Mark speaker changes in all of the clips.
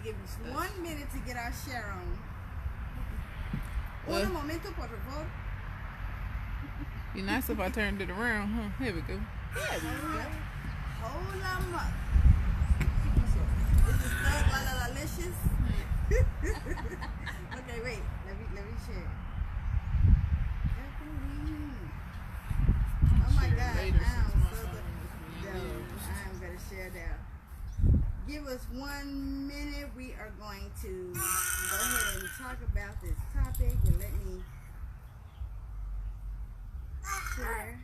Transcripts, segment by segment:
Speaker 1: give us 1 minute to get our share on. Un momento, por favor.
Speaker 2: Be nice if I turned it around, huh? Here we go.
Speaker 1: There we go. Hold on up. Is this thug la licious? Okay, wait. Let me share. Oh my God, I'm gonna share that. Give us 1 minute. We are going to go ahead and talk about this topic, and let me share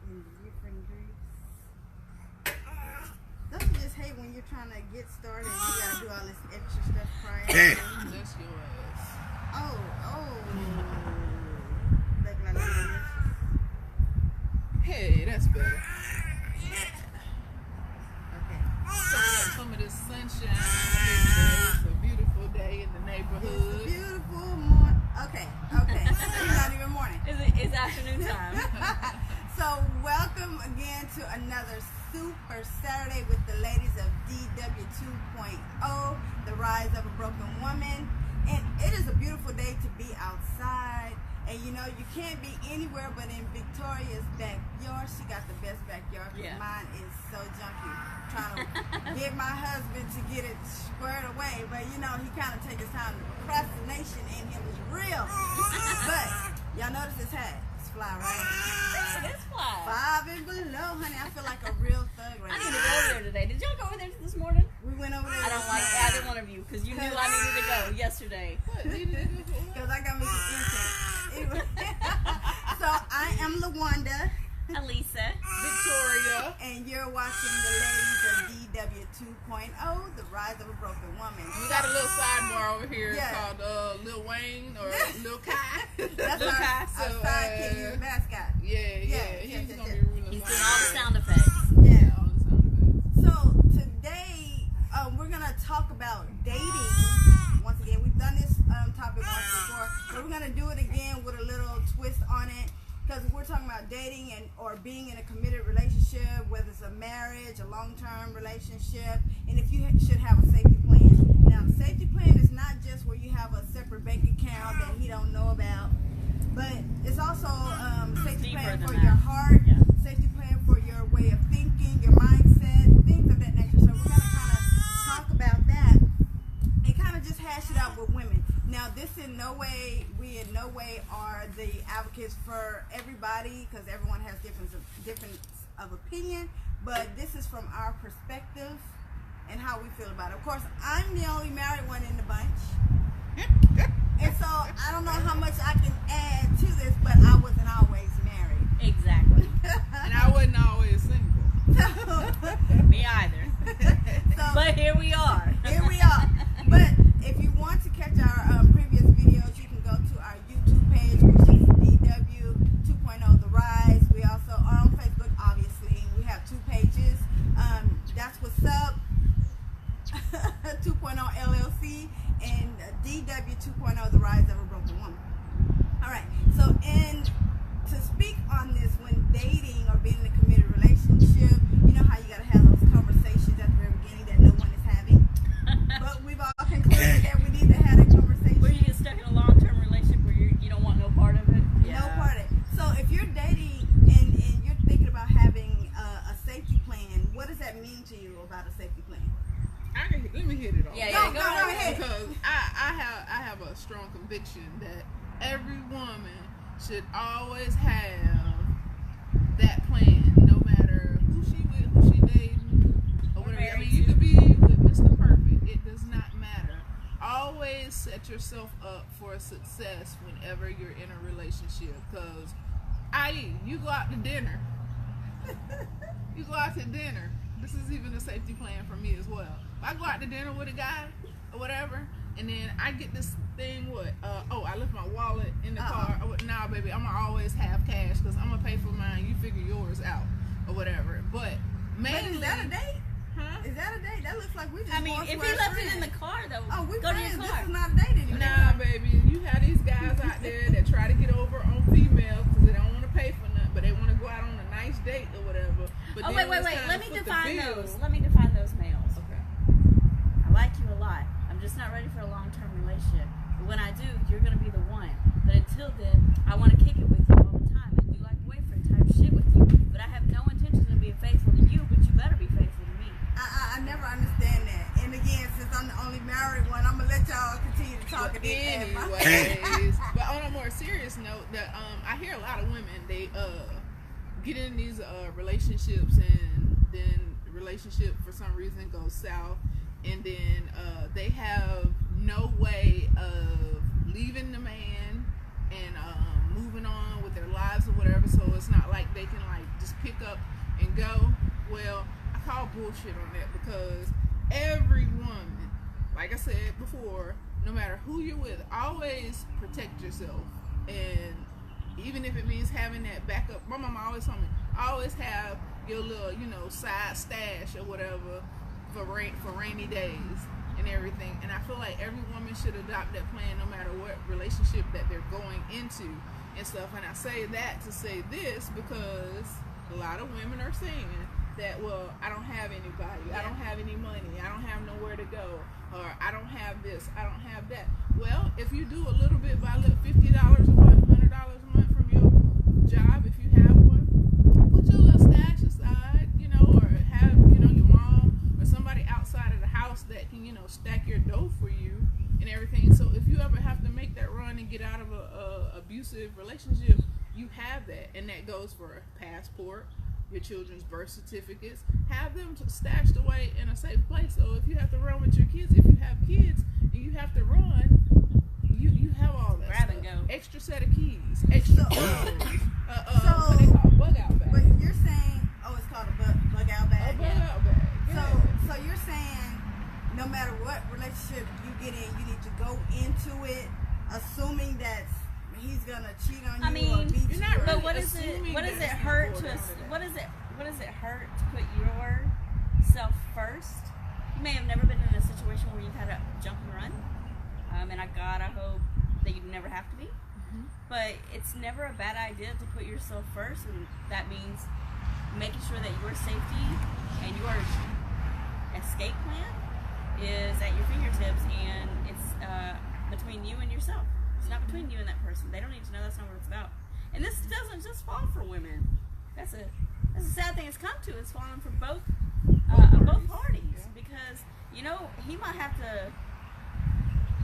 Speaker 1: in different groups. Don't you just hate when you're trying to get started and you gotta do all this extra stuff prior?
Speaker 2: That's your ass.
Speaker 1: Oh.
Speaker 2: Hey, that's better.
Speaker 1: Okay.
Speaker 2: Some of this sunshine. It's a beautiful day in the neighborhood.
Speaker 1: It's beautiful morning. Okay. It's not even morning.
Speaker 3: It's afternoon time.
Speaker 1: So welcome again to another Super Saturday with the ladies of DW 2.0, The Rise of a Broken Woman. And it is a beautiful day to be outside. And you know, you can't be anywhere but in Victoria's backyard. She got the best backyard.
Speaker 3: Yeah.
Speaker 1: Mine is so junky. Trying to get my husband to get it squared away. But you know, he kind of takes his time. The procrastination in him is real. But y'all notice his hat. It's fly, right?
Speaker 3: It is fly.
Speaker 1: 5 and below, honey. I feel like a real thug right
Speaker 3: I
Speaker 1: now.
Speaker 3: need to go over there today. Did y'all go over there this morning?
Speaker 1: We went over there.
Speaker 3: I don't like either one of you because you knew I needed to go yesterday.
Speaker 1: Because I got me some incense. Anyway. So I am LaWanda.
Speaker 3: Alisa.
Speaker 2: Victoria.
Speaker 1: And you're watching the ladies of DW 2.0, The Rise of a Broken Woman.
Speaker 2: We got a little sidebar over here called Lil Wayne or Lil Kai.
Speaker 1: That's
Speaker 3: Lil Kai.
Speaker 1: our sidekick, your mascot.
Speaker 2: Yeah. He's going to be ruling.
Speaker 3: He's doing all the sound effects.
Speaker 1: Yeah.
Speaker 2: All the sound effects.
Speaker 1: So today we're going to talk about dating. Once again, we've done this topic once before, but we're going to do it again with a little twist on it. Because we're talking about dating or being in a committed relationship, whether it's a marriage, a long-term relationship, and if you should have a safety plan. Now, the safety plan is not just where you have a separate bank account that he don't know about, but it's also safety plan for your heart, safety plan for your way of thinking, your mindset, things of that nature. So we're going to kind of talk about that and kind of just hash it out with women. Now, we in no way are the advocates for everybody, because everyone has difference of opinion, but this is from our perspective and how we feel about it. Of course, I'm the only married one in the bunch, and so I don't know how much I can add to this, but I wasn't always married.
Speaker 3: Exactly.
Speaker 2: And I wasn't always single.
Speaker 3: Me either. But here we are.
Speaker 1: But if you want to catch our previous videos, you can go to our YouTube page, which is DW 2.0 The Rise. We also are on Facebook, obviously. We have 2 pages. That's What's Up 2.0 LLC and DW 2.0 The Rise of a Broken Woman. All right. So, and to speak on this, when dating or being in a committed relationship, you know how you got to have those conversations at the very beginning that no one is having. But we've all concluded that we need to have a conversation.
Speaker 3: Where you get stuck in a long-term relationship where you don't want no part of it.
Speaker 1: No part of it. So if you're dating and you're thinking about having a safety plan, what does that mean to you about a safety plan?
Speaker 2: Let me hit it off.
Speaker 3: Yeah,
Speaker 1: Go ahead.
Speaker 2: Because I have a strong conviction that every woman should always have that plan, no matter who she with, who she dating, or whatever. I mean, you could be with Mr. Perfect. It does not matter. Always set yourself up for success whenever you're in a relationship. Because, you go out to dinner. This is even a safety plan for me as well. If I go out to dinner with a guy or whatever, and then I get this thing, I left my wallet in the car. Nah, baby, I'm going to always have cash because I'm going to pay for mine. You figure yours out or whatever. But mainly...
Speaker 1: Is that a date?
Speaker 2: Huh?
Speaker 1: Is that a date? That looks like we just
Speaker 3: I mean, if you left it in the car, though,
Speaker 1: we
Speaker 3: go to
Speaker 1: friends.
Speaker 3: your car.
Speaker 1: This is not a date anymore.
Speaker 2: Nah, baby, you have these guys out there that try to get over on females because they don't want to pay for nothing, but they want to go out on a nice date or whatever. But
Speaker 3: Oh,
Speaker 2: then
Speaker 3: wait.
Speaker 2: when it's time
Speaker 3: Let
Speaker 2: to
Speaker 3: me
Speaker 2: foot the
Speaker 3: define
Speaker 2: bill-
Speaker 3: those. Let me define those males.
Speaker 2: Okay.
Speaker 3: like you a lot. I'm just not ready for a long-term relationship. But when I do, you're gonna be the one. But until then, I want to kick it with you all the time and do like boyfriend type shit with you. But I have no intention of being faithful to you. But you better be faithful to me.
Speaker 1: I never understand that. And again, since I'm the only married one, I'm gonna let y'all continue to talk.
Speaker 2: But anyways, but on a more serious note, that I hear a lot of women, they get in these relationships, and then the relationship for some reason goes south, and then they have no way of leaving the man and moving on with their lives or whatever. So it's not like they can like just pick up and go. Well, I call bullshit on that, because every woman, like I said before, no matter who you're with, always protect yourself. And even if it means having that backup, my mama always told me, always have your little, side stash or whatever for rainy days and everything. And I feel like every woman should adopt that plan, no matter what relationship that they're going into and stuff. And I say that to say this, because a lot of women are saying that, well, I don't have anybody, I don't have any money, I don't have nowhere to go, or I don't have this, I don't have that. Well, if you do a little bit by little, $50 a month, $100 a month from your job, if you have one, put your little stash aside, or have, your mom or somebody outside of the house that can, stack your dough for you and everything. So if you ever have to make that run and get out of a abusive relationship, you have that. And that goes for a passport, your children's birth certificates. Have them stashed away in a safe place. So if you have to run with your kids, if you have kids and you have to run, you have all that
Speaker 3: Grab
Speaker 2: stuff.
Speaker 3: and go.
Speaker 2: Extra set of keys, extra what they call bug out bag.
Speaker 1: But you're saying, it's called a bug out bag.
Speaker 2: A bug out bag. Yeah.
Speaker 1: So you're saying, no matter what relationship you get in, you need to go into it assuming that he's gonna cheat on you.
Speaker 3: I mean,
Speaker 1: or beat
Speaker 2: you're
Speaker 1: you.
Speaker 2: not
Speaker 1: or-
Speaker 3: But what
Speaker 2: assuming
Speaker 3: does it
Speaker 2: that it's
Speaker 3: hurt
Speaker 2: gonna
Speaker 3: to
Speaker 2: go down there.
Speaker 3: what does it hurt to put yourself first? You may have never been in a situation where you've had to jump and run, and I hope that you never have to be.
Speaker 2: Mm-hmm.
Speaker 3: But it's never a bad idea to put yourself first, and that means making sure that your safety and your escape plan is at your fingertips, and it's between you and yourself. It's not between you and that person. They don't need to know. That's not what it's about. And this doesn't just fall for women. That's a sad thing it's come to. It's falling for both parties.
Speaker 2: Yeah.
Speaker 3: Because he might have to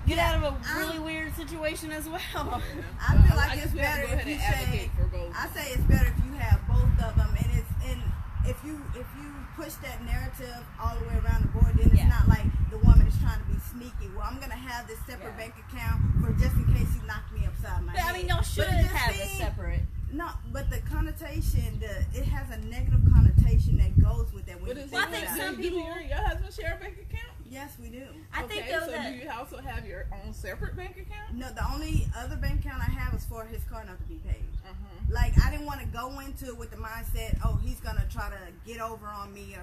Speaker 3: get out of a really weird situation as well.
Speaker 1: I feel like it's
Speaker 2: we have to
Speaker 1: better
Speaker 2: go
Speaker 1: if you
Speaker 2: ahead and
Speaker 1: say.
Speaker 2: advocate for both.
Speaker 1: I say it's better if you have both of them, and if you push that narrative all the way around the board, then it's
Speaker 3: Yeah.
Speaker 1: not like the woman is trying to be sneaky. Well, I'm gonna have this separate
Speaker 3: Yeah.
Speaker 1: bank account for just in case he knocked me upside my
Speaker 3: But
Speaker 1: head.
Speaker 3: I mean, y'all should
Speaker 1: But it just
Speaker 3: have it
Speaker 1: seems-
Speaker 3: separate.
Speaker 1: No, but the connotation, it has a negative connotation that goes with that. When
Speaker 2: What
Speaker 1: you
Speaker 2: is
Speaker 3: Well, I
Speaker 1: think
Speaker 3: think
Speaker 1: about
Speaker 3: some
Speaker 1: it.
Speaker 2: do
Speaker 3: people-
Speaker 2: you and your husband share a bank account?
Speaker 1: Yes, we do.
Speaker 3: I think
Speaker 2: Okay,
Speaker 3: though
Speaker 2: so
Speaker 3: that
Speaker 2: do you also have your own separate bank account?
Speaker 1: No, the only other bank account I have is for his car not to be paid.
Speaker 2: Uh-huh.
Speaker 1: Like, I didn't want to go into it with the mindset, he's gonna try to get over on me,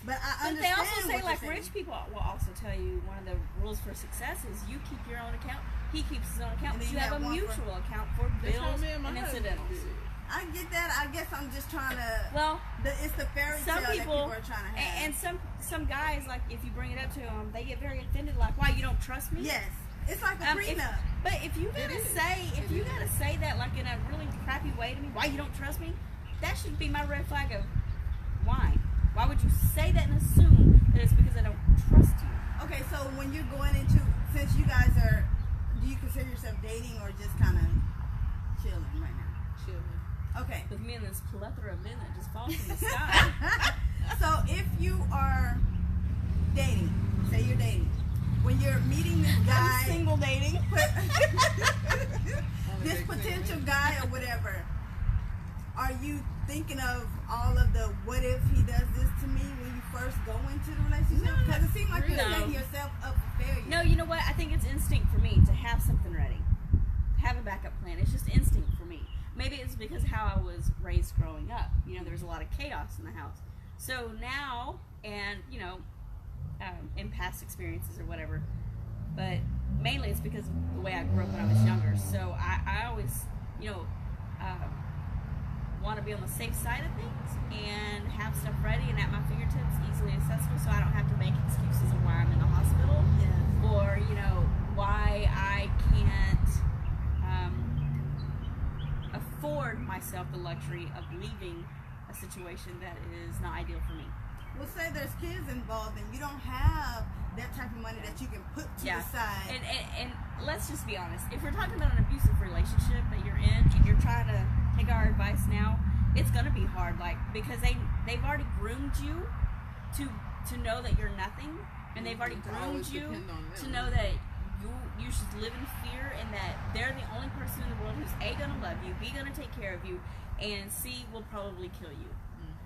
Speaker 1: but I
Speaker 3: But they
Speaker 1: understand
Speaker 3: also say,
Speaker 1: what
Speaker 3: like,
Speaker 1: you're saying.
Speaker 3: rich people will also tell you one of the rules for success is you keep your own account, he keeps his own account,
Speaker 1: And
Speaker 3: but
Speaker 1: then
Speaker 3: you
Speaker 1: you
Speaker 3: have a
Speaker 1: have one for-
Speaker 3: mutual account for
Speaker 2: That's what
Speaker 3: bills
Speaker 2: me and my
Speaker 3: and
Speaker 2: husband
Speaker 3: incidentals.
Speaker 2: did.
Speaker 1: I get that. I guess I'm just trying to.
Speaker 3: Well,
Speaker 1: It's the fairy tale
Speaker 3: some
Speaker 1: that
Speaker 3: people,
Speaker 1: people are trying to have.
Speaker 3: and some guys, like, if you bring it up to them, they get very offended, like, why, you don't trust me?
Speaker 1: Yes, it's like a
Speaker 3: If-
Speaker 1: prenup.
Speaker 3: but if you gotta
Speaker 2: is.
Speaker 3: say,
Speaker 2: It is.
Speaker 3: gotta say that like in a really crappy way to me, why you don't trust me, that should be my red flag of why. Why would you say that and assume that it's because I don't trust you?
Speaker 1: Okay, so when you're going into, since you guys are, do you consider yourself dating or just kind of chilling right now?
Speaker 2: Chilling.
Speaker 1: Okay.
Speaker 3: With me and this plethora of men that just falls from the sky.
Speaker 1: So if you are dating, say you're dating, when you're meeting this guy,
Speaker 3: Single dating.
Speaker 1: this potential guy or whatever, are you thinking of all of the what if he does this to me when you first go into the relationship?
Speaker 2: No,
Speaker 1: Because it seems like you're
Speaker 3: no.
Speaker 1: setting yourself up for failure.
Speaker 3: No, you know what? I think it's instinct for me to have something ready, have a backup plan. It's just instinct for me. Maybe it's because how I was raised growing up. There was a lot of chaos in the house. So now, and in past experiences or whatever, but mainly it's because of the way I grew up when I was younger. So I always, want to be on the safe side of things and have stuff ready and at my fingertips, easily accessible, so I don't have to make excuses of why I'm in the hospital luxury of leaving a situation that is not ideal for me.
Speaker 1: Well, say there's kids involved and you don't have that type of money that you can put to the side.
Speaker 3: And let's just be honest. If we're talking about an abusive relationship that you're in and you're trying to take our advice now, it's gonna be hard, like, because they've already groomed you to know that you're nothing, and they've already groomed you to know that you should live in fear, and that they're the only person in the world who's A, gonna love you, B, gonna take care of you, and C, will probably kill you.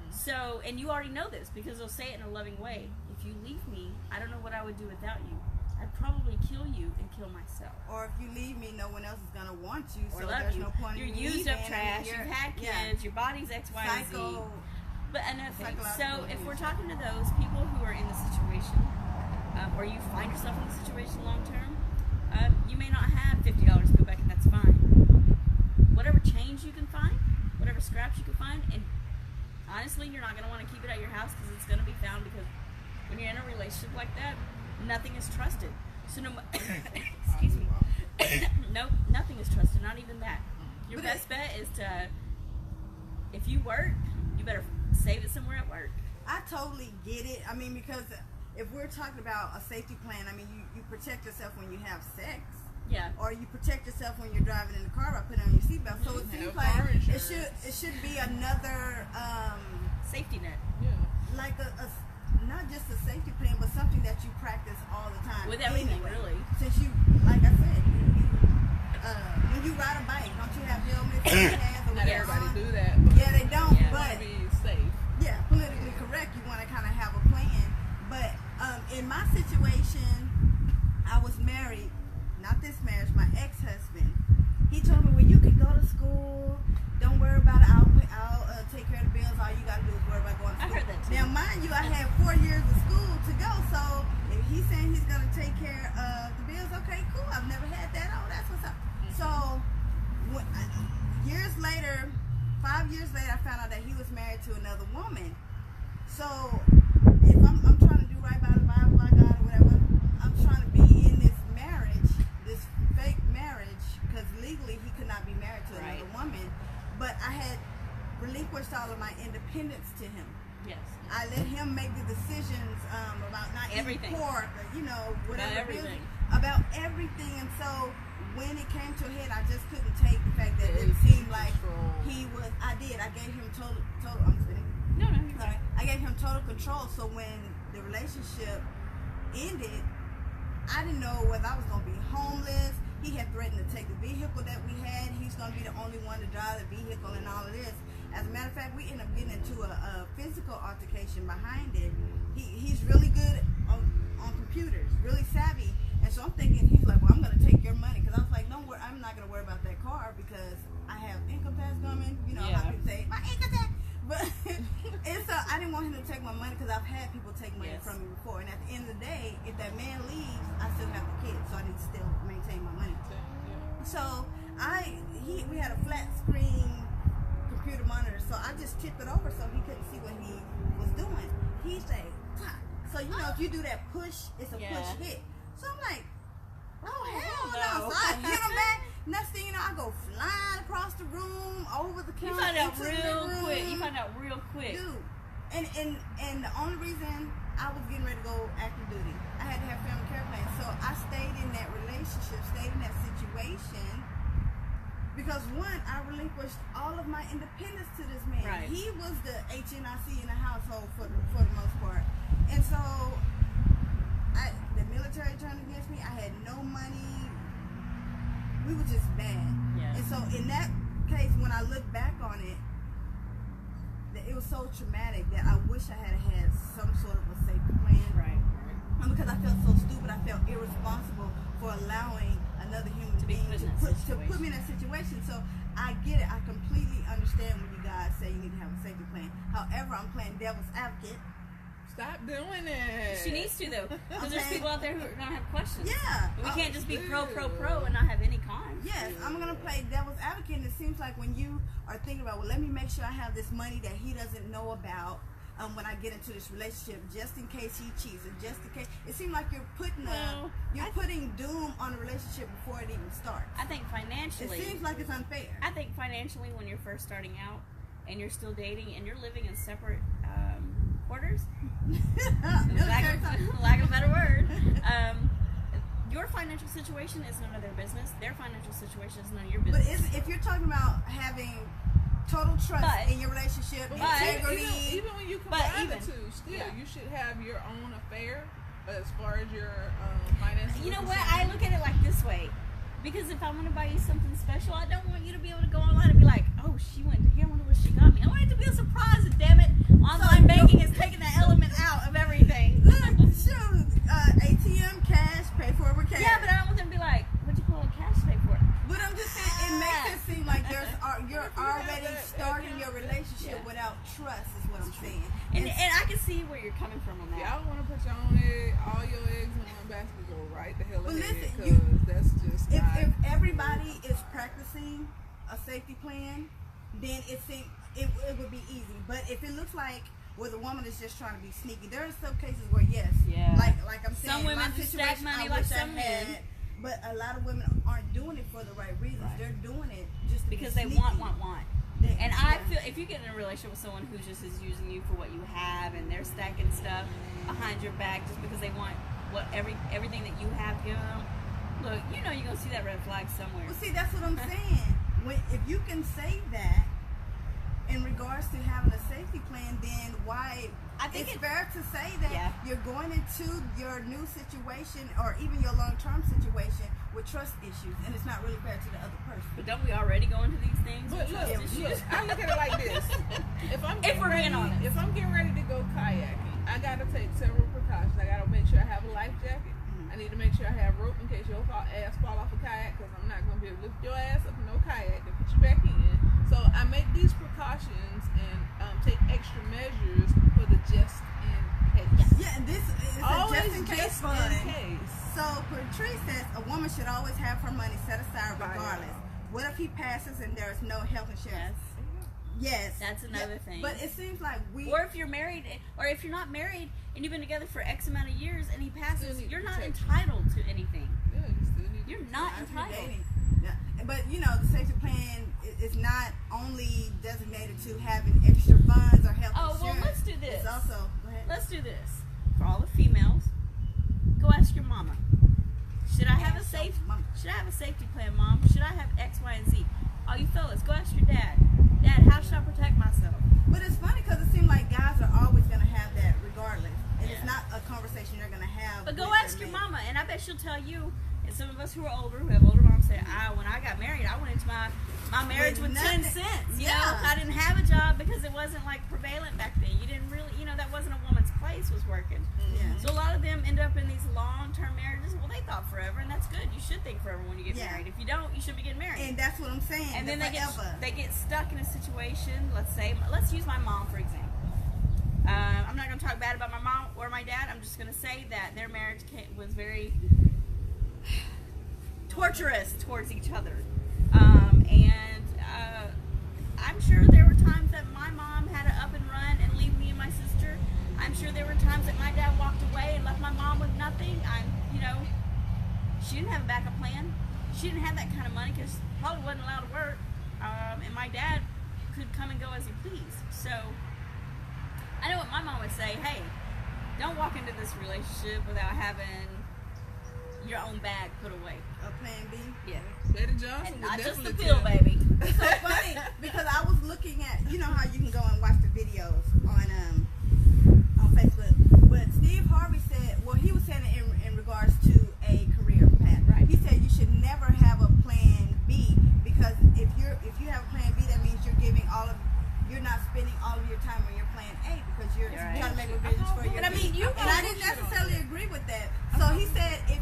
Speaker 3: So, and you already know this because they'll say it in a loving way. If you leave me, I don't know what I would do without you. I'd probably kill you and kill myself.
Speaker 1: Or if you leave me, no one else is gonna want you.
Speaker 3: Or
Speaker 1: so
Speaker 3: love
Speaker 1: there's
Speaker 3: you.
Speaker 1: no point
Speaker 3: You're
Speaker 1: in
Speaker 3: used
Speaker 1: leaving.
Speaker 3: up trash. You've had kids. Your body's X, Y, and Z. But another thing. So if we're talking to those people who are in the situation, or you find yourself in the situation long term, you may not have $50 to go back, and that's fine. Whatever change you can find, whatever scraps you can find, and honestly, you're not going to want to keep it at your house because it's going to be found, because when you're in a relationship like that, nothing is trusted. So excuse me. No, nothing is trusted, not even that. Your best bet is to, if you work, you better save it somewhere at work.
Speaker 1: I totally get it. I mean, because if we're talking about a safety plan, I mean, you protect yourself when you have sex.
Speaker 3: Yeah.
Speaker 1: Or you protect yourself when you're driving in the car by putting on your seatbelt. So it seems like it should be another
Speaker 3: safety net.
Speaker 2: Yeah.
Speaker 1: Like a not just a safety plan, but something that you practice all the time.
Speaker 3: With everything,
Speaker 1: anyway.
Speaker 3: really.
Speaker 1: Since you, like I said, when you ride a bike, don't you have helmets in your hands? Or
Speaker 2: Not everybody
Speaker 1: on?
Speaker 2: do that. But
Speaker 1: Yeah, they don't.
Speaker 3: Yeah.
Speaker 1: But
Speaker 2: be safe.
Speaker 1: yeah, politically correct. You want to kind of have a plan. But in my situation, I was married. Not this marriage, my ex-husband. He told me, well, you can go to school. Don't worry about it. I'll take care of the bills. All you got to do is worry about going to school.
Speaker 3: I heard that too.
Speaker 1: Now, mind you, I had 4 years of school to go. So if he's saying he's going to take care of the bills, okay, cool. I've never had that. Oh, that's what's up. So years later, 5 years later, I found out that he was married to another woman. So if I'm trying to do right by the Bible, by God, or whatever, I'm trying to be in this marriage, this fake marriage, because legally he could not be married to another woman. But I had relinquished all of my independence to him.
Speaker 3: Yes.
Speaker 1: I let him make the decisions about not
Speaker 3: Everything.
Speaker 1: eating pork, or, whatever.
Speaker 3: About everything.
Speaker 1: About everything. And so when it came to a head, I just couldn't take the fact that it seemed like he was. I gave him total. I'm kidding.
Speaker 3: No, you're
Speaker 1: Sorry. I gave him total control. So when the relationship ended, I didn't know whether I was going to be homeless. He had threatened to take the vehicle that we had. He's going to be the only one to drive the vehicle and all of this. As a matter of fact, we ended up getting into a physical altercation behind it. He's really good on computers, really savvy. And so I'm thinking, he's like, well, I'm going to take your money. Because I was like, don't worry, I'm not going to worry about that car because I have income tax coming. You know how people say, my income tax. But and so I didn't want him to take my money because I've had people take money from me before. And at the end of the day, if that man leaves, I still have the kids, so I need to still maintain my money. So we had a flat screen computer monitor, so I just tipped it over so he couldn't see what he was doing. He said, "Fuck." So if you do that push, it's a push hit. So I'm like, oh hell no! So I hit him back. Next thing you know, I go flying across the room, over the counter.
Speaker 3: You find out real quick.
Speaker 1: Dude. And the only reason I was getting ready to go active duty, I had to have family care plan. So I stayed in that relationship, stayed in that situation, because one, I relinquished all of my independence to this man.
Speaker 3: Right.
Speaker 1: He was the HNIC in the household for the most part. And so the military turned against me. I had no money. We were just bad.
Speaker 3: Yes.
Speaker 1: And so in that case, when I look back on it, it was so traumatic that I wish I had some sort of a safety plan.
Speaker 3: Right.
Speaker 1: Because I felt so stupid. I felt irresponsible for allowing another human being to put me in that situation. So I get it. I completely understand when you guys say you need to have a safety plan. However, I'm playing devil's advocate.
Speaker 2: Stop doing it.
Speaker 3: She needs to, though, because there's people out there who are gonna have questions.
Speaker 1: Yeah.
Speaker 3: We can't just be pro and not have any cons.
Speaker 1: Yes, I'm gonna play devil's advocate, and it seems like when you are thinking about, well, let me make sure I have this money that he doesn't know about when I get into this relationship, just in case he cheats, or just in case. It seems like you're putting doom on the relationship before it even starts.
Speaker 3: I think financially,
Speaker 1: it seems like it's unfair.
Speaker 3: I think financially, when you're first starting out, and you're still dating and you're living in separate quarters,
Speaker 1: Military time.
Speaker 3: lack of a better word, your financial situation is none of their business. Their financial situation is none of your
Speaker 1: But
Speaker 3: business.
Speaker 1: if you're talking about having total trust
Speaker 3: But-
Speaker 1: in your relationship,
Speaker 2: But
Speaker 1: integrity,
Speaker 2: even when you
Speaker 3: But
Speaker 2: combine the
Speaker 3: even-
Speaker 2: two, still
Speaker 3: yeah.
Speaker 2: you should have your own affair as far as your finances.
Speaker 3: You
Speaker 2: are
Speaker 3: know what?
Speaker 2: concerned.
Speaker 3: I look at it like this way. Because if I'm going to buy you something special, I don't want you to be able to go online and be like, oh, she went here, I wonder what she got me. I want it to be a surprise, and damn it, online banking is taking that element out of everything.
Speaker 1: shoot, ATM, cash, pay for it with cash.
Speaker 3: Yeah, but I don't want them to be like, what'd you call a cash pay for?
Speaker 1: But I'm just saying, it makes it seem like you're
Speaker 2: If you have
Speaker 1: already
Speaker 2: that-
Speaker 1: starting your relationship
Speaker 3: Yeah.
Speaker 1: without trust, is what I'm saying.
Speaker 3: And I can see where you're coming from on that.
Speaker 2: Y'all want to put all your eggs in one basket, go right the hell
Speaker 1: But
Speaker 2: ahead,
Speaker 1: listen,
Speaker 2: because that's just
Speaker 1: If
Speaker 2: not.
Speaker 1: everybody is practicing a safety plan, then it would be easy. But if it looks like the woman is just trying to be sneaky, there are some cases where yes,
Speaker 3: Yeah.
Speaker 1: like I'm saying,
Speaker 3: Some women
Speaker 1: my
Speaker 3: just stack
Speaker 1: situation,
Speaker 3: money
Speaker 1: I
Speaker 3: like
Speaker 1: wish I
Speaker 3: some men.
Speaker 1: had, but a lot of women aren't doing it for the right reasons.
Speaker 3: Right.
Speaker 1: They're doing it just to
Speaker 3: Because
Speaker 1: be
Speaker 3: they
Speaker 1: sneaky.
Speaker 3: want.
Speaker 1: They-
Speaker 3: And I
Speaker 1: yeah.
Speaker 3: feel if you get in a relationship with someone who just is using you for what you have and they're stacking stuff behind your back just because they want everything that you have given them, look, you know you're gonna see that red flag somewhere.
Speaker 1: Well, see, that's what I'm saying. If you can say that in regards to having a safety plan, then why?
Speaker 3: I think
Speaker 1: it's
Speaker 3: it-
Speaker 1: fair to say that
Speaker 3: Yeah.
Speaker 1: you're going into your new situation or even your long-term situation with trust issues, and it's not really fair to the other person.
Speaker 3: But don't we already go into these things?
Speaker 2: But
Speaker 3: with
Speaker 2: look,
Speaker 3: trust issues?
Speaker 2: I look at it like this: if I'm
Speaker 3: If
Speaker 2: getting
Speaker 3: we're
Speaker 2: ready,
Speaker 3: being honest.
Speaker 2: if I'm getting ready to go kayaking, I gotta take several precautions. I gotta make sure I have a life jacket. I need to make sure I have rope in case your ass fall off a kayak, because I'm not gonna be able to lift your ass up in no kayak to put you back in. So I make these precautions and take extra measures for the just in case.
Speaker 1: Yeah, and this is a
Speaker 2: Always
Speaker 1: just in case
Speaker 2: just
Speaker 1: fund.
Speaker 2: in case.
Speaker 1: So Patrice says a woman should always have her money set aside
Speaker 2: Right.
Speaker 1: regardless. What if he passes and there's no health insurance?
Speaker 3: Yes.
Speaker 1: Yes.
Speaker 3: That's another thing.
Speaker 1: But it seems like
Speaker 3: Or if you're married, or if you're not married and you've been together for X amount of years and he passes,
Speaker 2: Still need
Speaker 3: you're not
Speaker 2: protection.
Speaker 3: entitled to anything.
Speaker 2: Yeah, you still need
Speaker 3: You're not
Speaker 1: If you're
Speaker 3: entitled.
Speaker 1: dating. Yeah. But you know, the safety plan is not only designated to having extra funds or health
Speaker 3: Oh, well,
Speaker 1: insurance.
Speaker 3: let's do this.
Speaker 1: It's also go ahead.
Speaker 3: Let's do this. For all the females, go ask your mama. Should I have a safe?
Speaker 1: Mama.
Speaker 3: Should I have a safety plan, Mom? Should I have X, Y, and Z? All you fellas, go ask your dad. Dad, how should I protect myself?
Speaker 1: But it's funny because it seems like guys are always going to have that regardless. And it's
Speaker 3: Yeah.
Speaker 1: not a conversation they're going to have.
Speaker 3: But go
Speaker 1: with
Speaker 3: ask
Speaker 1: their
Speaker 3: your
Speaker 1: mate.
Speaker 3: mama, and I bet she'll tell you. And some of us who are older, who have older moms, say, when I got married, I went into my marriage with 10
Speaker 1: nothing.
Speaker 3: cents. You
Speaker 1: Yeah.
Speaker 3: know, I didn't have a job because it wasn't like prevalent back then. You didn't really, that wasn't a woman's place was working.
Speaker 1: Yeah.
Speaker 3: So a lot of them end up in these long-term marriages. Well, they thought forever, and that's good. You should think forever when you get
Speaker 1: Yeah.
Speaker 3: married. If you don't, you should be getting married.
Speaker 1: And that's what I'm saying.
Speaker 3: And then
Speaker 1: the
Speaker 3: they
Speaker 1: forever.
Speaker 3: get stuck in a situation. Let's use my mom for example. I'm not going to talk bad about my mom or my dad. I'm just going to say that their marriage was very torturous towards each other. I'm sure there were times that my mom had to up and run and leave me and my sister. I'm sure there were times that my dad walked away and left my mom with nothing. She didn't have a backup plan. She didn't have that kind of money because probably wasn't allowed to work. And my dad could come and go as he pleased. So I know what my mom would say. Hey, don't walk into this relationship without having your own bag put away.
Speaker 1: A plan B.
Speaker 3: Yeah.
Speaker 2: Betty Johnson
Speaker 3: And
Speaker 2: would
Speaker 3: not just the
Speaker 2: definitely
Speaker 3: pill,
Speaker 2: tell you.
Speaker 3: baby.
Speaker 1: It's so funny because I was looking at, you know how you can go and watch the videos on Facebook. But Steve Harvey said, well, he was saying it in regards to a career path.
Speaker 3: Right.
Speaker 1: He said you should never have a plan B because if you have a plan B, that means you're not spending all of your time on your plan A because you're
Speaker 3: Right.
Speaker 1: trying to make revisions for your
Speaker 3: But I
Speaker 1: B.
Speaker 3: mean,
Speaker 1: And I didn't necessarily agree with that. So he said if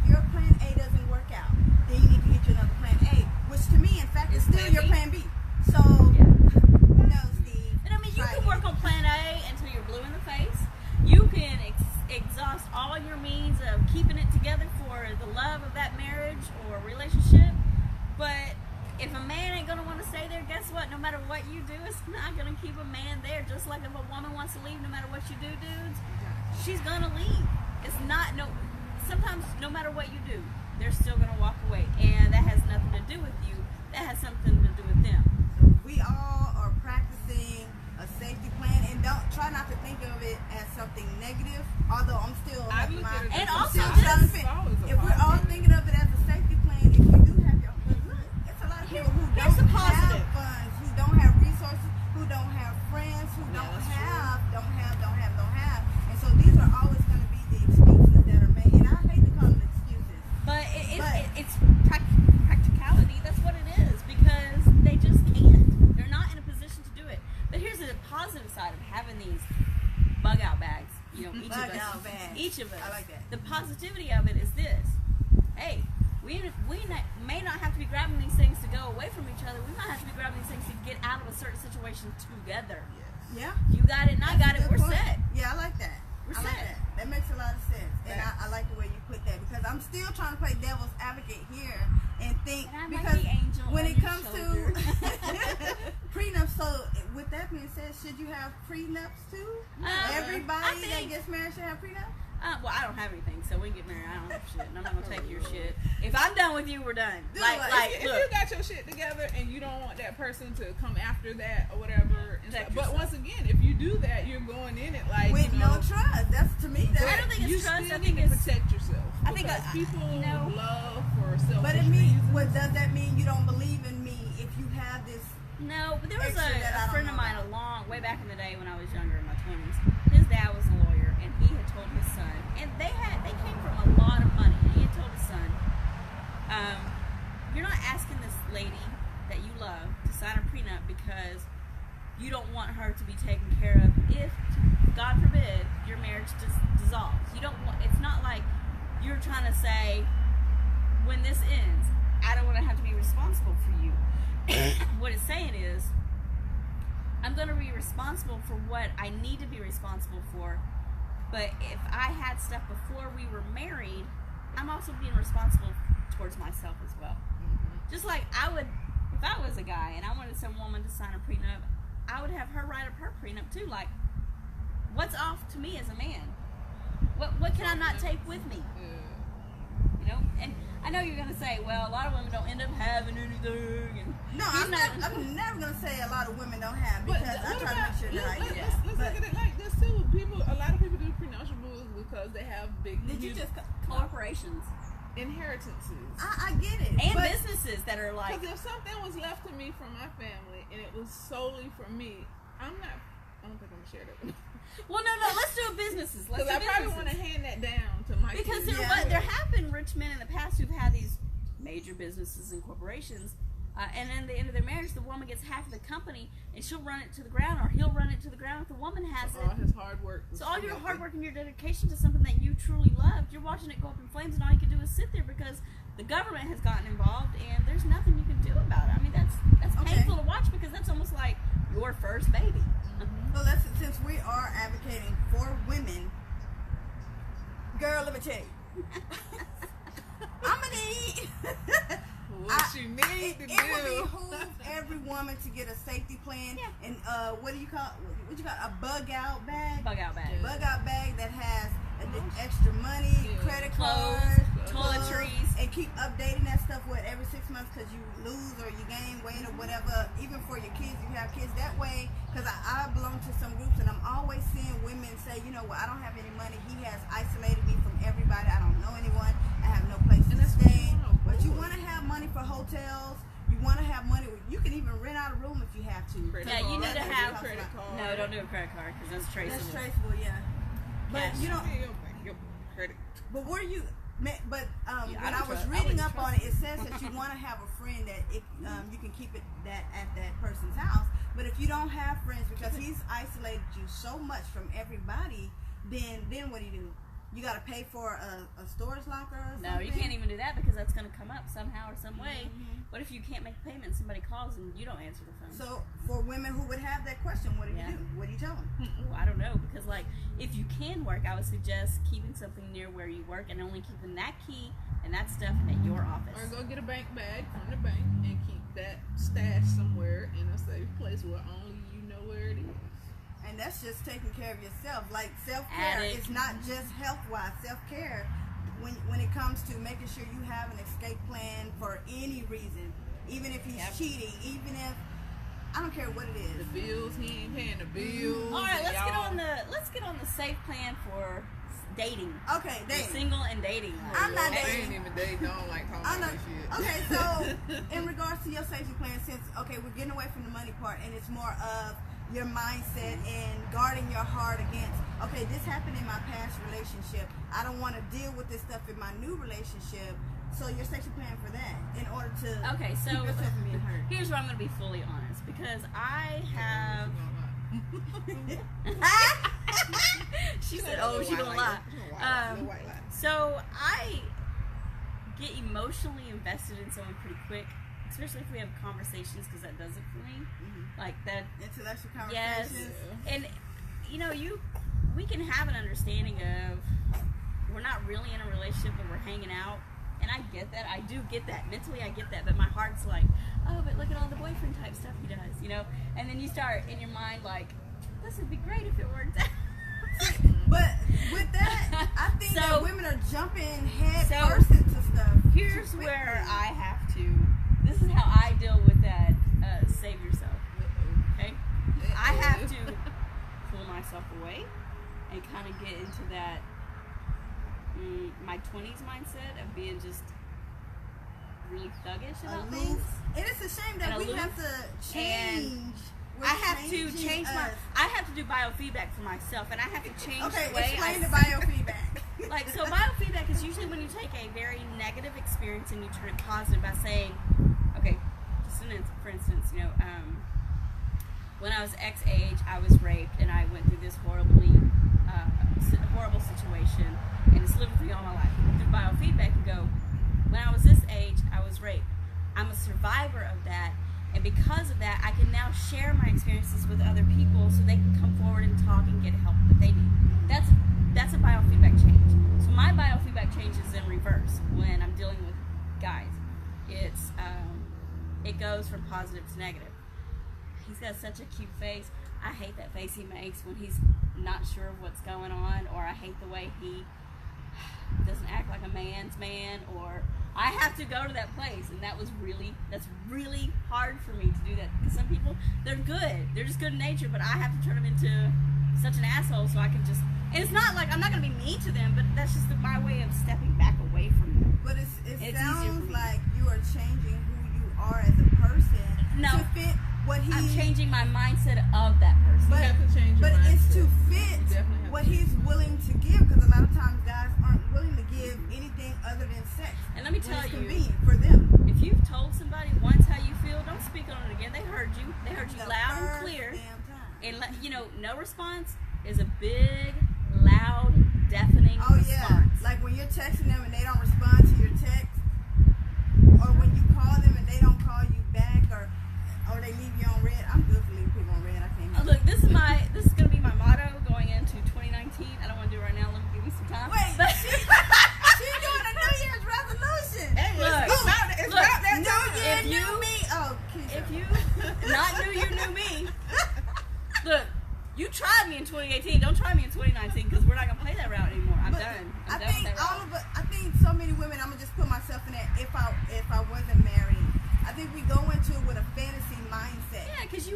Speaker 1: your plan A doesn't work out, then you need to get you another plan A, which to me, in fact, is
Speaker 3: Is
Speaker 1: still
Speaker 3: plan
Speaker 1: your
Speaker 3: B?
Speaker 1: plan B. So,
Speaker 3: Yeah.
Speaker 1: no, Steve.
Speaker 3: And I mean, you
Speaker 1: try
Speaker 3: can
Speaker 1: it.
Speaker 3: work on plan A until you're blue in the face. You can exhaust all your means of keeping it together for the love of that marriage or relationship. But if a man ain't going to want to stay there, guess what? No matter what you do, it's not going to keep a man there. Just like if a woman wants to leave, no matter what you do, dudes, she's going to leave. It's not, sometimes no matter what you do, they're still going to walk away. And that has nothing to do with you. That has something to do with them.
Speaker 1: We all are practicing practicing a safety plan, and don't try not to think of it as something negative. Although I'm still,
Speaker 2: I look at it
Speaker 3: And
Speaker 2: as
Speaker 3: also
Speaker 2: a
Speaker 3: this-
Speaker 1: trying to
Speaker 2: it's always a
Speaker 1: if we're all
Speaker 2: positive.
Speaker 1: thinking of it as a safety plan, if you do have your, it's a lot of people who
Speaker 3: Here's the
Speaker 1: don't
Speaker 3: positive.
Speaker 1: have funds, who don't have resources, who don't have friends, who
Speaker 2: Yeah,
Speaker 1: don't
Speaker 2: that's
Speaker 1: have, and so these are always going to be the excuses that are made, and I hate to call them excuses.
Speaker 3: But
Speaker 1: But-
Speaker 3: it's practicality. That's what it is, because they just can't. They're not in a position to do it. But here's the positive side of having these bug out bags. You know, each
Speaker 1: Bug
Speaker 3: of us.
Speaker 1: out bags.
Speaker 3: Each of us.
Speaker 1: I like that.
Speaker 3: The positivity of it is this: hey, may not have to be grabbing these things to go away from each other. We might have to be grabbing these things to get out of a certain situation together.
Speaker 1: Yeah.
Speaker 3: You got it, and I got it.
Speaker 1: Good
Speaker 3: We're
Speaker 1: point.
Speaker 3: set.
Speaker 1: Yeah, I like that.
Speaker 3: We're
Speaker 1: I like
Speaker 3: set.
Speaker 1: that. That makes a lot of sense. And
Speaker 2: Facts.
Speaker 1: I like the way you put that, because I'm still trying to play devil's advocate here and think,
Speaker 3: And I'm like
Speaker 1: because
Speaker 3: the angel
Speaker 1: when
Speaker 3: on
Speaker 1: it
Speaker 3: your
Speaker 1: comes
Speaker 3: shoulder.
Speaker 1: to prenups, so with that being said, should you have prenups too? Everybody
Speaker 3: I
Speaker 1: that
Speaker 3: think-
Speaker 1: gets married should have prenups?
Speaker 3: Well, I don't have anything, so we can get married. I don't have shit, and I'm not gonna take your shit. If I'm done with you, we're done.
Speaker 1: Dude,
Speaker 3: Like,
Speaker 2: If
Speaker 3: look.
Speaker 2: you got your shit together and you don't want that person to come after that or whatever, and
Speaker 3: Protect
Speaker 2: stuff. But
Speaker 3: yourself.
Speaker 2: once again, if you do that, you're going in it like
Speaker 1: With
Speaker 2: you know,
Speaker 1: no trust. That's, to me,
Speaker 3: I
Speaker 1: that's,
Speaker 3: don't think it's
Speaker 2: you
Speaker 3: trust.
Speaker 2: still
Speaker 3: I think
Speaker 2: need to
Speaker 3: it's-
Speaker 2: protect yourself.
Speaker 3: I think
Speaker 2: because people
Speaker 3: you know-
Speaker 2: love for selfish
Speaker 1: but it means,
Speaker 2: reasons.
Speaker 1: what does that mean? You don't believe in me if you have this?
Speaker 3: No, but there was
Speaker 1: Extra that I
Speaker 3: a
Speaker 1: don't
Speaker 3: friend
Speaker 1: know
Speaker 3: of mine
Speaker 1: about.
Speaker 3: way back in the day when I was younger, in my 20s. His dad was a lawyer, and he had told his son, and they came from a lot of money, and he had told his son, you're not asking this lady that you love to sign a prenup because you don't want her to be taken care of if, God forbid, your marriage dissolves. You don't want. It's not like you're trying to say, when this ends, I don't want to have to be responsible for you. What it's saying is, I'm going to be responsible for what I need to be responsible for, but if I had stuff before we were married, I'm also being responsible towards myself as well. Just like I would, if I was a guy and I wanted some woman to sign a prenup, I would have her write up her prenup too. Like, what's off to me as a man? What can I not take with me? You know? And I know you're gonna say, well, a lot of women don't end up having anything. And
Speaker 1: No,
Speaker 3: he's
Speaker 1: I'm never going to say a lot of women don't have,
Speaker 2: But
Speaker 1: because I
Speaker 2: what
Speaker 1: try to
Speaker 2: about-
Speaker 1: make sure that I do.
Speaker 2: let's
Speaker 1: But-
Speaker 2: look at it like this too. A lot of people do prenuptials because they have big
Speaker 1: Did you
Speaker 2: huge
Speaker 1: just?
Speaker 3: corporations
Speaker 2: inheritances.
Speaker 1: I get it.
Speaker 3: and
Speaker 1: but,
Speaker 3: businesses that are like,
Speaker 2: Because if something was left to me from my family and it was solely for me, I don't think I'm gonna share that with
Speaker 3: well, no, let's do it businesses. Let's
Speaker 2: because
Speaker 3: do
Speaker 2: I probably
Speaker 3: businesses.
Speaker 2: want to hand that down to my
Speaker 3: Because
Speaker 2: kids.
Speaker 3: there have been rich men in the past who've had these major businesses and corporations, and then at the end of their marriage, the woman gets half of the company, and she'll run it to the ground, or he'll run it to the ground if the woman has
Speaker 2: all
Speaker 3: it.
Speaker 2: his hard work. was
Speaker 3: So all
Speaker 2: for
Speaker 3: your
Speaker 2: nothing.
Speaker 3: hard work and your dedication to something that you truly loved, you're watching it go up in flames, and all you can do is sit there because the government has gotten involved, and there's nothing you can do about it. I mean, that's
Speaker 1: Okay.
Speaker 3: painful to watch because that's almost like your first baby.
Speaker 1: Well, since we are advocating for women, girl, let me tell you, I'm gonna need.
Speaker 2: What you need to
Speaker 1: It would
Speaker 2: do.
Speaker 1: behoove every woman to get a safety plan,
Speaker 3: Yeah.
Speaker 1: and what do you call a bug out bag?
Speaker 3: Bug out bag.
Speaker 1: Bug out bag that has extra money,
Speaker 2: Yeah.
Speaker 1: credit
Speaker 3: Clothes,
Speaker 1: cards,
Speaker 3: toiletries.
Speaker 1: and keep updating that stuff every 6 months, because you lose or you gain weight or whatever. Even for your kids, you have kids that way. Because I belong to some groups, and I'm always seeing women say, you know what, I don't have any money. He has isolated me from everybody. I don't know anyone. I have no place
Speaker 2: And
Speaker 1: to
Speaker 2: that's what
Speaker 1: stay.
Speaker 2: you wanna
Speaker 1: But you
Speaker 2: avoid.
Speaker 1: want to have money for hotels. You want to have money. You can even rent out a room if you have to.
Speaker 2: Credit
Speaker 3: Yeah, you
Speaker 2: card,
Speaker 3: need to
Speaker 2: credit
Speaker 3: have-
Speaker 2: credit card.
Speaker 3: No, don't do a credit card because that's traceable.
Speaker 1: That's traceable, yeah. But
Speaker 3: Yes.
Speaker 1: you don't.
Speaker 2: Your credit.
Speaker 1: But were you? But
Speaker 3: Yeah,
Speaker 1: when
Speaker 3: I
Speaker 1: I
Speaker 3: don't
Speaker 1: was
Speaker 3: trust- I
Speaker 1: reading
Speaker 3: wouldn't
Speaker 1: up on
Speaker 3: trust
Speaker 1: it, it says that you want to have a friend that you can keep it at that person's house. But if you don't have friends because he's isolated you so much from everybody, then what do? You got to pay for a storage locker or something?
Speaker 3: No, you can't even do that because that's going to come up somehow or some way.
Speaker 1: Mhm.
Speaker 3: What if you can't make a payment and somebody calls and you don't answer the phone?
Speaker 1: So for women who would have that question, what do
Speaker 3: Yeah.
Speaker 1: you do? What do you tell them?
Speaker 3: Well, I don't know because, like, if you can work, I would suggest keeping something near where you work and only keeping that key and that stuff at your office.
Speaker 2: Or go get a bank bag from the bank and keep that stash somewhere in a safe place where only you know where it is.
Speaker 1: And that's just taking care of yourself. Like self-care
Speaker 3: Addict.
Speaker 1: is not just health-wise. Self-care, when it comes to making sure you have an escape plan for any reason, even if he's
Speaker 3: Yep.
Speaker 1: cheating, even if I don't care what it is.
Speaker 2: The bills, he ain't paying the bills.
Speaker 3: All right, let's
Speaker 2: y'all-
Speaker 3: get on the safe plan for dating.
Speaker 1: Okay,
Speaker 3: The
Speaker 1: dating.
Speaker 3: single and dating.
Speaker 1: I'm not
Speaker 2: I
Speaker 1: dating.
Speaker 2: ain't even dating. I don't like talking
Speaker 1: I'm
Speaker 2: about
Speaker 1: not,
Speaker 2: this shit.
Speaker 1: okay, so in regards to your safety plan, since we're getting away from the money part, and it's more of your mindset and guarding your heart against, okay, this happened in my past relationship. I don't want to deal with this stuff in my new relationship. So your safety plan for that, in order to
Speaker 3: Okay, so
Speaker 1: keep yourself from being hurt.
Speaker 3: here's where I'm going to be fully honest, because I have. She said, "Oh, she gonna lie." So I get emotionally invested in someone pretty quick, especially if we have conversations, because that does it for me. Like that.
Speaker 1: Intellectual
Speaker 3: Yes,
Speaker 1: conversations.
Speaker 3: and we can have an understanding of we're not really in a relationship, but we're hanging out. And I get that. I do get that. Mentally, I get that. But my heart's like, oh, but look at all the boyfriend type stuff he does, And then you start in your mind like, this would be great if it worked out.
Speaker 1: But with that, I think that
Speaker 3: So-
Speaker 1: women are jumping head
Speaker 3: So,
Speaker 1: first into stuff.
Speaker 3: Here's
Speaker 1: too
Speaker 3: where
Speaker 1: quickly.
Speaker 3: I have to. This is how I deal with that. Save yourself. Okay. I have to pull myself away and kind of get into that my 20s mindset of being just really thuggish about
Speaker 1: Aloof.
Speaker 3: things.
Speaker 1: And it's a shame that
Speaker 3: And
Speaker 1: we
Speaker 3: aloof.
Speaker 1: have to change. We're
Speaker 3: I have to
Speaker 1: changing
Speaker 3: change
Speaker 1: us.
Speaker 3: I have to do biofeedback for myself, and I have to change
Speaker 1: Okay,
Speaker 3: the way
Speaker 1: explain the
Speaker 3: I
Speaker 1: biofeedback.
Speaker 3: like, so biofeedback is usually when you take a very negative experience and you turn it positive by saying, okay, just for instance, when I was X age, I was raped and I went through this horrible situation, and it's lived with me all my life. Through biofeedback, you go, when I was this age, I was raped. I'm a survivor of that, and because of that, I can now share my experiences with other people so they can come forward and talk and get help that they need. That's a biofeedback change. So my biofeedback change is in reverse when I'm dealing with guys. It goes from positive to negative. He's got such a cute face. I hate that face he makes when he's not sure of what's going on, or I hate the way he doesn't act like a man's man, or I have to go to that place, and that's really hard for me to do that, because some people, they're good, they're just good in nature, but I have to turn them into such an asshole so I can just, and it's not like I'm not going to be mean to them, but that's just my way of stepping back away from them.
Speaker 1: But it
Speaker 3: It's easier for
Speaker 1: sounds
Speaker 3: me.
Speaker 1: like you are changing who you are as a person
Speaker 3: No.
Speaker 1: to fit what he.
Speaker 3: I'm changing my mindset of that person.
Speaker 1: But,
Speaker 2: You have to change your
Speaker 1: but it's to
Speaker 2: mindset.
Speaker 1: fit
Speaker 2: You definitely have
Speaker 1: what
Speaker 2: to
Speaker 1: he's
Speaker 2: change your
Speaker 1: willing to give, because a lot of times guys aren't willing to give anything other than sex.
Speaker 3: And let me
Speaker 1: when
Speaker 3: tell
Speaker 1: it's
Speaker 3: you,
Speaker 1: convenient for them.
Speaker 3: if you've told somebody once how you feel, don't speak on it again. They heard you. They heard you
Speaker 1: The
Speaker 3: loud and
Speaker 1: first
Speaker 3: clear.
Speaker 1: damn time.
Speaker 3: And no response is a big, loud, deafening
Speaker 1: Oh yeah,
Speaker 3: response.
Speaker 1: like when you're texting them and they don't respond to your text, or when you call them and they don't call you back, or they leave you on red. I'm good for leaving people on red. I can't.
Speaker 3: Look, this is gonna be my motto going into 2019. I don't want to do it right now. Let me give me some time.
Speaker 1: Wait,
Speaker 3: But-
Speaker 1: she's doing a New Year's resolution.
Speaker 2: Hey,
Speaker 3: Look,
Speaker 2: it's
Speaker 3: look,
Speaker 2: about that
Speaker 1: New
Speaker 2: time.
Speaker 1: Year,
Speaker 3: If you-
Speaker 1: new me. Oh, Keisha.
Speaker 3: if you not knew you knew me, look, you tried me in 2018. Don't try me in 2019, because we're not gonna play that route anymore. I'm
Speaker 1: But
Speaker 3: done.
Speaker 1: I
Speaker 3: I'm done
Speaker 1: think
Speaker 3: with that
Speaker 1: all
Speaker 3: route.
Speaker 1: of us. I think so many women. I'm gonna just put myself in that. If I wasn't married, I think we go into it with a fantasy mindset.
Speaker 3: Yeah, because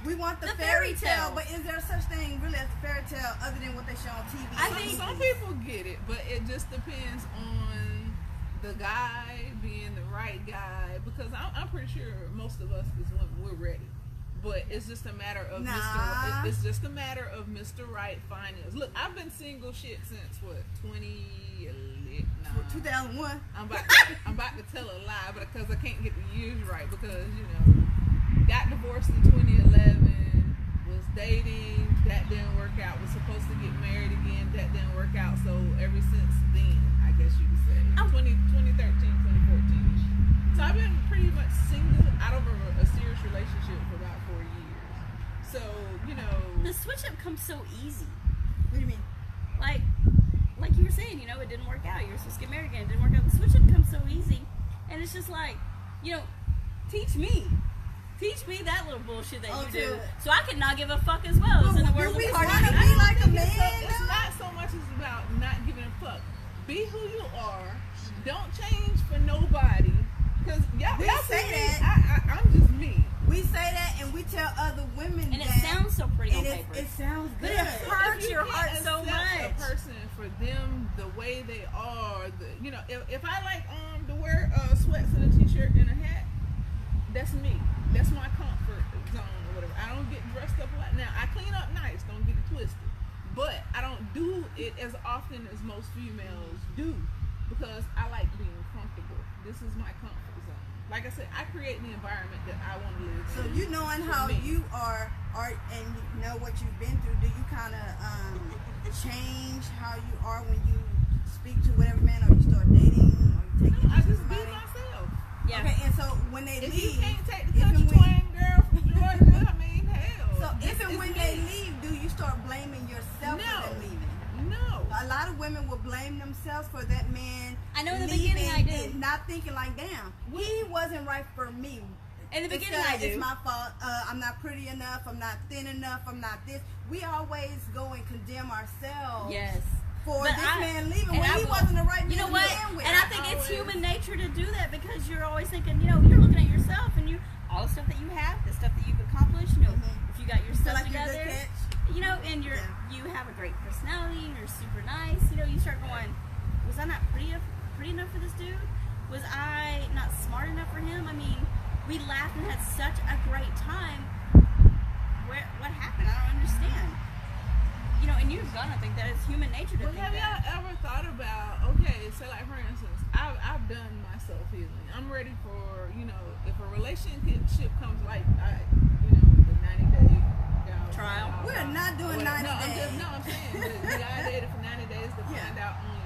Speaker 1: We want the fairy tale, but is there such thing really as a fairy tale other than what they show on TV?
Speaker 3: I
Speaker 2: Some-
Speaker 3: think-
Speaker 2: some people get it, but it just depends on the guy being the right guy. Because I'm pretty sure most of us as women, we're ready. But it's just a matter of
Speaker 1: Nah.
Speaker 2: It's just a matter of Mr. Right finding us. Look, I've been single shit since what 2011. Nah.
Speaker 1: 2001.
Speaker 2: I'm about to tell a lie, but because I can't get the years right, because got divorced in 2011, was dating, that didn't work out, was supposed to get married again, that didn't work out, so ever since then, I guess you could say, 2013, 2014. So I've been pretty much single out of a serious relationship for about 4 years. So,
Speaker 3: The switch up comes so easy.
Speaker 1: What do you mean?
Speaker 3: Like you were saying, it didn't work out. You were supposed to get married again. It didn't work out. The switch up comes so easy. And it's just like, teach me. Teach me that little bullshit that you do. So I can not give a fuck as well. As in the
Speaker 1: Do
Speaker 3: words
Speaker 1: we
Speaker 3: of
Speaker 1: want
Speaker 3: Cardi
Speaker 1: to
Speaker 3: B.
Speaker 1: be like a
Speaker 2: It's
Speaker 1: man?
Speaker 2: not so much as about not giving a fuck. Be who you are. Don't change for nobody. Because y'all
Speaker 1: We
Speaker 2: see
Speaker 1: say
Speaker 2: me,
Speaker 1: that.
Speaker 2: I'm just me.
Speaker 1: We say that and we tell other women
Speaker 3: And
Speaker 1: that.
Speaker 3: it sounds so pretty on
Speaker 1: and
Speaker 3: paper.
Speaker 1: it sounds
Speaker 3: But
Speaker 1: good.
Speaker 3: it hurts
Speaker 2: If you
Speaker 3: your
Speaker 2: can't
Speaker 3: heart so
Speaker 2: accept
Speaker 3: much.
Speaker 2: a person for them the way they are, if I like to wear sweats and a t-shirt and a hat, that's me. That's my comfort zone or whatever. I don't get dressed up like now. I clean up nice. Don't get it twisted. But I don't do it as often as most females do because I like being comfortable. This is my comfort zone. Like I said, I create the environment that I want to live in.
Speaker 1: So you knowing how
Speaker 2: me.
Speaker 1: you are and you know what you've been through, do you kind of change how you are when you speak to whatever man, or you start dating, or you take
Speaker 2: I
Speaker 1: interest in
Speaker 2: just be
Speaker 1: somebody?
Speaker 2: myself.
Speaker 3: Yeah.
Speaker 1: Okay, and so when they
Speaker 2: If
Speaker 1: leave,
Speaker 2: you can't take the
Speaker 1: if and
Speaker 2: country
Speaker 1: when-
Speaker 2: twang girl from Georgia, I mean, hell.
Speaker 1: so if
Speaker 2: It's
Speaker 1: and when
Speaker 2: me.
Speaker 1: they leave, do you start blaming yourself
Speaker 2: No.
Speaker 1: for them leaving?
Speaker 2: No.
Speaker 1: A lot of women will blame themselves for that man.
Speaker 3: I know in the
Speaker 1: leaving
Speaker 3: beginning I do.
Speaker 1: and not thinking like, damn, he wasn't right for me.
Speaker 3: In the beginning
Speaker 1: It's,
Speaker 3: I do.
Speaker 1: It's my fault. I'm not pretty enough. I'm not thin enough. I'm not this. We always go and condemn ourselves
Speaker 3: Yes.
Speaker 1: for
Speaker 3: But
Speaker 1: this
Speaker 3: I-
Speaker 1: man leaving
Speaker 3: and
Speaker 1: when
Speaker 3: I
Speaker 1: he
Speaker 3: will-
Speaker 1: wasn't the right man
Speaker 3: You know
Speaker 1: to
Speaker 3: what?
Speaker 1: begin with.
Speaker 3: And I think it's
Speaker 2: always-
Speaker 3: human nature to do that because you're always thinking, you're looking at yourself and all the stuff that you have, the stuff that you've accomplished,
Speaker 1: Mhm.
Speaker 3: if you got your
Speaker 1: feel
Speaker 3: stuff
Speaker 1: like you're a
Speaker 3: together,
Speaker 1: good catch.
Speaker 3: and you have a great personality and you're super nice, you start going, was I not pretty enough for this dude? Was I not smart enough for him? I mean, we laughed and had such a great time. What happened? I don't understand. And you're gonna think that it's human nature to
Speaker 2: But
Speaker 3: think
Speaker 2: have
Speaker 3: that.
Speaker 2: y'all ever thought about, okay, so like for instance, I've done my self-healing. I'm ready for, if a relationship comes like, the 90-day
Speaker 3: Trial?
Speaker 1: We're not doing 90
Speaker 2: I'm
Speaker 1: days.
Speaker 2: I'm saying, the guy dated for 90 days to
Speaker 1: Yeah.
Speaker 2: find out only,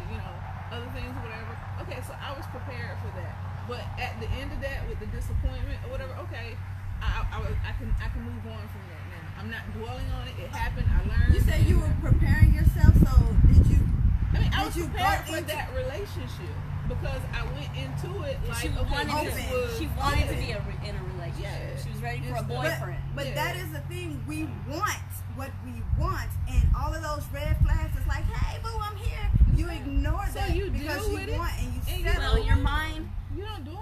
Speaker 2: other things or whatever. Okay, so I was prepared for that. But at the end of that, with the disappointment or whatever, okay, I can move on from that now. I'm not dwelling on it. It happened. I learned.
Speaker 1: You said you were preparing yourself, so did you?
Speaker 2: I mean, I
Speaker 1: did
Speaker 2: was
Speaker 1: you
Speaker 2: prepared
Speaker 1: go
Speaker 2: for
Speaker 1: into-
Speaker 2: that relationship because I went into it like,
Speaker 3: She
Speaker 2: okay,
Speaker 3: wanted
Speaker 2: this
Speaker 1: open.
Speaker 2: was
Speaker 3: She wanted to
Speaker 1: open.
Speaker 3: be in a relationship.
Speaker 2: Yeah.
Speaker 3: She was ready for a
Speaker 2: It's-
Speaker 3: boyfriend.
Speaker 1: But
Speaker 2: Yeah.
Speaker 1: that is the thing. We want what we want, and all of those red flags is like, hey, boo, I'm here. You ignore
Speaker 2: So
Speaker 1: that
Speaker 2: you
Speaker 1: because
Speaker 2: deal
Speaker 1: you
Speaker 2: with it,
Speaker 1: want and you
Speaker 2: and you
Speaker 1: settle.
Speaker 3: Well, your mind,
Speaker 2: You don't do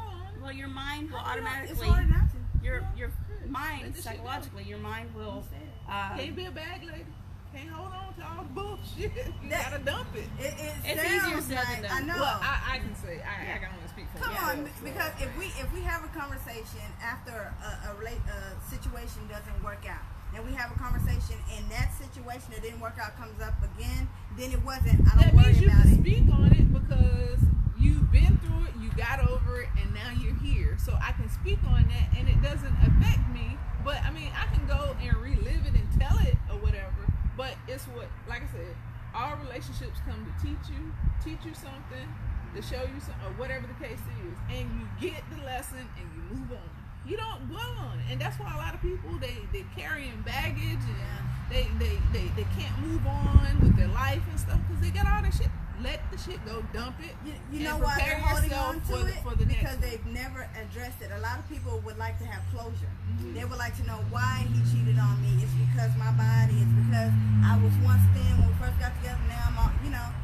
Speaker 2: it.
Speaker 3: your mind will
Speaker 1: It's
Speaker 3: automatically,
Speaker 1: hard not to.
Speaker 3: your
Speaker 2: Let
Speaker 3: mind
Speaker 2: the shit go.
Speaker 3: psychologically, your mind will.
Speaker 2: Can't be a bag lady. Can't hold on to all the bullshit. You
Speaker 1: That-
Speaker 2: gotta dump it.
Speaker 1: It
Speaker 3: It's
Speaker 1: sounds
Speaker 3: easier said
Speaker 1: like,
Speaker 3: than
Speaker 1: I
Speaker 3: done.
Speaker 1: know.
Speaker 2: Well, I can say I can only speak for
Speaker 1: Come
Speaker 2: myself.
Speaker 1: on,
Speaker 2: so.
Speaker 1: because if we have a conversation after a situation doesn't work out, and we have a conversation and that situation that didn't work out comes up again, then it wasn't. I
Speaker 2: that
Speaker 1: don't worry
Speaker 2: means you
Speaker 1: about
Speaker 2: can
Speaker 1: it.
Speaker 2: speak on it because you've been through it, you got over it, and now you're here. So I can speak on that, and it doesn't affect me. But I mean, I can go and relive it and tell it or whatever. But it's what, like I said, all relationships come to teach you something, to show you something, or whatever the case is, and you get the lesson and you move on. You don't dwell on it, and that's why a lot of people they carrying baggage and they can't move on with their life and stuff because they got all that shit. Let the shit go, dump it.
Speaker 1: You
Speaker 2: and
Speaker 1: know why
Speaker 2: prepare
Speaker 1: they're holding
Speaker 2: yourself
Speaker 1: on
Speaker 2: for
Speaker 1: to
Speaker 2: the-
Speaker 1: it?
Speaker 2: for the next
Speaker 1: Because
Speaker 2: one.
Speaker 1: they've never addressed it. A lot of people would like to have closure.
Speaker 2: Mhm.
Speaker 1: They would like to know why he cheated on me. It's because my body. It's because I was once thin when we first got together. Now I'm all,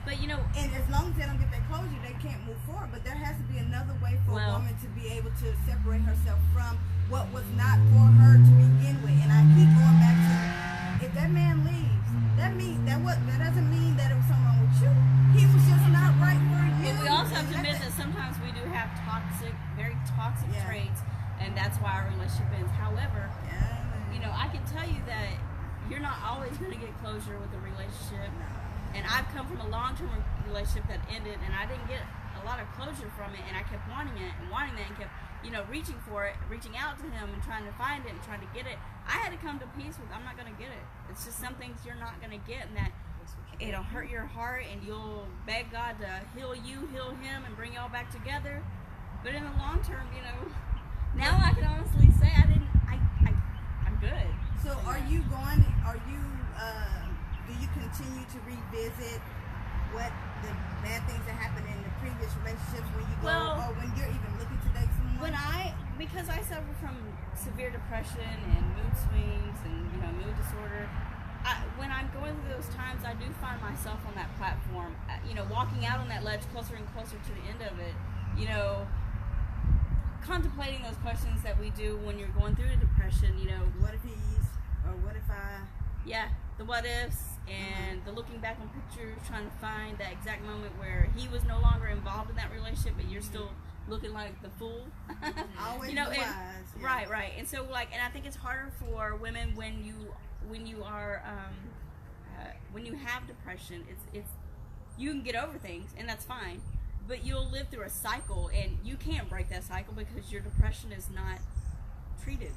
Speaker 3: But
Speaker 1: And as long as they don't get that closure, they can't move forward. But there has to be another way for a
Speaker 3: Well-
Speaker 1: woman to be able to separate herself from what was not for her to begin with. And I keep going back to, if that man leaves, that doesn't mean that it was something wrong with you. He was just not right for you.
Speaker 3: But we also have to
Speaker 1: And
Speaker 3: admit
Speaker 1: let
Speaker 3: that sometimes we do have very toxic
Speaker 1: Yeah.
Speaker 3: traits, and that's why our relationship ends. However,
Speaker 1: Yeah.
Speaker 3: I can tell you that you're not always going to get closure with a relationship. And I've come from a long-term relationship that ended, and I didn't get a lot of closure from it, and I kept wanting it and wanting that, and kept, reaching for it, reaching out to him and trying to find it and trying to get it. I had to come to peace with, I'm not going to get it. It's just some things you're not going to get, and that it'll hurt your heart, and you'll beg God to heal you, heal him, and bring y'all back together. But in the long term, now I can honestly say I'm good.
Speaker 1: So do you continue to revisit what the bad things that happened in the previous relationships when you go,
Speaker 3: Well-
Speaker 1: or when you're even looking to date someone?
Speaker 3: Because I suffer from severe depression and mood swings and mood disorder, when I'm going through those times, I do find myself on that platform, walking out on that ledge closer and closer to the end of it. contemplating those questions that we do when you're going through a depression, you know,
Speaker 1: What if he's, or what if I?
Speaker 3: yeah, the what ifs and the looking back on pictures, trying to find that exact moment where he was no longer involved in that relationship, but you're still looking like the fool.
Speaker 1: Always
Speaker 3: You know,
Speaker 1: the
Speaker 3: and-
Speaker 1: wise. Yeah.
Speaker 3: Right. And so, like, and I think it's harder for women when you are when you have depression. It's you can get over things, and that's fine, but you'll live through a cycle, and you can't break that cycle because your depression is not treated.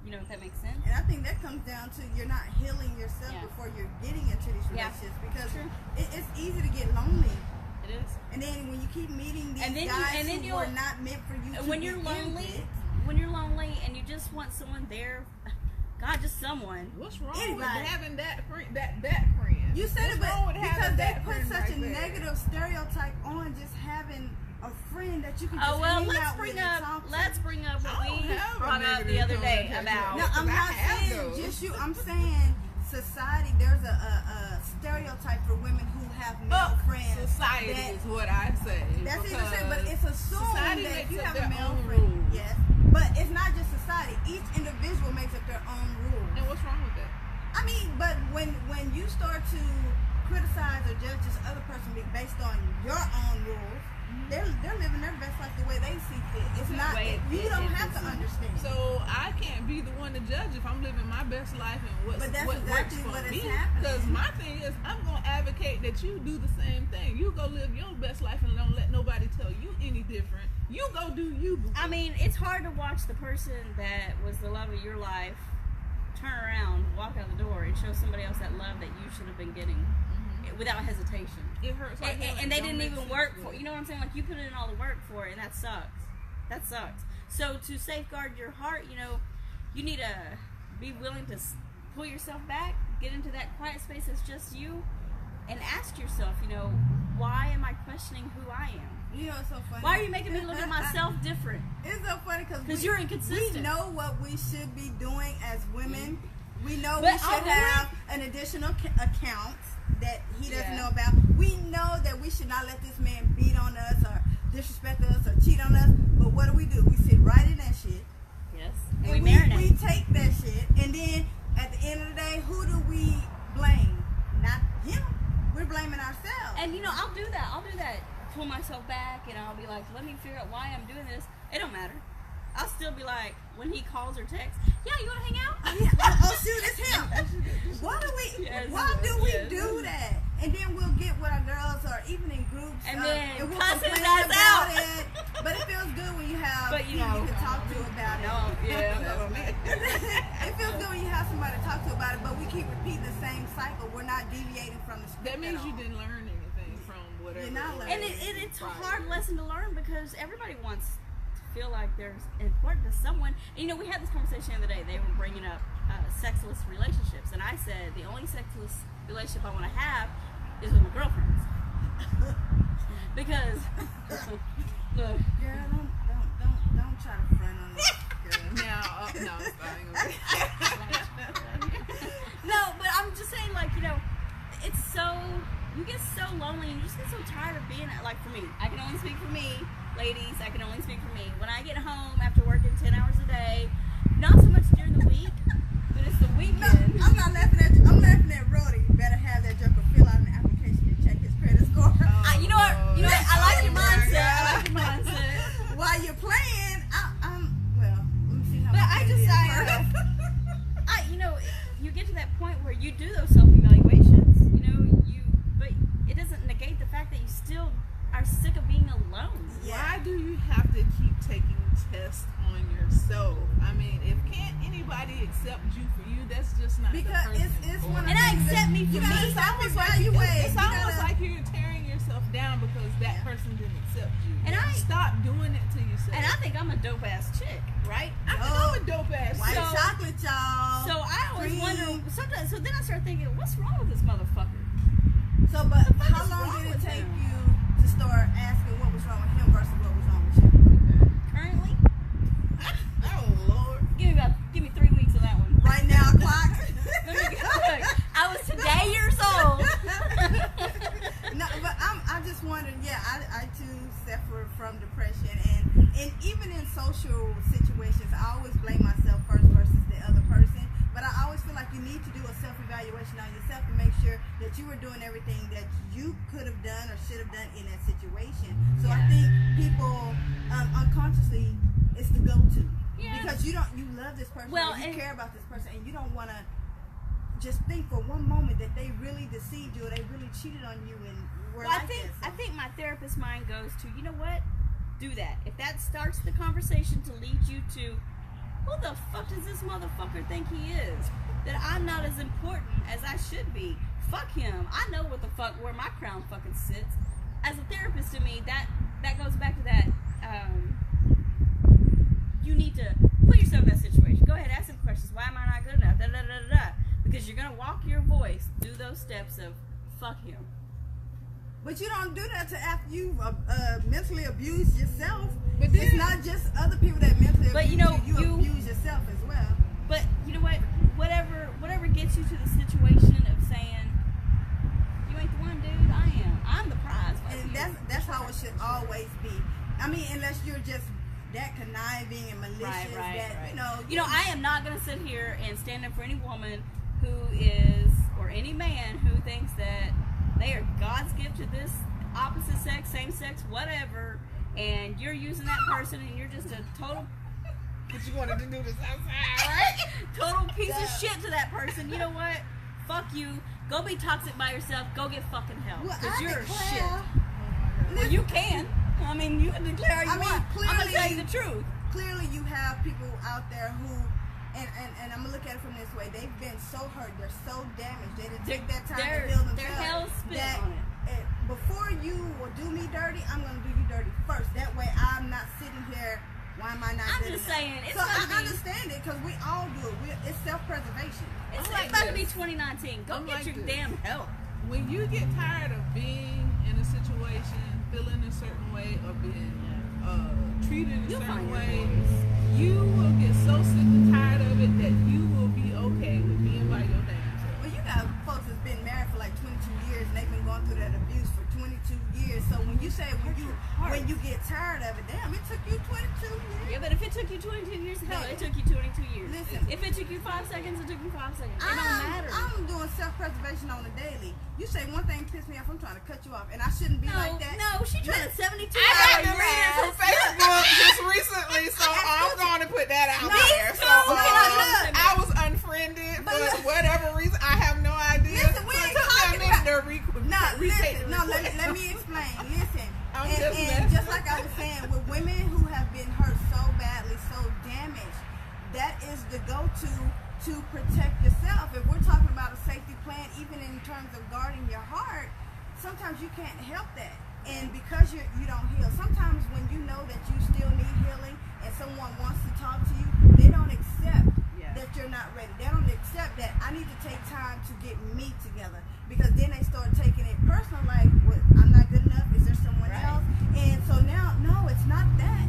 Speaker 3: You know, if that makes sense.
Speaker 1: And I think that comes down to you're not healing yourself
Speaker 3: Yeah.
Speaker 1: before you're getting into these
Speaker 3: Yeah.
Speaker 1: relationships because
Speaker 3: True.
Speaker 1: it's easy to get lonely.
Speaker 3: It is.
Speaker 1: And then when you keep meeting these
Speaker 3: And then
Speaker 1: guys
Speaker 3: who
Speaker 1: who are not meant for you, to
Speaker 3: when you're
Speaker 1: begin
Speaker 3: lonely,
Speaker 1: with,
Speaker 3: and you just want someone there, God, just someone.
Speaker 2: What's wrong with
Speaker 1: Anybody.
Speaker 2: having that friend? That friend.
Speaker 1: you said
Speaker 2: What's
Speaker 1: it, but
Speaker 2: wrong with having
Speaker 1: because they
Speaker 2: that
Speaker 1: put
Speaker 2: friend
Speaker 1: such
Speaker 2: right
Speaker 1: a
Speaker 2: there?
Speaker 1: negative stereotype on just having a friend that you can just
Speaker 3: Oh well,
Speaker 1: hang
Speaker 3: let's
Speaker 1: out
Speaker 3: bring
Speaker 1: with and
Speaker 3: up
Speaker 1: talk to.
Speaker 3: what
Speaker 2: I don't
Speaker 3: we
Speaker 2: have a
Speaker 3: brought up the
Speaker 2: negative
Speaker 3: other day
Speaker 2: connotation.
Speaker 3: about.
Speaker 1: No, I'm
Speaker 2: Because I
Speaker 1: not
Speaker 2: have
Speaker 1: saying
Speaker 2: those.
Speaker 1: just you. I'm saying society. There's a stereotype for women who have male friends.
Speaker 2: Society
Speaker 1: that-
Speaker 2: is what I say.
Speaker 1: That's easy to say, but
Speaker 2: because
Speaker 1: it's assumed
Speaker 2: society
Speaker 1: that if
Speaker 2: makes
Speaker 1: you
Speaker 2: up
Speaker 1: have a
Speaker 2: their
Speaker 1: male
Speaker 2: own
Speaker 1: friend,
Speaker 2: rules.
Speaker 1: yes, but it's not just society. Each individual makes up their own rules.
Speaker 2: And what's wrong with that?
Speaker 1: I mean, but when you start to criticize or judge this other person based on your own rules, they're living their best life the way they see fit. It's not.
Speaker 3: Wait,
Speaker 1: You don't have to
Speaker 3: it's-
Speaker 1: understand.
Speaker 2: So I can't be the one to judge if I'm living my best life and what
Speaker 1: But that's
Speaker 2: works
Speaker 1: exactly
Speaker 2: for
Speaker 1: what is
Speaker 2: me.
Speaker 1: happening.
Speaker 2: Because my thing is, I'm gonna advocate that you do the same thing. You go live your best life and don't let nobody tell you any different. You go do you. boo.
Speaker 3: I mean, it's hard to watch the person that was the love of your life turn around, walk out the door, and show somebody else that love that you should have been getting without hesitation.
Speaker 2: It hurts. Like hell.
Speaker 3: And they
Speaker 2: Don't
Speaker 3: didn't
Speaker 2: make
Speaker 3: even
Speaker 2: sense
Speaker 3: work
Speaker 2: to
Speaker 3: for.
Speaker 2: me.
Speaker 3: You know what I'm saying? Like you put in all the work for it, and that sucks. That sucks. So to safeguard your heart, you know, you need to be willing to pull yourself back, get into that quiet space that's just you, and ask yourself, you know, why am I questioning who I am?
Speaker 1: You know, it's so funny.
Speaker 3: Why are you making me look at myself different?
Speaker 1: It's so funny
Speaker 3: Because you're
Speaker 1: we
Speaker 3: inconsistent.
Speaker 1: know what we should be doing as women. We know
Speaker 3: But
Speaker 1: we should
Speaker 3: I'll do
Speaker 1: have an additional account that he doesn't
Speaker 2: Yeah.
Speaker 1: know about. We know that we should not let this man beat on us or disrespect us or cheat on us. But what do? We sit right in that shit.
Speaker 3: Yes.
Speaker 1: And
Speaker 3: we
Speaker 1: we
Speaker 3: marinate.
Speaker 1: take that shit. And then at the end of the day, who do we blame? Not him. We're blaming ourselves.
Speaker 3: And you know, I'll do that. Pull myself back, and I'll be like, let me figure out why I'm doing this. It don't matter. I'll still be like, when he calls or texts, yeah, you want to hang out?
Speaker 1: oh shoot, it's him. Why do we?
Speaker 3: Yes,
Speaker 1: why do we
Speaker 3: yes.
Speaker 1: do that? And then we'll get with our girls, or even in groups,
Speaker 3: And then
Speaker 1: and we'll
Speaker 3: cuss his
Speaker 1: complain
Speaker 3: ass
Speaker 1: about
Speaker 3: out.
Speaker 1: it. But it feels good when you have
Speaker 3: But, you
Speaker 1: people
Speaker 3: know,
Speaker 1: you can talk to about it.
Speaker 3: No, yeah, that's me.
Speaker 1: It feels good when you have somebody to talk to about it. But we keep repeating the same cycle. We're not deviating from the script.
Speaker 2: That means
Speaker 1: at
Speaker 2: you
Speaker 1: all.
Speaker 2: didn't learn anything from whatever.
Speaker 1: You're not
Speaker 2: it was
Speaker 1: learning.
Speaker 3: And it's a
Speaker 2: prior.
Speaker 3: hard lesson to learn because everybody wants to feel like they're important to someone. And, you know, we had this conversation the other day. They were bringing up sexless relationships. And I said, the only sexless relationship I want to have is with my girlfriends. Because, look,
Speaker 1: Girl, don't try to front on this. Girl.
Speaker 2: Now, no, it's not even
Speaker 3: no, but I'm just saying, like, you know, it's so, you get so lonely and you just get so tired of being, like, for me, I can only speak for me, ladies, I can only speak for me. When I get home after working 10 hours a day, not so much during the week, but it's the
Speaker 1: No,
Speaker 3: weekend.
Speaker 1: I'm not laughing at you. I'm laughing at Roddy. You better have that joker fill out an application and check his credit score.
Speaker 3: You know what, I like your
Speaker 2: Oh, my
Speaker 3: mindset, I
Speaker 2: God.
Speaker 3: like your mindset.
Speaker 1: While you're playing, well, let me see how
Speaker 3: But
Speaker 1: my
Speaker 3: I
Speaker 1: credit
Speaker 3: just
Speaker 1: is
Speaker 3: say,
Speaker 1: first.
Speaker 3: you know, you get to that point where you do those self-evaluations, you know, but it doesn't negate the fact that you still are sick of being alone.
Speaker 2: Why do you have to keep taking tests on yourself? I mean, if can't anybody accept you for you, that's just not
Speaker 1: Because
Speaker 2: the person.
Speaker 1: it's
Speaker 2: for
Speaker 1: one of
Speaker 2: you.
Speaker 3: And I
Speaker 1: things that
Speaker 3: accept me for
Speaker 1: you
Speaker 3: me.
Speaker 1: gotta
Speaker 2: It's
Speaker 1: stop
Speaker 2: almost like
Speaker 1: evaluate.
Speaker 2: it's
Speaker 1: You
Speaker 2: almost
Speaker 1: gotta-
Speaker 2: like you're tearing yourself down because that
Speaker 1: Yeah.
Speaker 2: person didn't accept you.
Speaker 3: And I-
Speaker 2: stop doing it to yourself.
Speaker 3: And I think I'm a dope ass chick, right?
Speaker 2: I think I'm a dope ass.
Speaker 1: White
Speaker 3: So-
Speaker 1: chocolate, y'all.
Speaker 3: So I always
Speaker 1: Cream.
Speaker 3: wonder. Sometimes, so then I start thinking, what's wrong with this motherfucker?
Speaker 1: So, but
Speaker 3: the fuck
Speaker 1: how
Speaker 3: is
Speaker 1: long
Speaker 3: wrong
Speaker 1: did it
Speaker 3: with
Speaker 1: take
Speaker 3: him?
Speaker 1: you to start asking what was wrong with him versus what was wrong with you?
Speaker 3: Currently,
Speaker 2: Oh Lord.
Speaker 3: give me 3 weeks of that one.
Speaker 1: Right now, clock.
Speaker 3: Let me go. I was today years old.
Speaker 1: No, but I just wondered. Yeah, I too suffer from depression, and even in social situations, I always blame myself first versus the other person. But I always feel like you need to do a self-evaluation on yourself to make sure that you were doing everything that you could have done or should have done in that situation. So I think people unconsciously, it's the go-to.
Speaker 3: Yeah.
Speaker 1: Because you love this person,
Speaker 3: Well,
Speaker 1: you
Speaker 3: and-
Speaker 1: care about this person, and you don't want to just think for one moment that they really deceived you or they really cheated on you and were
Speaker 3: Well,
Speaker 1: like
Speaker 3: I
Speaker 1: this.
Speaker 3: think my therapist's mind goes to, you know what? Do that. If that starts the conversation to lead you to, who the fuck does this motherfucker think he is? That I'm not as important as I should be. Fuck him. I know what the fuck where my crown fucking sits. As a therapist, to me, that goes back to that. You need to put yourself in that situation. Go ahead, ask some questions. Why am I not good enough? Da, da, da, da, da. Because you're gonna walk your voice through those steps of fuck him.
Speaker 1: But you don't do that to after you've mentally abused yourself.
Speaker 2: But
Speaker 1: It's
Speaker 2: then-
Speaker 1: not just other people that mentally
Speaker 3: But,
Speaker 1: abuse
Speaker 3: you know,
Speaker 1: you. You
Speaker 3: you-
Speaker 1: abuse yourself as well.
Speaker 3: But you know what? Whatever gets you to the situation of saying, you ain't the one, dude. I am. I'm the prize. Fuck
Speaker 1: And
Speaker 3: you.
Speaker 1: that's how it should always be. I mean, unless you're just that conniving and malicious that,
Speaker 3: You know, I am not going to sit here and stand up for any woman who is, or any man who thinks that they are God's gift to this opposite sex, same sex, whatever, and you're using that person and you're just a total
Speaker 2: But you wanted to do this outside, right?
Speaker 3: total piece of shit to that person. You know what? Fuck you. Go be toxic by yourself. Go get fucking help.
Speaker 1: Well,
Speaker 3: Because
Speaker 1: I
Speaker 3: you're
Speaker 1: declare-
Speaker 3: shit. Well, you can. I mean, you can declare all you
Speaker 1: I mean,
Speaker 3: want. I'm going to tell
Speaker 1: clearly-
Speaker 3: you the truth.
Speaker 1: Clearly you have people out there who, and I'm going to look at it from this way, they've been so hurt, they're so damaged, they didn't take that time to
Speaker 3: They're-
Speaker 1: heal
Speaker 3: they're hell
Speaker 1: themselves.
Speaker 3: spit
Speaker 1: That
Speaker 3: on it.
Speaker 1: before you will do me dirty, I'm going to do you dirty first. That way I'm not sitting here, why am I not
Speaker 3: I'm
Speaker 1: good
Speaker 3: just
Speaker 1: enough?
Speaker 3: saying, it's
Speaker 1: So
Speaker 3: not
Speaker 1: I
Speaker 3: to be-
Speaker 1: understand it because we all do it. It's self-preservation.
Speaker 3: It's
Speaker 2: I'm like
Speaker 3: about to be
Speaker 2: this.
Speaker 3: 2019. Go
Speaker 2: I'm
Speaker 3: get
Speaker 2: like
Speaker 3: your
Speaker 2: this.
Speaker 3: damn help.
Speaker 2: When you get tired of being in a situation, feeling a certain way, or being treated a
Speaker 3: You'll
Speaker 2: certain
Speaker 3: find your
Speaker 2: way,
Speaker 3: voice.
Speaker 2: you will get so sick and tired of it that you will be okay with being by your damn self.
Speaker 1: Well, you got folks that's been married for like 22 years and they've been going through that abuse for 22 years. So when you say when you get tired of it, damn, it took you 22 years.
Speaker 3: Yeah, but if it took you 22 years, hell, it took you 22 years.
Speaker 1: Listen.
Speaker 3: If it took you 5 seconds, it took you 5 seconds. It don't matter.
Speaker 1: I'm doing self-preservation on the daily. You say one thing pissed me off, I'm trying to cut you off, and I shouldn't be like that.
Speaker 3: No, she tried 72
Speaker 2: I got
Speaker 3: hours.
Speaker 2: deleted from Facebook just recently, so I'm going to put that out
Speaker 1: No,
Speaker 2: there. So
Speaker 1: no, look.
Speaker 2: I was unfriended
Speaker 1: But
Speaker 2: for
Speaker 1: look.
Speaker 2: whatever reason. I have no idea.
Speaker 1: Listen, we
Speaker 2: So
Speaker 1: ain't
Speaker 2: it took me a
Speaker 1: talking
Speaker 2: minute
Speaker 1: about-
Speaker 2: to retake the request.
Speaker 1: Let me explain. Listen,
Speaker 2: I'm
Speaker 1: and
Speaker 2: just
Speaker 1: and
Speaker 2: messing.
Speaker 1: just like I was saying, with women who have been hurt so badly, so damaged, that is the go-to to protect yourself. If we're talking about a safety plan, even in terms of guarding your heart, sometimes you can't help that. And because you don't heal, sometimes when you know that you still need healing and someone wants to talk to you, they don't accept
Speaker 3: Yeah.
Speaker 1: that you're not ready. They don't accept that I need to take time to get me together, because then they start taking it personal, like, what, I'm not good enough, is there someone
Speaker 3: Right.
Speaker 1: else? And so now, no, it's not that.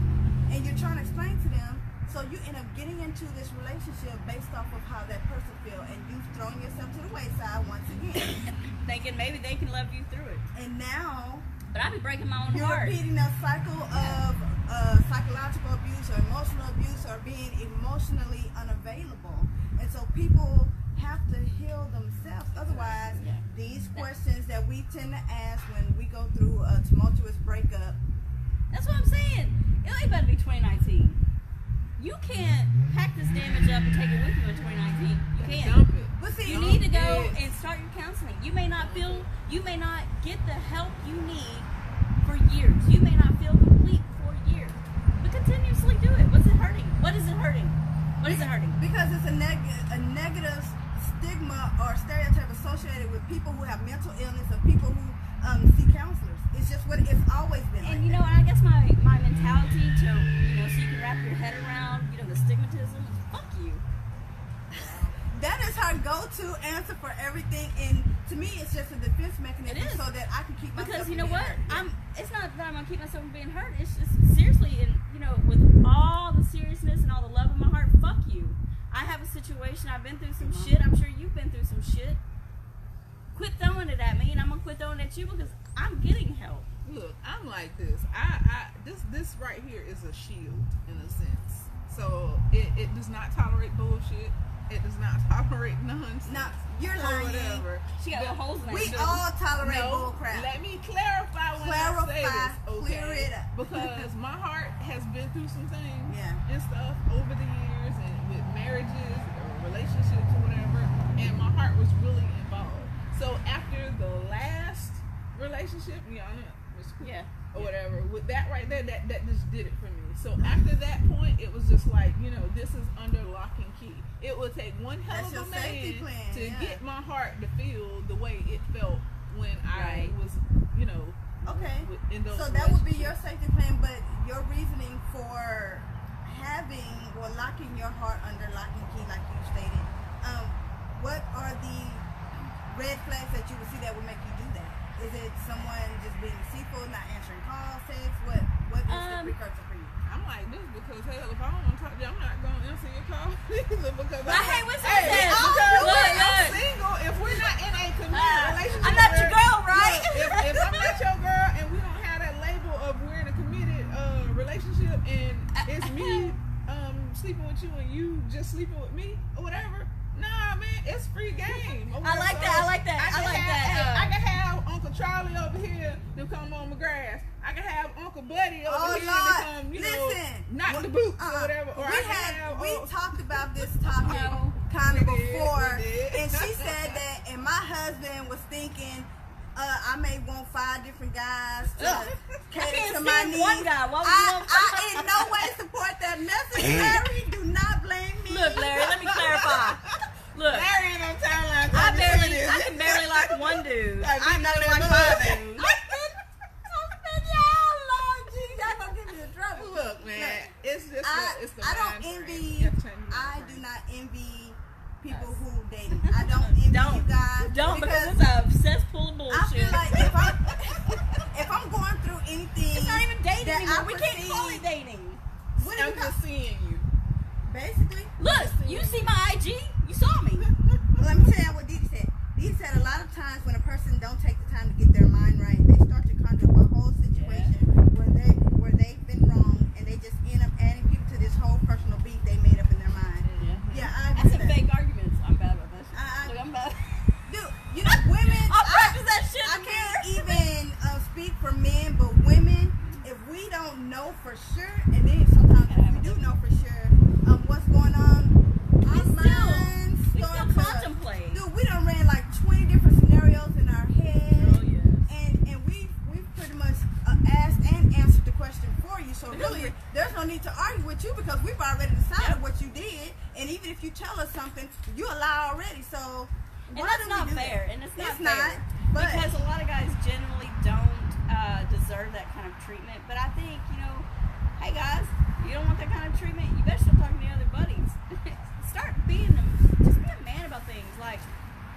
Speaker 1: And you're trying to explain to them, so you end up getting into this relationship based off of how that person feels, and you've thrown yourself to the wayside once again.
Speaker 3: Thinking maybe they can love you through it.
Speaker 1: And now
Speaker 3: But I be breaking my own
Speaker 1: you're
Speaker 3: heart.
Speaker 1: repeating that cycle of psychological abuse or emotional abuse or being emotionally unavailable. And so people have to heal themselves. Otherwise, these questions that we tend to ask when we go through a tumultuous breakup,
Speaker 3: That's what I'm saying. It ain't about to be 2019. You can't pack this damage up and take it with you in 2019. You can't.
Speaker 2: Dump it.
Speaker 1: but see,
Speaker 3: You need to go
Speaker 2: Yes.
Speaker 3: and start your counseling. You may not get the help you need for years. You may not feel complete for years. But continuously do it. What's it hurting? What is it hurting? What is it hurting?
Speaker 1: because it's a negative stigma or stereotype associated with people who have mental illness or people who see counselors. It's just what it's always been.
Speaker 3: And you know, I guess my mentality to, so you can wrap your head around, the stigmatism, fuck you.
Speaker 1: that is her go-to answer for everything, and to me, it's just a defense mechanism
Speaker 3: It is.
Speaker 1: so that I can keep myself
Speaker 3: Because
Speaker 1: from
Speaker 3: you know
Speaker 1: being
Speaker 3: what?
Speaker 1: hurt.
Speaker 3: It's not that I'm gonna keep myself from being hurt. It's just seriously, and with all the seriousness and all the love in my heart, fuck you. I have a situation. I've been through some shit. I'm sure you've been through some shit. Quit throwing it at me, and I'm gonna quit throwing it at you because I'm getting help.
Speaker 2: Look, I'm like this. This right here is a shield in a sense. So it does not tolerate bullshit. It does not tolerate nonsense.
Speaker 1: No, you're
Speaker 2: or
Speaker 1: lying.
Speaker 2: whatever.
Speaker 3: She got
Speaker 2: But
Speaker 3: holes in her
Speaker 1: We
Speaker 3: shoes.
Speaker 1: all tolerate
Speaker 2: no,
Speaker 1: bull crap.
Speaker 2: let me clarify when I say
Speaker 1: Clarify,
Speaker 2: this, okay?
Speaker 1: clear it up.
Speaker 2: Because my heart has been through some things
Speaker 1: Yeah.
Speaker 2: and stuff over the years, and with marriages or relationships or whatever, and my heart was really involved. So after the last relationship, Yana,
Speaker 3: Yeah.
Speaker 2: or whatever, with that right there, that just did it for me. So after that point, it was just like, this is under lock and key. It would take one hell
Speaker 1: That's
Speaker 2: of a
Speaker 1: your safety
Speaker 2: man
Speaker 1: plan,
Speaker 2: to
Speaker 1: yeah.
Speaker 2: get my heart to feel the way it felt when I
Speaker 3: Right.
Speaker 2: was,
Speaker 1: Okay.
Speaker 2: in those
Speaker 1: So that would be your
Speaker 2: relationships.
Speaker 1: safety plan, but your reasoning for having or locking your heart under lock and key, like you stated, what are the red flags that you would see that would make you do that? Is it someone just being deceitful, not answering calls, texts? What is the precursor for you?
Speaker 2: I'm like this because hell, if I don't want to talk to you, I'm not gonna answer your call either because
Speaker 3: I hate when someone
Speaker 2: hey,
Speaker 3: says,
Speaker 2: because
Speaker 3: look,
Speaker 2: I'm
Speaker 3: look.
Speaker 2: single. If we're not in a committed relationship,
Speaker 3: I'm not your girl,
Speaker 2: look,
Speaker 3: right?
Speaker 2: if I'm not your girl and we don't have that label of we're in a committed relationship and it's me sleeping with you and you just sleeping with me or whatever. Nah, man, it's free game.
Speaker 3: I like that. I like that.
Speaker 2: I can have Uncle Charlie over here to come on my grass. I can have Uncle Buddy over here to come,
Speaker 1: Listen,
Speaker 2: knock the boots or whatever. Or
Speaker 1: we talked about this topic kind of before,
Speaker 2: we did.
Speaker 1: and she said that, and my husband was thinking, I may want 5 different guys to cater to my needs.
Speaker 3: One guy. Why would you want
Speaker 1: I in no way support that message, Larry. Do not blame me.
Speaker 3: Look, Larry, let me clarify. Look,
Speaker 2: Larry ain't on timeline.
Speaker 3: I can barely like one dude.
Speaker 2: I'm not
Speaker 3: like
Speaker 2: like
Speaker 3: 5 dudes.
Speaker 2: Look, man, it's just it's the
Speaker 1: I
Speaker 2: mind
Speaker 1: don't
Speaker 2: frame.
Speaker 1: envy.
Speaker 2: You have to change your
Speaker 1: I
Speaker 2: mind
Speaker 1: do
Speaker 2: frame.
Speaker 1: not envy people who dating. I don't envy you guys.
Speaker 3: Don't because it's a cesspool of bullshit.
Speaker 1: I feel like if I'm going through anything,
Speaker 3: it's not even dating
Speaker 1: that
Speaker 3: anymore.
Speaker 1: I
Speaker 3: We can't call
Speaker 1: perceive-
Speaker 3: it dating.
Speaker 1: what do
Speaker 2: I'm
Speaker 1: you call?
Speaker 2: just seeing you.
Speaker 1: Basically,
Speaker 3: Look, you see my IG? You saw me.
Speaker 1: let me tell you what Dee said. Dee said a lot of times when a person don't take the time to get their mind right, they start to conjure up a whole situation where they've been wrong, and they just end up adding people to this whole personal beef they made up in their mind. Yeah, I
Speaker 3: That's
Speaker 1: agree with
Speaker 3: some
Speaker 1: that.
Speaker 3: fake arguments. I'm bad about that shit.
Speaker 1: I-
Speaker 3: Look, I'm bad.
Speaker 1: Dude, women.
Speaker 3: I'll practice that shit
Speaker 1: I
Speaker 3: in the
Speaker 1: can't
Speaker 3: mirror.
Speaker 1: even speak for men, but women, if we don't know for sure, and then sometimes if we do know for sure what's going on, our minds
Speaker 3: We
Speaker 1: start
Speaker 3: still
Speaker 1: to.
Speaker 3: contemplate.
Speaker 1: Dude, we done ran like 20 different scenarios in our head,
Speaker 3: Oh, yes.
Speaker 1: and we've pretty much asked and answered the question for you. So really, there's no need to argue with you because we've already decided what you did, and even if you tell us something, you allow already. So
Speaker 3: And
Speaker 1: why
Speaker 3: that's
Speaker 1: do
Speaker 3: not
Speaker 1: we do
Speaker 3: fair.
Speaker 1: that?
Speaker 3: And it's not
Speaker 1: It's
Speaker 3: fair.
Speaker 1: not, but
Speaker 3: Because a lot of guys generally don't deserve that kind of treatment. But I think, hey guys, you don't want that kind of treatment, you better start talking to your other buddies. Start being just be a man about things. Like,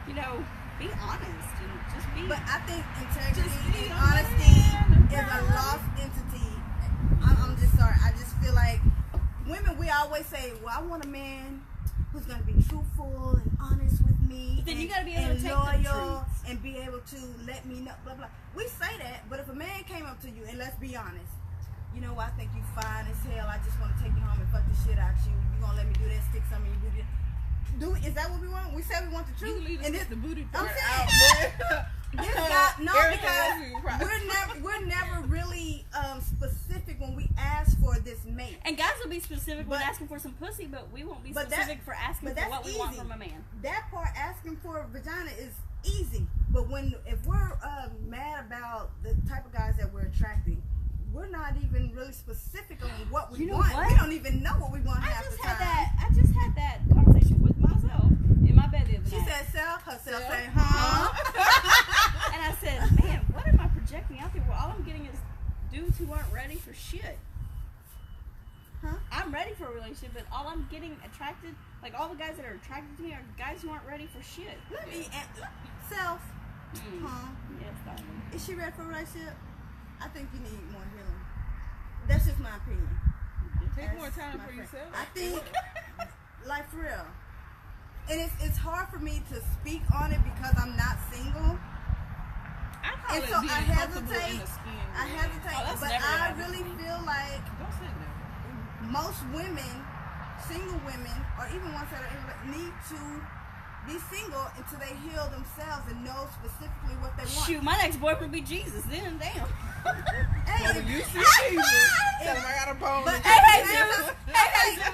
Speaker 3: be honest and just be.
Speaker 1: But I think integrity
Speaker 3: Just be
Speaker 1: and
Speaker 3: a
Speaker 1: honesty
Speaker 3: man,
Speaker 1: is a
Speaker 3: bro.
Speaker 1: lost entity. I'm just sorry. I just feel like women, we always say, well, I want a man who's going to be truthful and honest with me.
Speaker 3: But then you
Speaker 1: and-
Speaker 3: gotta be able to
Speaker 1: and
Speaker 3: take the
Speaker 1: loyal
Speaker 3: truth.
Speaker 1: and be able to let me know, blah, blah. We say that, but if a man came up to you, and let's be honest, I think you fine as hell. I just want to take you home and fuck the shit out you. You going to let me do that, stick something in your booty. Is that what we want? We said we want the
Speaker 2: You
Speaker 1: truth.
Speaker 2: can leave
Speaker 1: And
Speaker 2: the booty
Speaker 1: I'm
Speaker 2: part
Speaker 1: saying-
Speaker 2: out.
Speaker 1: This guy, no,
Speaker 2: Everything
Speaker 1: because
Speaker 2: else
Speaker 1: we're never really specific when we ask for this mate.
Speaker 3: And guys will be specific when
Speaker 1: But-
Speaker 3: asking for some pussy, but we won't be
Speaker 1: but
Speaker 3: specific for asking
Speaker 1: but
Speaker 3: for
Speaker 1: that's
Speaker 3: what we want
Speaker 1: easy.
Speaker 3: from a man.
Speaker 1: That part, asking for a vagina, is easy. But if we're mad about the type of guys that we're attracting, we're not even really specific on what we
Speaker 3: You know
Speaker 1: want.
Speaker 3: what?
Speaker 1: We don't even know what we want half the time.
Speaker 3: I just had that conversation with myself in my bed the other
Speaker 1: She
Speaker 3: night.
Speaker 1: said self, herself
Speaker 2: Self.
Speaker 1: said, huh?
Speaker 3: And I said, man, what am I projecting out there? Well, all I'm getting is dudes who aren't ready for shit.
Speaker 1: Huh?
Speaker 3: I'm ready for a relationship, but all I'm getting attracted, like all the guys that are attracted to me are guys who aren't ready for shit.
Speaker 1: Let me, self, huh?
Speaker 3: Yes, darling.
Speaker 1: Is she ready for a relationship? I think you need more healing. That's just my opinion.
Speaker 2: Take more
Speaker 1: That's
Speaker 2: time
Speaker 1: my
Speaker 2: for
Speaker 1: friend.
Speaker 2: yourself.
Speaker 1: I think, like for real, and it's hard for me to speak on it because I'm not single.
Speaker 3: I
Speaker 2: call
Speaker 1: And
Speaker 2: it
Speaker 1: so
Speaker 2: being
Speaker 1: I
Speaker 2: comfortable in
Speaker 1: hesitate.
Speaker 2: the skin.
Speaker 1: I hesitate,
Speaker 3: Oh, that's
Speaker 1: but
Speaker 3: never
Speaker 1: I
Speaker 3: gonna
Speaker 1: really
Speaker 3: happen.
Speaker 1: feel like
Speaker 2: Don't say never.
Speaker 1: most women, single women, or even ones that are need to be single until they heal themselves and know specifically what they want.
Speaker 3: Shoot, my next boyfriend would be Jesus. Then, damn.
Speaker 1: Hey,
Speaker 2: Well, when you see Jesus, tell him I got a bone.
Speaker 1: but
Speaker 2: to
Speaker 1: hey,
Speaker 2: pick.
Speaker 3: Jesus.
Speaker 1: hey,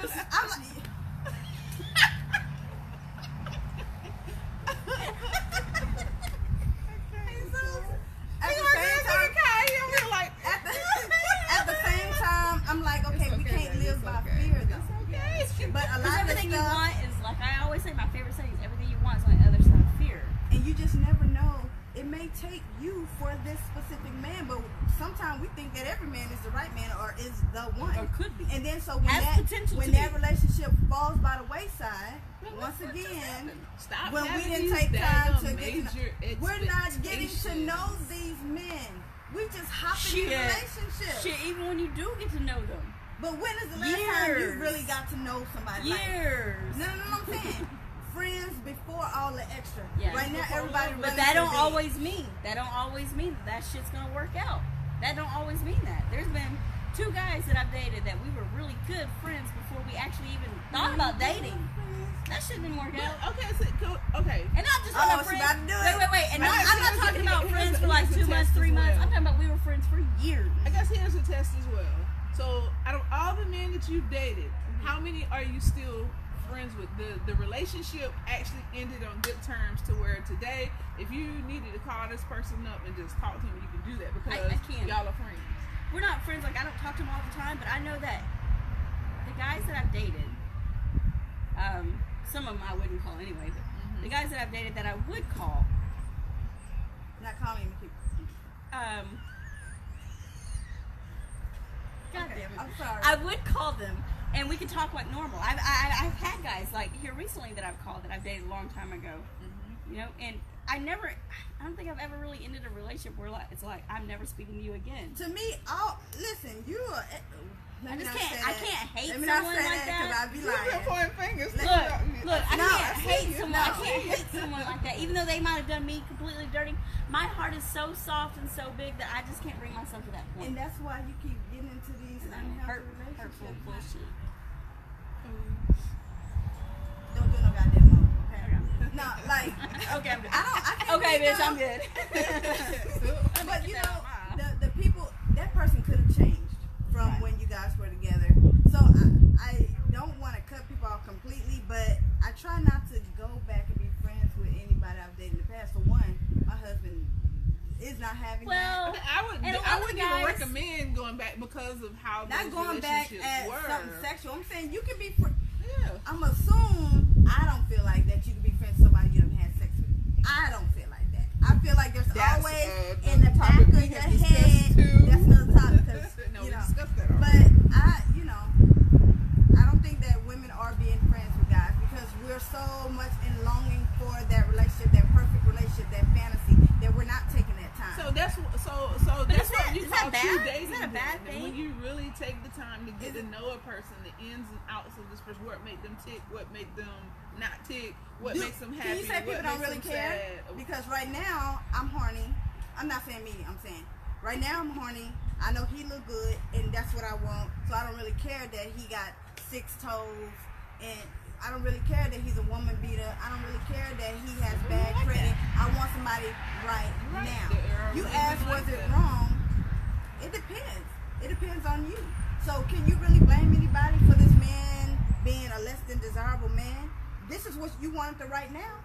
Speaker 1: I'm like, at the same time, at the same time, I'm like, okay, we can't live by fear though. But a
Speaker 3: Because
Speaker 1: lot of
Speaker 3: everything you
Speaker 1: stuff,
Speaker 3: want is, like I always say, my favorite saying is everything you want is on the other side of fear.
Speaker 1: and you just never know. It may take you for this specific man, but sometimes we think that every man is the right man or is the one.
Speaker 3: Or could be.
Speaker 1: And then so when
Speaker 3: Has
Speaker 1: that
Speaker 3: potential
Speaker 1: when
Speaker 3: to
Speaker 1: that
Speaker 3: be.
Speaker 1: relationship falls by the wayside, once again,
Speaker 2: Stop
Speaker 1: when we
Speaker 2: having
Speaker 1: didn't
Speaker 2: these
Speaker 1: take time to
Speaker 2: daggone
Speaker 1: get to
Speaker 2: major
Speaker 1: we're not getting to
Speaker 2: expectations.
Speaker 1: know these men. We just hop in
Speaker 3: Shit.
Speaker 1: relationships.
Speaker 3: Shit, even when you do get to know them.
Speaker 1: But when is the last time you
Speaker 3: Years.
Speaker 1: really got to know somebody?
Speaker 3: Years.
Speaker 1: Like, no, I'm saying friends before all the extra.
Speaker 3: Yeah.
Speaker 1: Right now, everybody.
Speaker 3: But that don't always mean that shit's gonna work out. That don't always mean that. There's been 2 guys that I've dated that we were really good friends before we actually even thought about dating. That shit didn't work out.
Speaker 2: But, okay, so, okay.
Speaker 3: And not just
Speaker 1: Oh,
Speaker 3: on a
Speaker 1: she
Speaker 3: friend.
Speaker 1: about to do it.
Speaker 3: Wait. And
Speaker 2: Right.
Speaker 3: I'm not talking about friends for like
Speaker 2: Here's a
Speaker 3: 2 months,
Speaker 2: test
Speaker 3: 3
Speaker 2: as
Speaker 3: months.
Speaker 2: well.
Speaker 3: I'm talking about we were friends for years.
Speaker 2: I guess here's a test as well. So, out of all the men that you've dated, how many are you still friends with? The relationship actually ended on good terms to where today, if you needed to call this person up and just talk to him, you can do that because
Speaker 3: I can't.
Speaker 2: y'all are friends.
Speaker 3: We're not friends. Like I don't talk to them all the time, but I know that the guys that I've dated, some of them I wouldn't call anyway. But the guys that I've dated that I would call,
Speaker 1: Not calling me people.
Speaker 3: God
Speaker 1: Okay,
Speaker 3: damn it.
Speaker 1: I'm sorry.
Speaker 3: I would call them and we could talk like normal. I've had guys like here recently that I've called that I've dated a long time ago, you know, and I don't think I've ever really ended a relationship where like, it's like I'm never speaking to you again.
Speaker 1: To me, listen, you are.
Speaker 3: I just can't. I can't hate
Speaker 1: Let me not
Speaker 3: someone
Speaker 1: say
Speaker 3: like
Speaker 1: that because
Speaker 3: that.
Speaker 1: I'd be
Speaker 2: You've been
Speaker 1: lying.
Speaker 2: pointing fingers.
Speaker 3: Look, I
Speaker 1: No,
Speaker 3: can't
Speaker 1: I see
Speaker 3: hate
Speaker 1: you.
Speaker 3: someone.
Speaker 1: No.
Speaker 3: I can't hate someone like that. Even though they might have done me completely dirty, my heart is so soft and so big that I just can't bring myself to that point.
Speaker 1: And that's why you keep getting into these unhealthy
Speaker 3: Hurtful
Speaker 1: relationships.
Speaker 3: bullshit.
Speaker 1: Don't do no goddamn more. Okay. No, like
Speaker 3: Okay, I'm good.
Speaker 1: I can't.
Speaker 3: Okay,
Speaker 1: think
Speaker 3: bitch,
Speaker 1: of-
Speaker 3: I'm good.
Speaker 1: But you know, the people, that person could have changed from
Speaker 3: Right.
Speaker 1: when you guys were together. So I don't want to cut people off completely, but I try not to go back and be friends with anybody I've dated in the past. For one, my husband is not having
Speaker 3: Well,
Speaker 2: I
Speaker 3: And a lot
Speaker 2: I
Speaker 3: of
Speaker 2: wouldn't
Speaker 3: guys-
Speaker 2: even recommend going back because of how
Speaker 1: that. Not
Speaker 2: those
Speaker 1: going back
Speaker 2: relationships
Speaker 1: at
Speaker 2: were.
Speaker 1: something sexual. I'm saying you can be.
Speaker 2: Yeah.
Speaker 1: I'm assuming I don't feel like that you can be friends with somebody you haven't had sex with. I don't feel like that. I feel like there's
Speaker 2: That's,
Speaker 1: always
Speaker 2: the
Speaker 1: in the back
Speaker 2: topic
Speaker 1: of
Speaker 2: we
Speaker 1: your
Speaker 2: have discussed
Speaker 1: head.
Speaker 2: too.
Speaker 1: That's another topic. 'Cause,
Speaker 2: No,
Speaker 1: you
Speaker 2: we
Speaker 1: know.
Speaker 2: discussed that already.
Speaker 1: But I don't think that women are being friends with guys because we're so much in longing for that relationship, that perfect relationship, that fantasy, that we're not taking that time.
Speaker 2: So that's
Speaker 3: But
Speaker 2: that's
Speaker 3: is
Speaker 2: what
Speaker 3: that-
Speaker 2: you
Speaker 3: is
Speaker 2: call
Speaker 3: that
Speaker 2: true
Speaker 3: bad?
Speaker 2: dating.
Speaker 3: Is that a bad
Speaker 2: then.
Speaker 3: thing?
Speaker 2: When you really take the time to get
Speaker 1: Is
Speaker 2: to know a person, the ins and outs of this person, what make them tick, what make them not tick, what makes them happy.
Speaker 1: Can you say
Speaker 2: what
Speaker 1: people don't
Speaker 2: makes
Speaker 1: really
Speaker 2: them
Speaker 1: care?
Speaker 2: sad.
Speaker 1: Because right now I'm horny. I'm not saying me. I'm saying right now I'm horny. I know he look good, and that's what I want. So I don't really care that he got 6 toes, and I don't really care that he's a woman beater. I don't really care that he has bad
Speaker 3: like
Speaker 1: credit.
Speaker 3: that.
Speaker 1: I want somebody right
Speaker 2: Right.
Speaker 1: now.
Speaker 2: There are
Speaker 1: You
Speaker 2: women
Speaker 1: asked,
Speaker 2: like
Speaker 1: was it
Speaker 2: that.
Speaker 1: wrong? It depends. It depends on you. So can you really blame anybody for this man being a less than desirable man? This is what you want the right now.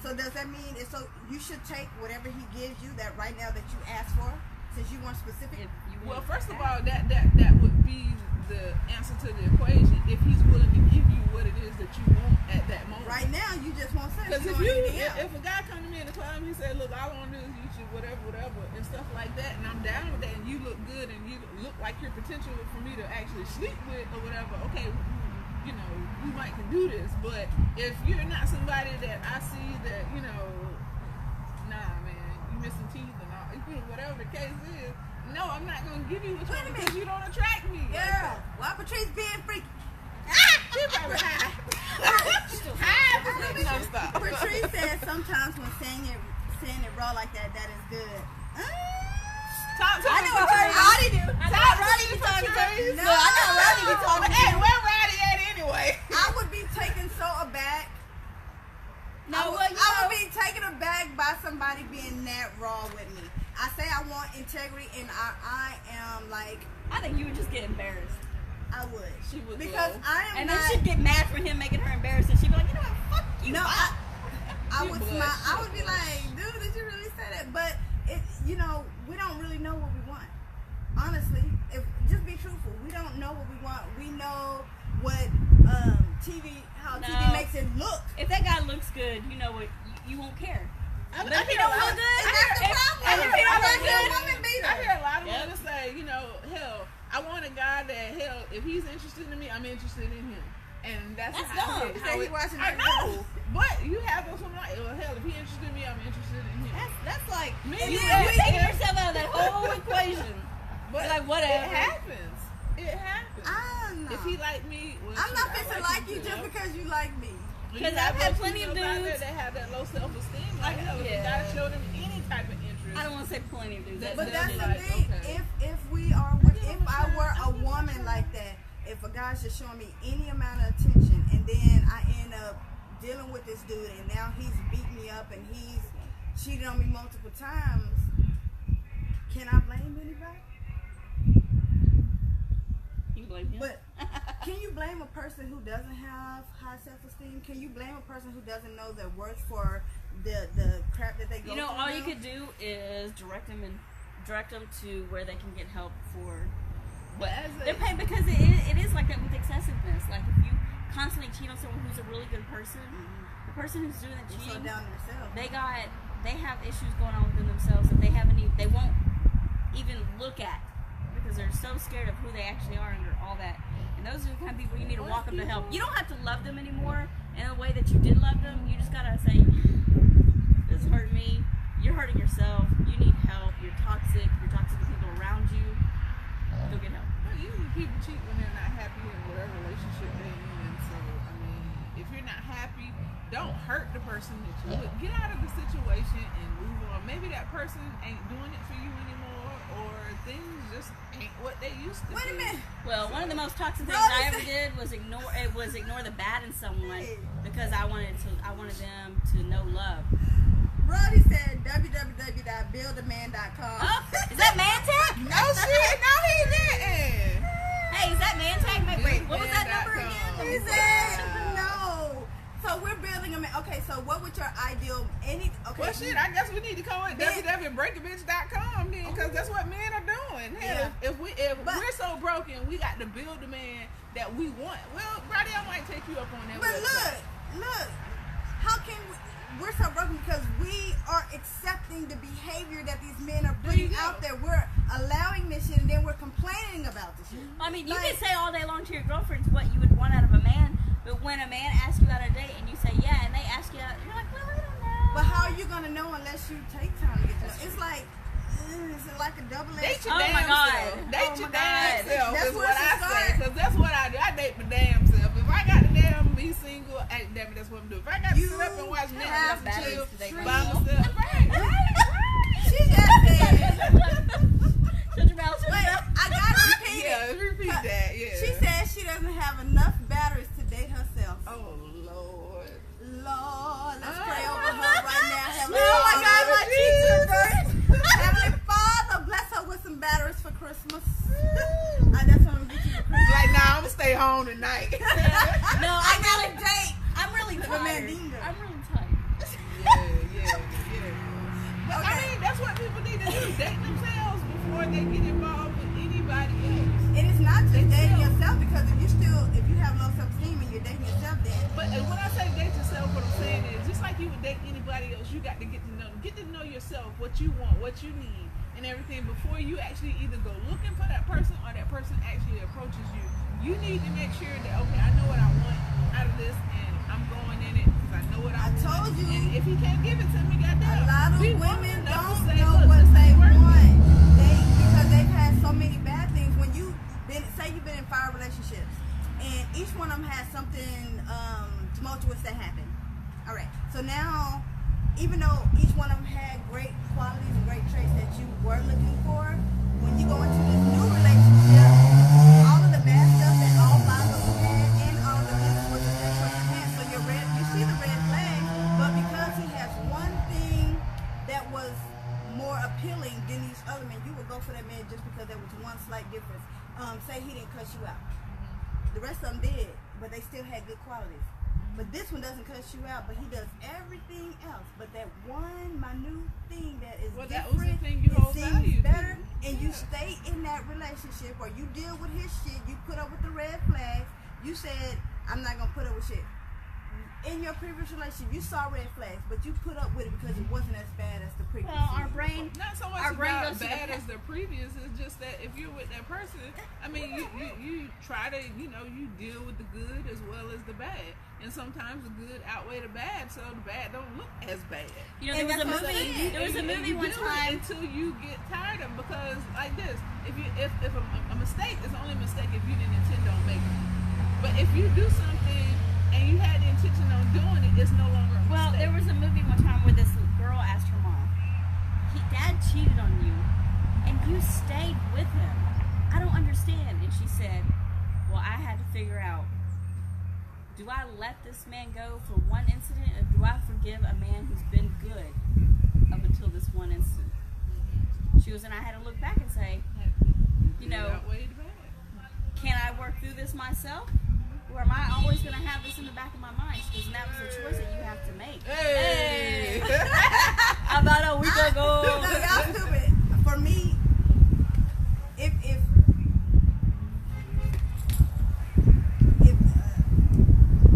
Speaker 1: So does that mean it's so you should take whatever he gives you that right now that you asked for, since you weren't specific?
Speaker 3: If you
Speaker 2: Well,
Speaker 3: want
Speaker 2: first of
Speaker 3: that.
Speaker 2: all, that would be the answer to the equation if he's willing to give you what it is that you want at that moment.
Speaker 1: Right now, you just want sex.
Speaker 2: Because
Speaker 1: You
Speaker 2: if
Speaker 1: don't
Speaker 2: you,
Speaker 1: want anything else.
Speaker 2: if a guy come to me in the club and he said, "Look, all I want to do is you should whatever," and stuff like that, and I'm down with that, and you look good and you look like your potential for me to actually sleep with or whatever, okay, you know, we might can do this. But if you're not somebody that I see that, you know, nah, man, you missing teeth and all, you know, whatever the case is, no, I'm not gonna give you what you
Speaker 1: Wait a
Speaker 2: want
Speaker 1: minute.
Speaker 2: because you don't attract me.
Speaker 1: Girl, why Patrice being freaky?
Speaker 2: She probably high.
Speaker 3: Still
Speaker 2: High. No, stop.
Speaker 1: Patrice said sometimes when saying it raw like that, that is good.
Speaker 2: Talk to
Speaker 3: I
Speaker 2: me,
Speaker 3: know what
Speaker 2: Patrice.
Speaker 3: Roddy do. I know
Speaker 2: Talk
Speaker 3: what Roddy be
Speaker 2: to me,
Speaker 3: talking to.
Speaker 2: Patrice.
Speaker 3: No, I know what Roddy be talking to.
Speaker 2: Hey, where Roddy at anyway?
Speaker 1: I would be taken so aback.
Speaker 3: No,
Speaker 1: I would,
Speaker 3: well, you
Speaker 1: I would
Speaker 3: know,
Speaker 1: be taken aback by somebody being that raw with me. I say I want integrity, and I am like,
Speaker 3: I think you would just get embarrassed.
Speaker 1: I would.
Speaker 2: She would
Speaker 1: Because
Speaker 2: go.
Speaker 1: I am
Speaker 3: And
Speaker 1: not.
Speaker 3: then she'd get mad for him making her embarrassed, and she'd be like, you know what, fuck you.
Speaker 1: No,
Speaker 3: bye."
Speaker 1: I
Speaker 2: She
Speaker 1: would
Speaker 2: blush,
Speaker 1: smile. I
Speaker 2: she
Speaker 1: would be
Speaker 2: blush.
Speaker 1: like, dude, did you really say that? But it, you know, we don't really know what we want. Honestly, if just be truthful, we don't know what we want. We know what how
Speaker 3: No.
Speaker 1: TV makes it look.
Speaker 3: If that guy looks good, you know what, you won't care.
Speaker 2: I
Speaker 3: But if he don't look good,
Speaker 1: And that's the
Speaker 3: if-
Speaker 1: problem.
Speaker 3: and if he don't
Speaker 1: I'm
Speaker 3: look
Speaker 1: like, you're a
Speaker 3: good,
Speaker 1: woman beater.
Speaker 2: I hear a lot of
Speaker 3: Yep.
Speaker 2: women say, you know, hell, I want a guy that, hell, if he's interested in me, I'm interested in him. And that's
Speaker 3: That's
Speaker 2: how
Speaker 3: dumb.
Speaker 2: it,
Speaker 1: He
Speaker 2: how
Speaker 1: said he
Speaker 2: it,
Speaker 1: watching
Speaker 2: I
Speaker 1: that
Speaker 2: know, but you have those women like, well, hell, if he's interested in me, I'm interested in him.
Speaker 3: That's like,
Speaker 2: Me,
Speaker 1: And
Speaker 3: you
Speaker 1: then
Speaker 3: are
Speaker 1: we-
Speaker 3: taking yourself out of that whole equation.
Speaker 2: But
Speaker 3: like, whatever.
Speaker 2: It happens. It happens.
Speaker 1: I know.
Speaker 2: If he like me, well,
Speaker 1: I'm
Speaker 2: shit,
Speaker 1: not
Speaker 2: I
Speaker 1: fixing to
Speaker 2: him
Speaker 1: like you
Speaker 2: too.
Speaker 1: just because you like me.
Speaker 3: Because
Speaker 2: You
Speaker 3: I've
Speaker 2: have
Speaker 3: had
Speaker 2: those
Speaker 3: plenty of
Speaker 2: females out there
Speaker 3: dudes.
Speaker 2: that have that low self-esteem. Like, hell, if
Speaker 3: Yeah.
Speaker 2: you gotta show them any type of interest.
Speaker 3: I don't want to say plenty of dudes.
Speaker 1: But
Speaker 2: They're
Speaker 1: that's the
Speaker 2: like,
Speaker 1: thing.
Speaker 2: okay.
Speaker 1: If we are, if I were a woman like that, if a guy's just showing me any amount of attention, and then I end up dealing with this dude, and now he's beat me up, and he's cheated on me multiple times, can I blame anybody?
Speaker 3: You blame him.
Speaker 1: But can you blame a person who doesn't have high self-esteem? Can you blame a person who doesn't know their worth for the crap that they go
Speaker 3: You know,
Speaker 1: through?
Speaker 3: all you could do is direct them to where they can get help for
Speaker 2: But as a,
Speaker 3: they're paying, because it is like that with excessiveness. Like if you constantly cheat on someone who's a really good person, the person who's doing the
Speaker 1: You slow
Speaker 3: cheating,
Speaker 1: down yourself.
Speaker 3: they have issues going on within themselves that they won't even look at because they're so scared of who they actually are under all that. And those are the kind of people you need to walk up to help. You don't have to love them anymore in the way that you did love them. You just gotta say, this hurt me. You're hurting yourself. You need help. You're toxic. You're toxic to people around you. Go get help.
Speaker 2: Well, usually people cheat when they're not happy in whatever relationship they're in. So, I mean, if you're not happy, don't hurt the person that you with. Get out of the situation and move on. Maybe that person ain't doing it for you anymore, or things just ain't what they used to
Speaker 1: Wait a
Speaker 2: be.
Speaker 1: minute.
Speaker 3: Well, one of the most toxic things
Speaker 1: Brother
Speaker 3: I ever
Speaker 1: said-
Speaker 3: did was ignore the bad in someone because I wanted them to know love.
Speaker 1: Brody said www.buildaman.com.
Speaker 3: Oh, is that Mantech?
Speaker 2: No shit, no he didn't.
Speaker 3: Hey, is that Mantech? Wait, what was that number
Speaker 2: Buildman.com.
Speaker 1: He
Speaker 3: again?
Speaker 1: said no. So we're building a man. Okay, so what would your ideal okay?
Speaker 2: Well, shit, I guess we need to call it
Speaker 1: Men-
Speaker 2: www.breakabitch.com then, because that's what men are doing. Hell, if
Speaker 1: But-
Speaker 2: we're so broken, we got to build a man that we want. Well, Brady, I might take you up on that.
Speaker 1: But
Speaker 2: website.
Speaker 1: look, how can we're so broken because we are accepting the behavior that these men are
Speaker 2: There you
Speaker 1: putting
Speaker 2: go.
Speaker 1: out there. We're allowing this shit, and then we're complaining about this shit.
Speaker 3: I mean, you
Speaker 1: Like-
Speaker 3: can say all day long to your girlfriends what you would want out of a man, but when a man asks you out on a date and you say yeah, and they ask you out, you're like, well, I don't know.
Speaker 1: But how are you gonna know unless you take time to get to know? It's like a double
Speaker 2: Date
Speaker 1: edged.
Speaker 2: your
Speaker 3: Oh
Speaker 2: damn
Speaker 3: my God.
Speaker 2: self. Date
Speaker 3: Oh
Speaker 2: your
Speaker 3: my
Speaker 2: damn
Speaker 3: God.
Speaker 2: self
Speaker 1: That's
Speaker 2: is
Speaker 1: where
Speaker 2: what
Speaker 1: it
Speaker 2: I
Speaker 1: should
Speaker 2: say.
Speaker 1: start.
Speaker 2: Because that's what I do. I date my damn self. If I got to damn be single, damn it, that's what I'm doing. If I got to
Speaker 1: You
Speaker 2: sit up and watch
Speaker 1: have
Speaker 2: Netflix and
Speaker 3: batteries
Speaker 2: chill
Speaker 3: today,
Speaker 2: by
Speaker 3: girl.
Speaker 2: myself.
Speaker 1: She just said,
Speaker 3: Shut your mouth. Shut
Speaker 1: wait,
Speaker 3: your mouth.
Speaker 1: I gotta repeat
Speaker 2: Yeah,
Speaker 1: it.
Speaker 2: repeat that. Yeah.
Speaker 1: She said she doesn't have enough batteries to date herself.
Speaker 2: Oh, Lord.
Speaker 1: Lord, let's pray over her right now. Heavenly
Speaker 2: Oh my
Speaker 1: Father.
Speaker 2: God, my Jesus.
Speaker 1: Heavenly Father, bless her with some batteries for Christmas. That's what I'm gonna get you for Christmas.
Speaker 2: Like, nah, I'm going to stay home tonight.
Speaker 3: No,
Speaker 1: I got a date.
Speaker 3: I'm really
Speaker 1: The
Speaker 3: tired.
Speaker 1: Mandingo.
Speaker 3: I'm really tired.
Speaker 2: Yeah. But I mean, that's what people need to do. Date themselves before they get involved with anybody else.
Speaker 1: And it's not just dating
Speaker 2: Themselves.
Speaker 1: yourself because if you have low self-esteem and you're dating yourself, then
Speaker 2: But when I say date yourself, what I'm saying is, just like you would date anybody else, you got to get to know them. Get to know yourself, what you want, what you need, and everything before you actually either go looking for that person or that person actually approaches you. You need to make sure that, okay, I know what I want out of this, and I'm going in it because I know what I want.
Speaker 1: told you.
Speaker 2: And if he can't give it to me, goddamn.
Speaker 1: a lot of
Speaker 2: be
Speaker 1: women
Speaker 2: woman enough to
Speaker 1: don't
Speaker 2: say,
Speaker 1: know
Speaker 2: look,
Speaker 1: what
Speaker 2: this
Speaker 1: they
Speaker 2: ain't working.
Speaker 1: want. Because they've had so many bad things. When say you've been in 5 relationships, and each one of them has something tumultuous that happened. All right, so now even though each one of them had great qualities and great traits that you were looking for, when you go into this new relationship, all of the bad stuff that all five of them had and all of the good was the thing what you had. So you see the red flag, but because he has one thing that was more appealing than these other men, you would go for that man just because there was one slight difference. Say he didn't cuss you out. The rest of them did, but they still had good qualities. But this one doesn't cuss you out, but he does everything else. But that one minute thing that is
Speaker 2: that was the
Speaker 1: different,
Speaker 2: thing you
Speaker 1: it
Speaker 2: hold
Speaker 1: seems
Speaker 2: value to.
Speaker 1: better, and you
Speaker 2: Yeah.
Speaker 1: stay in that relationship, or you deal with his shit, you put up with the red flags. You said, I'm not going to put up with shit. In your previous relationship, you saw red flags, but you put up with it because it wasn't as bad as the previous.
Speaker 3: Well, our
Speaker 1: one.
Speaker 3: brain,
Speaker 2: Not so much
Speaker 3: our brain
Speaker 2: about
Speaker 3: goes to the
Speaker 2: bad
Speaker 3: past.
Speaker 2: as the previous. It's just that if you're with that person, I mean, you try to, you deal with the good as well as the bad. And sometimes the good outweigh the bad, so the bad don't look as bad.
Speaker 3: you know,
Speaker 1: And
Speaker 3: there was a
Speaker 1: that's what I'm
Speaker 3: movie.
Speaker 1: saying.
Speaker 3: There was a
Speaker 2: And
Speaker 3: movie
Speaker 2: you
Speaker 3: one
Speaker 2: do it
Speaker 3: time.
Speaker 2: until you get tired of it, because like this, if a mistake is only a mistake if you didn't intend on making it. But if you do something and you had the intention on doing it, it's no longer a mistake.
Speaker 3: Well, there was a movie one time where this girl asked her mom, Dad cheated on you, and you stayed with him. I don't understand. And she said, well, I had to figure out, do I let this man go for one incident, or do I forgive a man who's been good up until this one incident? She goes, and I had to look back and say, you know,
Speaker 2: outweigh the bad.
Speaker 3: can I work through this myself? Or am I always going to have this in the back of my mind? She goes, and that was a choice that you have to make.
Speaker 2: Hey.
Speaker 3: About a week ago.
Speaker 1: No, y'all stupid. For me, if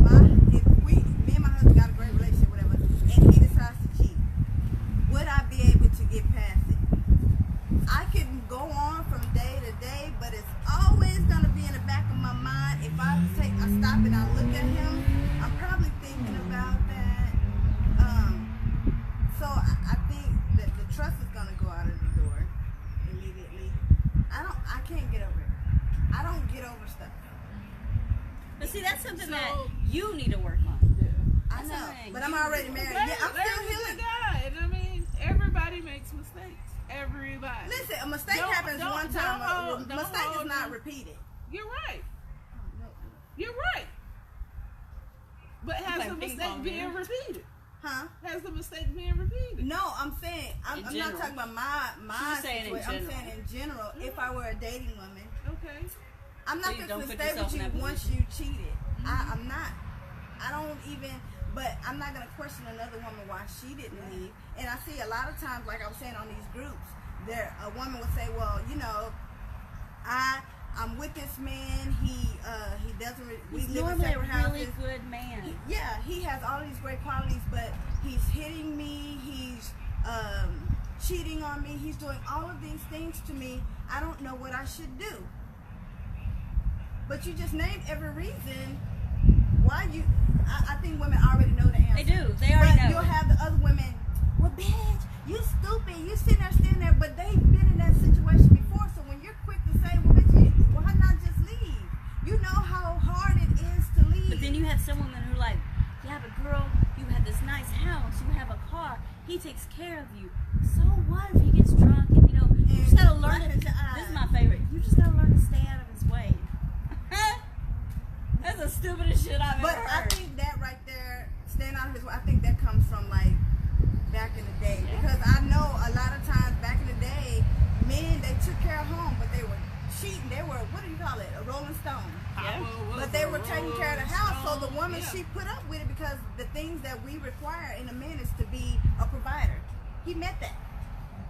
Speaker 1: me and my husband got a great relationship, whatever, and he decides to cheat, would I be able to get past it? I can go on from day to day, but it's always gonna be in the back of my mind. If I stop and I look at him, I'm probably thinking about that. So I think that the trust is gonna go out of the door immediately. I can't get over it. I don't get over stuff.
Speaker 3: But see, that's something
Speaker 2: So-
Speaker 3: that you need to work on.
Speaker 1: I
Speaker 3: That's
Speaker 1: know,
Speaker 3: something
Speaker 1: but I'm
Speaker 3: you-
Speaker 1: already married. Yeah, I'm still
Speaker 2: Larry's a
Speaker 1: healing.
Speaker 2: good guy, and I mean, everybody makes mistakes. Everybody.
Speaker 1: Listen, a mistake
Speaker 2: Don't-
Speaker 1: happens
Speaker 2: don't-
Speaker 1: one time.
Speaker 2: don't hold-
Speaker 1: A
Speaker 2: don't
Speaker 1: mistake is
Speaker 2: hold
Speaker 1: not
Speaker 2: on.
Speaker 1: repeated.
Speaker 2: You're right. You're right. But has
Speaker 3: like
Speaker 2: the
Speaker 3: ping
Speaker 2: mistake
Speaker 3: pong,
Speaker 2: being
Speaker 3: man.
Speaker 2: repeated?
Speaker 1: Huh?
Speaker 2: Has the mistake being repeated?
Speaker 1: No, I'm saying I'm
Speaker 3: In
Speaker 1: not
Speaker 3: general.
Speaker 1: talking about my
Speaker 3: She's saying in
Speaker 1: situation. I'm
Speaker 3: general.
Speaker 1: saying in general. If I were a dating woman,
Speaker 2: Okay.
Speaker 1: I'm
Speaker 3: So
Speaker 1: not
Speaker 3: you
Speaker 1: going
Speaker 3: don't
Speaker 1: to
Speaker 3: put
Speaker 1: stay
Speaker 3: yourself
Speaker 1: with
Speaker 3: in
Speaker 1: you
Speaker 3: that
Speaker 1: once
Speaker 3: position.
Speaker 1: you cheated. I'm not. I don't even. But I'm not going to question another woman why she didn't leave. And I see a lot of times, like I was saying on these groups, a woman would say, "Well, I'm with this man. He doesn't. We
Speaker 3: He's
Speaker 1: live in
Speaker 3: normally a
Speaker 1: separate
Speaker 3: really
Speaker 1: houses.
Speaker 3: good man.
Speaker 1: Yeah, he has all these great qualities, but he's hitting me. He's cheating on me. He's doing all of these things to me. I don't know what I should do." But you just named every reason why you. I think women already know the answer.
Speaker 3: They do. They already
Speaker 1: But
Speaker 3: know.
Speaker 1: you'll have the other women. Well, bitch, you stupid. You sitting there, but they've been in that situation before. So when you're quick to say, "Well, bitch, why not just leave?" You know how hard it is to leave.
Speaker 3: But then you have some women who are like, yeah, but girl, you have this nice house, you have a car, he takes care of you. So what if he gets drunk and you just gotta learn to, this is my favorite, you just gotta learn to stay out of his way. That's the stupidest shit I've
Speaker 1: But
Speaker 3: ever
Speaker 1: I
Speaker 3: heard.
Speaker 1: think that right there, staying out of his way, I think that comes from like back in the day. Because I know a lot of times back in the day, men, they took care of home, but they were cheating. They were, what do you call it? A rolling stone.
Speaker 3: Yeah.
Speaker 1: But they were taking care of the house, so the woman,
Speaker 2: Yeah.
Speaker 1: she put up with it because the things that we require in a man is to be a provider. He met that.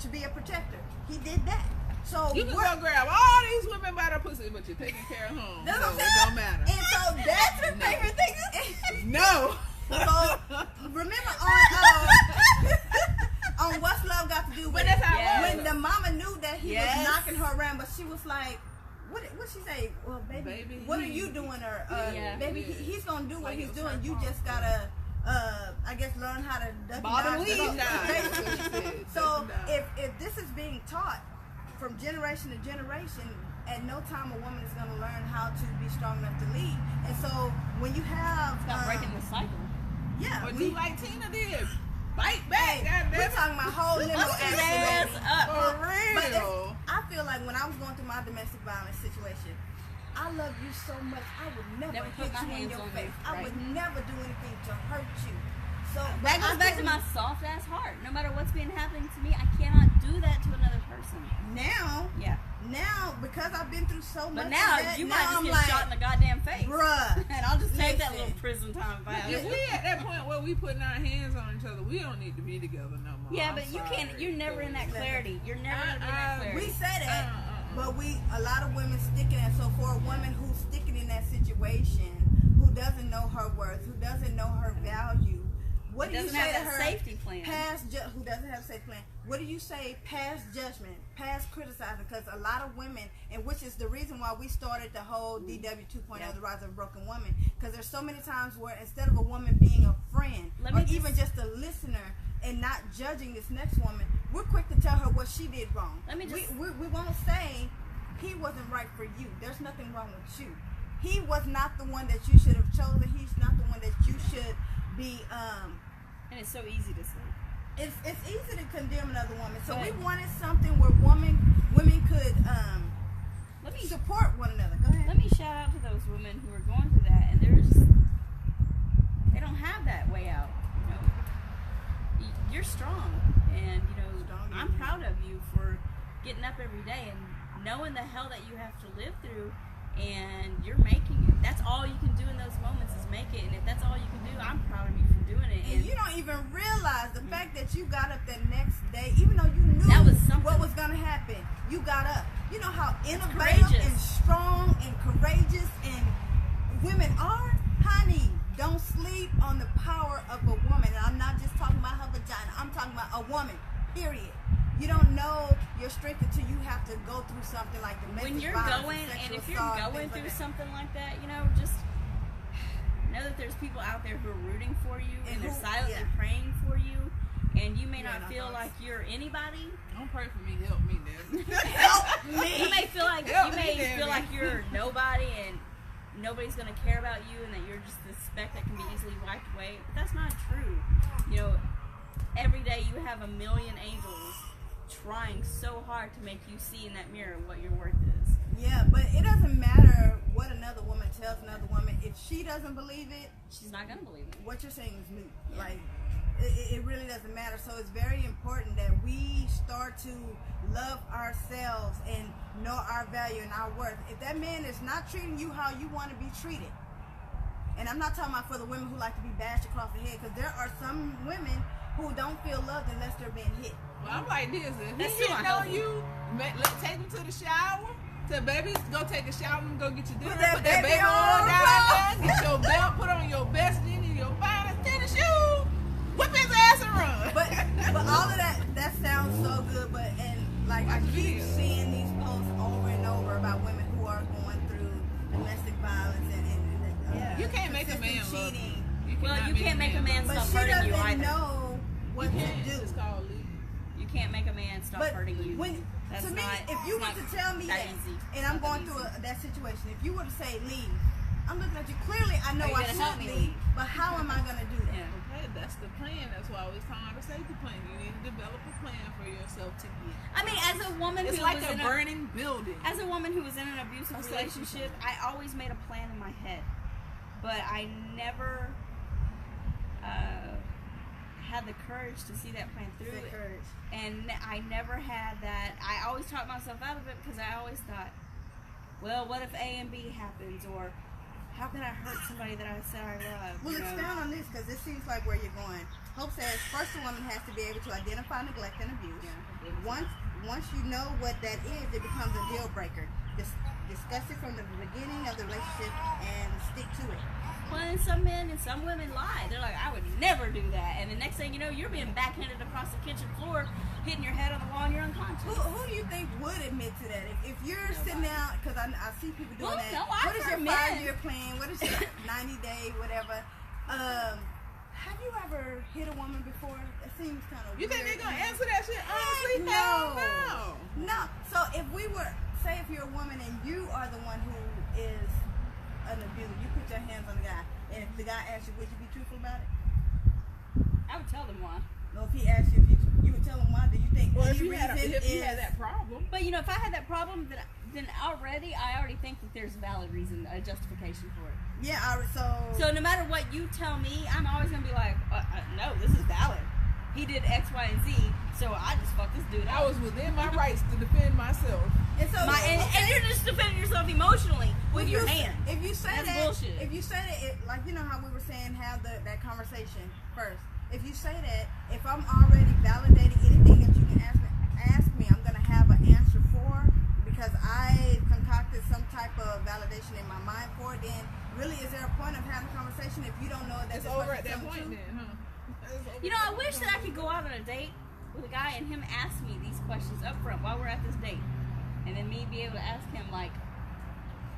Speaker 1: To be a protector. He did that. So
Speaker 2: You can
Speaker 1: we're-
Speaker 2: go grab all these women by the pussy, but you're taking care of home.
Speaker 1: That's
Speaker 2: So
Speaker 1: what I'm
Speaker 2: it
Speaker 1: saying.
Speaker 2: don't matter.
Speaker 1: And so that's her
Speaker 2: No.
Speaker 1: favorite thing.
Speaker 2: No.
Speaker 1: So remember on What's Love Got to Do with
Speaker 2: But that's
Speaker 1: It,
Speaker 2: how
Speaker 3: Yes.
Speaker 2: it
Speaker 1: when
Speaker 2: was.
Speaker 1: the mama knew that he
Speaker 3: Yes.
Speaker 1: was knocking her around, but she was like, what she say? Well, baby, what are you doing? Or
Speaker 3: Yeah.
Speaker 1: baby, he's gonna do what
Speaker 2: Like
Speaker 1: he's
Speaker 2: it was
Speaker 1: doing.
Speaker 2: her
Speaker 1: You
Speaker 2: fault.
Speaker 1: just gotta, I guess, learn how to duck and
Speaker 3: Bottom
Speaker 1: dodge.
Speaker 3: weave.
Speaker 1: Basically. So
Speaker 2: Duck and dodge.
Speaker 1: if this is being taught from generation to generation, at no time a woman is going to learn how to be strong enough to lead. And so when you have
Speaker 3: Stop breaking the cycle.
Speaker 1: yeah,
Speaker 2: Or
Speaker 1: we,
Speaker 2: do like Tina did. Bite back, goddamn.
Speaker 1: We're talking about whole limo
Speaker 3: Bust his ass
Speaker 1: accident.
Speaker 3: up.
Speaker 2: For
Speaker 1: But
Speaker 2: real.
Speaker 1: I feel like when I was going through my domestic violence situation, I love you so much. I would never
Speaker 3: Never put
Speaker 1: hit
Speaker 3: my
Speaker 1: you in
Speaker 3: hands
Speaker 1: your
Speaker 3: on
Speaker 1: face.
Speaker 3: you,
Speaker 1: I
Speaker 3: right.
Speaker 1: would never do anything to hurt you. So
Speaker 3: That
Speaker 1: I
Speaker 3: goes back to
Speaker 1: think
Speaker 3: my soft ass heart. No matter what's been happening to me, I cannot do that to another person.
Speaker 1: now because I've been through so much.
Speaker 3: But now
Speaker 1: of that,
Speaker 3: you
Speaker 1: now
Speaker 3: might just
Speaker 1: I'm
Speaker 3: get
Speaker 1: like,
Speaker 3: shot in the goddamn face.
Speaker 1: bruh.
Speaker 3: And I'll just take that
Speaker 1: Listen.
Speaker 3: little prison time if I have
Speaker 2: If
Speaker 3: to.
Speaker 2: we at that point where we putting our hands on each other, we don't need to be together no more.
Speaker 3: Yeah,
Speaker 2: I'm
Speaker 3: but you
Speaker 2: sorry.
Speaker 3: can't. You're never in that clarity. You're never gonna be in that clarity.
Speaker 1: We say that, but a lot of women sticking in. So for a woman who's sticking in that situation, who doesn't know her worth, who doesn't know her value, what do you
Speaker 3: doesn't
Speaker 1: say
Speaker 3: have
Speaker 1: to
Speaker 3: that
Speaker 1: her?
Speaker 3: safety plan.
Speaker 1: Who doesn't have a safety plan? What do you say? Past judgment, past criticizing, because a lot of women, and which is the reason why we started the whole DW 2.0,
Speaker 3: Yeah.
Speaker 1: the rise of a broken woman, because there's so many times where instead of a woman being a friend
Speaker 3: Let
Speaker 1: or
Speaker 3: me
Speaker 1: even just a listener and not judging this next woman, we're quick to tell her what she did wrong.
Speaker 3: Let me just-
Speaker 1: we won't say he wasn't right for you. There's nothing wrong with you. He was not the one that you should have chosen. He's not the one that you should be.
Speaker 3: And it's so easy to say.
Speaker 1: It's easy to condemn another woman. So we
Speaker 3: But-
Speaker 1: wanted something where women could
Speaker 3: Let me
Speaker 1: support one another. Go ahead.
Speaker 3: let me shout out to those women who are going through that, and they don't have that way out. You know, you're strong, and you know
Speaker 1: Strong
Speaker 3: I'm
Speaker 1: woman.
Speaker 3: proud of you for getting up every day and knowing the hell that you have to live through, and you're making it. That's all you can do in those moments is make it, and if that's all you can do, I'm proud of you for doing it.
Speaker 1: And you don't even realize the fact that you got up that next day, even though you knew
Speaker 3: That was something.
Speaker 1: what was going to happen. You got up. You know how innovative
Speaker 3: courageous.
Speaker 1: and strong and courageous and women are? Honey, don't sleep on the power of a woman. And I'm not just talking about her vagina. I'm talking about a woman, period. You don't know your strength until you have to go through something like domestic
Speaker 3: when you're
Speaker 1: violence
Speaker 3: going,
Speaker 1: and
Speaker 3: and
Speaker 1: sexual
Speaker 3: if you're
Speaker 1: assault,
Speaker 3: going
Speaker 1: things
Speaker 3: through
Speaker 1: like that.
Speaker 3: something like that, you know, just know that there's people out there who are rooting for you, and they're
Speaker 1: who-
Speaker 3: silently
Speaker 1: yeah.
Speaker 3: praying for you, and you may
Speaker 1: Yeah,
Speaker 3: not
Speaker 1: no
Speaker 3: feel
Speaker 1: thoughts.
Speaker 3: like you're anybody.
Speaker 2: Don't pray for me. Help me, Deb.
Speaker 1: Help me.
Speaker 3: You may feel like
Speaker 2: Help
Speaker 3: you
Speaker 2: me,
Speaker 3: may
Speaker 2: Debbie.
Speaker 3: feel like you're nobody, and nobody's gonna care about you, and that you're just this speck that can be easily wiped away. But that's not true. You know, every day you have a million angels trying so hard to make you see in that mirror what your worth is.
Speaker 1: Yeah, but it doesn't matter what another woman tells another woman. If she doesn't believe it,
Speaker 3: She's not gonna believe it.
Speaker 1: what you're saying is moot.
Speaker 3: Yeah.
Speaker 1: Like, it really doesn't matter. So it's very important that we start to love ourselves and know our value and our worth. If that man is not treating you how you want to be treated, and I'm not talking about for the women who like to be bashed across the head, because there are some women who don't feel loved unless they're being hit.
Speaker 2: Well, I'm like this. If
Speaker 3: That's
Speaker 2: he
Speaker 3: too
Speaker 2: hitting on
Speaker 3: unhealthy.
Speaker 2: you, take him to the shower. Tell baby, go take a shower and go get your dinner.
Speaker 1: Put that
Speaker 2: Put that
Speaker 1: baby
Speaker 2: baby on
Speaker 1: on.
Speaker 2: down there. Get your belt. Put on your best jeans and your finest tennis shoes. Whip his ass and run.
Speaker 1: But all of that sounds so good. But and like I keep seeing these posts over and over about women who are going through domestic violence and
Speaker 3: Yeah.
Speaker 2: You can't make a man
Speaker 1: persistent
Speaker 2: love
Speaker 1: cheating.
Speaker 3: Well, you can't make a man
Speaker 1: But
Speaker 3: stop
Speaker 1: she
Speaker 3: hurting you
Speaker 1: doesn't
Speaker 3: either.
Speaker 1: know what to do.
Speaker 2: It's called leave.
Speaker 3: You can't make a man stop
Speaker 1: But
Speaker 3: hurting you.
Speaker 1: when
Speaker 3: That's
Speaker 1: to me,
Speaker 3: not-
Speaker 1: if you
Speaker 3: it's
Speaker 1: were
Speaker 3: not
Speaker 1: to tell me
Speaker 3: that
Speaker 1: that,
Speaker 3: easy.
Speaker 1: and I'm
Speaker 3: Not
Speaker 1: going
Speaker 3: that
Speaker 1: through
Speaker 3: easy.
Speaker 1: that situation, if you were to say leave, I'm looking at you. Clearly, I know
Speaker 3: Are you
Speaker 1: I
Speaker 3: gonna help
Speaker 1: should
Speaker 3: me
Speaker 1: leave,
Speaker 3: leave?
Speaker 1: but how am I going to do that?
Speaker 3: Yeah.
Speaker 2: Okay, that's the plan. That's why it's time to safety plan. You need to develop a plan for yourself to get.
Speaker 3: I mean, as a woman
Speaker 2: It's
Speaker 3: who
Speaker 2: like
Speaker 3: was
Speaker 2: a
Speaker 3: in
Speaker 2: burning building.
Speaker 3: as a woman who was in an abusive
Speaker 2: A safety
Speaker 3: relationship, I always made a plan in my head, but I never had the courage to see that plan through.
Speaker 1: Say courage.
Speaker 3: And I never had that. I always talked myself out of it because I always thought, well, what if A and B happens, or how can I hurt somebody that I said I love?
Speaker 1: Well,
Speaker 3: you know?
Speaker 1: expound on this because this seems like where you're going. Hope says first, a woman has to be able to identify neglect and abuse.
Speaker 3: Yeah.
Speaker 1: Once you know what that is, it becomes a deal breaker. Discuss it from the beginning of the relationship and stick to it.
Speaker 3: Well, and some men and some women lie. They're like, I would never do that. And the next thing you know, you're being backhanded across the kitchen floor, hitting your head on the wall, and you're unconscious.
Speaker 1: Who do you think would admit to that? If you're sitting down, because I see people doing
Speaker 3: Well,
Speaker 1: that.
Speaker 3: no, I've
Speaker 1: What is your
Speaker 3: heard men.
Speaker 1: 5-year plan? What is your 90-day, whatever? Have you ever hit a woman before? That seems kind of
Speaker 2: You think
Speaker 1: weird.
Speaker 2: they're gonna answer that shit honestly?
Speaker 1: No.
Speaker 2: Hell no.
Speaker 1: No. So if we were, say if you're a woman and you are the one who is an abuser, you put your hands on the guy, and if the guy asks you, would you be truthful about it?
Speaker 3: I would tell them why.
Speaker 1: So if he asked you, if you would tell him why. Do you think
Speaker 2: Or if
Speaker 1: any
Speaker 2: you had
Speaker 1: reason
Speaker 2: if you
Speaker 1: is-
Speaker 2: had that problem.
Speaker 3: But you know, if I had that problem, then I already think that there's a valid reason, a justification for it.
Speaker 1: Yeah,
Speaker 3: So no matter what you tell me, I'm always gonna be like, no, this is valid. He did X, Y, and Z, so I just fucked this dude
Speaker 2: I
Speaker 3: out.
Speaker 2: was within my rights to defend myself.
Speaker 1: and so
Speaker 3: And you're just defending yourself emotionally with
Speaker 1: If
Speaker 3: your
Speaker 1: you-
Speaker 3: hand.
Speaker 1: If you say
Speaker 3: That's
Speaker 1: that,
Speaker 3: bullshit.
Speaker 1: if you say that, like you know how we were saying, have that conversation first. If you say that, if I'm already validating anything that you can ask me, I'm gonna have an answer for because I concocted some type of validation in my mind for it. Then, really, is there a point of having a conversation if you don't know that
Speaker 2: It's
Speaker 1: this
Speaker 2: over
Speaker 1: person's
Speaker 2: at that
Speaker 1: telling
Speaker 2: point
Speaker 1: the truth?
Speaker 2: then, huh? It's over
Speaker 3: You know,
Speaker 2: at
Speaker 3: I
Speaker 2: that
Speaker 3: wish
Speaker 2: point.
Speaker 3: that I could go out on a date with a guy and him ask me these questions up front while we're at this date. And then me be able to ask him, like,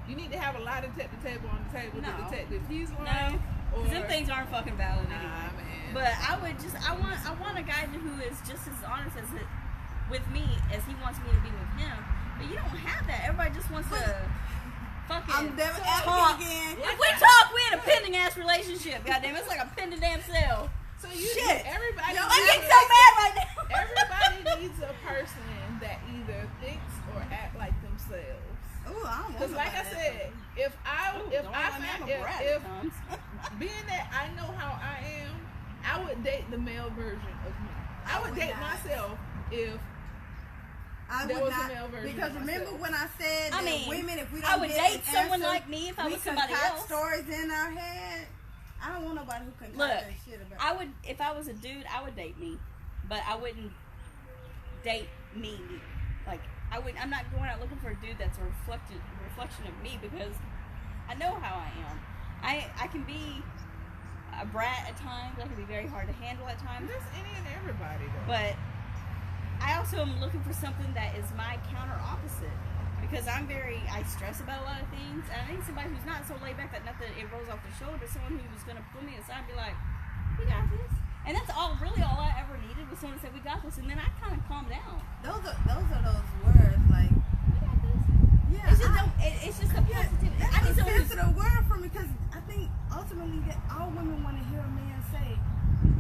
Speaker 2: You need to have a lie detector table on the table
Speaker 3: No.
Speaker 2: to detect if he's
Speaker 3: no,
Speaker 2: lying or
Speaker 3: because them things aren't fucking valid
Speaker 2: Nah,
Speaker 3: anyway.
Speaker 2: man.
Speaker 3: But I want a guy who is just as honest as it with me as he wants me to be with him. But you don't have that. Everybody just wants to fucking
Speaker 1: I'm never
Speaker 3: talk.
Speaker 1: asking again.
Speaker 3: If we talk, we in a pending ass relationship. Goddamn, it's like a pending damn cell.
Speaker 2: So you
Speaker 1: Shit.
Speaker 2: everybody
Speaker 1: Yo,
Speaker 3: I'm
Speaker 2: needs
Speaker 3: getting so mad right now.
Speaker 2: everybody needs a person that either thinks or act like themselves.
Speaker 1: Ooh, I don't
Speaker 2: Because
Speaker 1: want
Speaker 2: like I
Speaker 1: nobody
Speaker 2: said, if I
Speaker 3: Don't let me have
Speaker 2: found
Speaker 3: a brat
Speaker 2: if
Speaker 3: at times.
Speaker 2: being that I know how I am, I would date the male version of me. I would
Speaker 1: would
Speaker 2: date
Speaker 1: not.
Speaker 2: myself if
Speaker 1: I
Speaker 2: There
Speaker 1: would
Speaker 2: was a
Speaker 1: not,
Speaker 2: male version
Speaker 1: because
Speaker 2: of
Speaker 1: remember
Speaker 2: myself.
Speaker 1: when I said
Speaker 3: I
Speaker 1: that
Speaker 3: mean,
Speaker 1: women, if we don't
Speaker 3: I would
Speaker 1: get
Speaker 3: date
Speaker 1: an
Speaker 3: someone
Speaker 1: answer,
Speaker 3: like me if I
Speaker 1: we
Speaker 3: was somebody
Speaker 1: concoct
Speaker 3: else.
Speaker 1: stories in our head. I don't want nobody who concoct
Speaker 3: Look,
Speaker 1: that shit about.
Speaker 3: I would, if I was a dude, I would date me, but I wouldn't date me. Like I'm not going out looking for a dude that's a reflection of me because I know how I am. I can be a brat at times. I can be very hard to handle at times.
Speaker 2: that's any and everybody though.
Speaker 3: But I also am looking for something that is my counter opposite. Because I stress about a lot of things. And I need somebody who's not so laid back that nothing, it rolls off the shoulder. Someone who's going to pull me aside and be like, we got this. And that's all I ever needed was someone to say, we got this. And then I kind of calmed down.
Speaker 1: those are those words like,
Speaker 3: We got this.
Speaker 1: yeah.
Speaker 3: It's just a positivity. I need
Speaker 1: That's a
Speaker 3: someone who's,
Speaker 1: sensitive word for me because I think ultimately that all women want to hear a man say,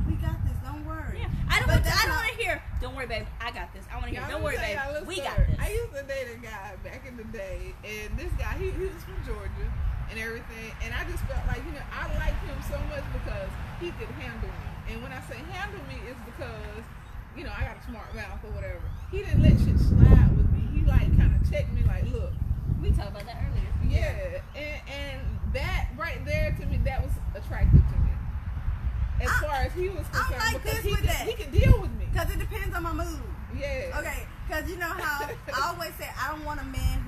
Speaker 1: "We got this. Don't worry."
Speaker 3: yeah. I don't
Speaker 1: But
Speaker 3: want
Speaker 1: that's
Speaker 3: to
Speaker 1: not-
Speaker 3: hear, don't worry, babe, I got this. I want to hear,
Speaker 2: Yeah,
Speaker 3: don't
Speaker 2: I'm
Speaker 3: worry,
Speaker 2: gonna
Speaker 3: babe,
Speaker 2: tell y'all a
Speaker 3: we
Speaker 2: little
Speaker 3: got
Speaker 2: story.
Speaker 3: this.
Speaker 2: I used to date a guy back in the day, and this guy, he was from Georgia and everything, and I just felt like, I liked him so much because he could handle me. And when I say handle me, it's because, I got a smart mouth or whatever. He didn't let shit slide with me. He, kind of checked me like, look,
Speaker 3: We talked about that earlier.
Speaker 2: yeah. And that right there, to me, that was attractive to me. As far as he was concerned,
Speaker 1: like
Speaker 2: because
Speaker 1: this with that.
Speaker 2: he could deal with me.
Speaker 1: Because it depends on my mood.
Speaker 2: Yeah.
Speaker 1: Okay, because you know how I always say I don't want a man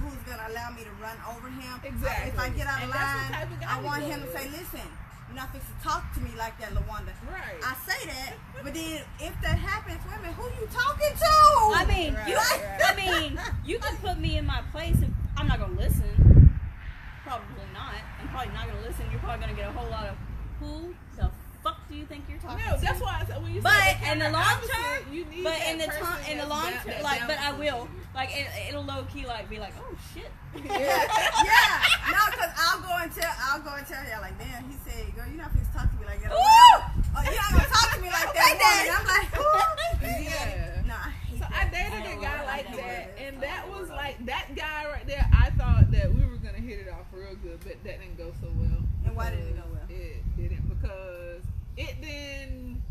Speaker 1: who's gonna allow me to run over him.
Speaker 2: Exactly.
Speaker 1: If I get out of
Speaker 2: And that's the
Speaker 1: line,
Speaker 2: type of guy
Speaker 1: I want
Speaker 2: he
Speaker 1: him to
Speaker 2: was.
Speaker 1: say, "Listen, you're not fixing to talk to me like that, LaWanda."
Speaker 2: Right.
Speaker 1: I say that, but then if that happens, wait a minute, who you talking to?
Speaker 3: I mean,
Speaker 2: Right.
Speaker 3: you can put me in my place if I'm not gonna listen. Probably not. I'm probably not gonna listen. You're probably gonna get a whole lot of who the fuck do you think you're talking
Speaker 2: No,
Speaker 3: to?
Speaker 2: that's why I said when you
Speaker 3: But
Speaker 2: said
Speaker 3: in the long
Speaker 2: obviously,
Speaker 3: term,
Speaker 2: you need
Speaker 3: but
Speaker 2: that
Speaker 3: in the
Speaker 2: person
Speaker 3: time, in the
Speaker 2: that's
Speaker 3: long
Speaker 2: that
Speaker 3: term, like, but I
Speaker 2: balances
Speaker 3: will,
Speaker 2: you.
Speaker 3: like, it'll low key, like, be like, oh shit.
Speaker 1: Yeah, no, because I'll go and tell y'all like, damn, he said, girl, you're not fixing to talk to me like that. Or
Speaker 3: Ooh!
Speaker 1: whatever. Or you're not gonna talk to me like that.
Speaker 3: Okay,
Speaker 1: woman. I'm like, who?
Speaker 2: Yeah.
Speaker 1: No, I hate
Speaker 2: So
Speaker 1: that.
Speaker 2: I dated
Speaker 3: I
Speaker 2: a
Speaker 3: don't
Speaker 2: guy
Speaker 3: like
Speaker 2: like
Speaker 3: that
Speaker 2: that,
Speaker 3: word.
Speaker 2: and that was like that guy right there. I thought that we were gonna hit it off real good, but that didn't go so well.
Speaker 1: And why didn't it go well?
Speaker 2: It didn't because it didn't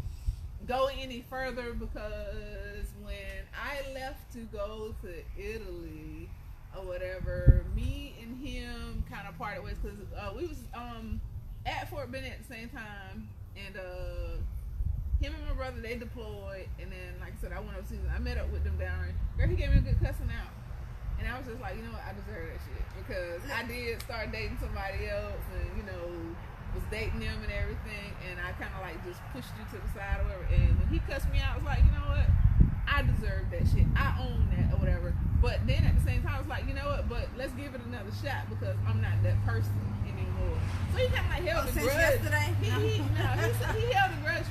Speaker 2: go any further because when I left to go to Italy or whatever, me and him kind of parted ways because we was at Fort Benning at the same time, and him and my brother, they deployed, and then like I said, I went overseas and I met up with them down there. Girl, he gave me a good cussing out, and I was just like, you know what, I deserve that shit because I did start dating somebody else, and was dating them and everything, and I kind of like just pushed you to the side or whatever. And when he cussed me out, I was like, you know what, I deserve that shit. I own that or whatever. But then at the same time, I was like, you know what, but let's give it another shot because I'm not that person anymore. So he kind of like held a
Speaker 1: Since
Speaker 2: grudge.
Speaker 1: yesterday?
Speaker 2: He held a grudge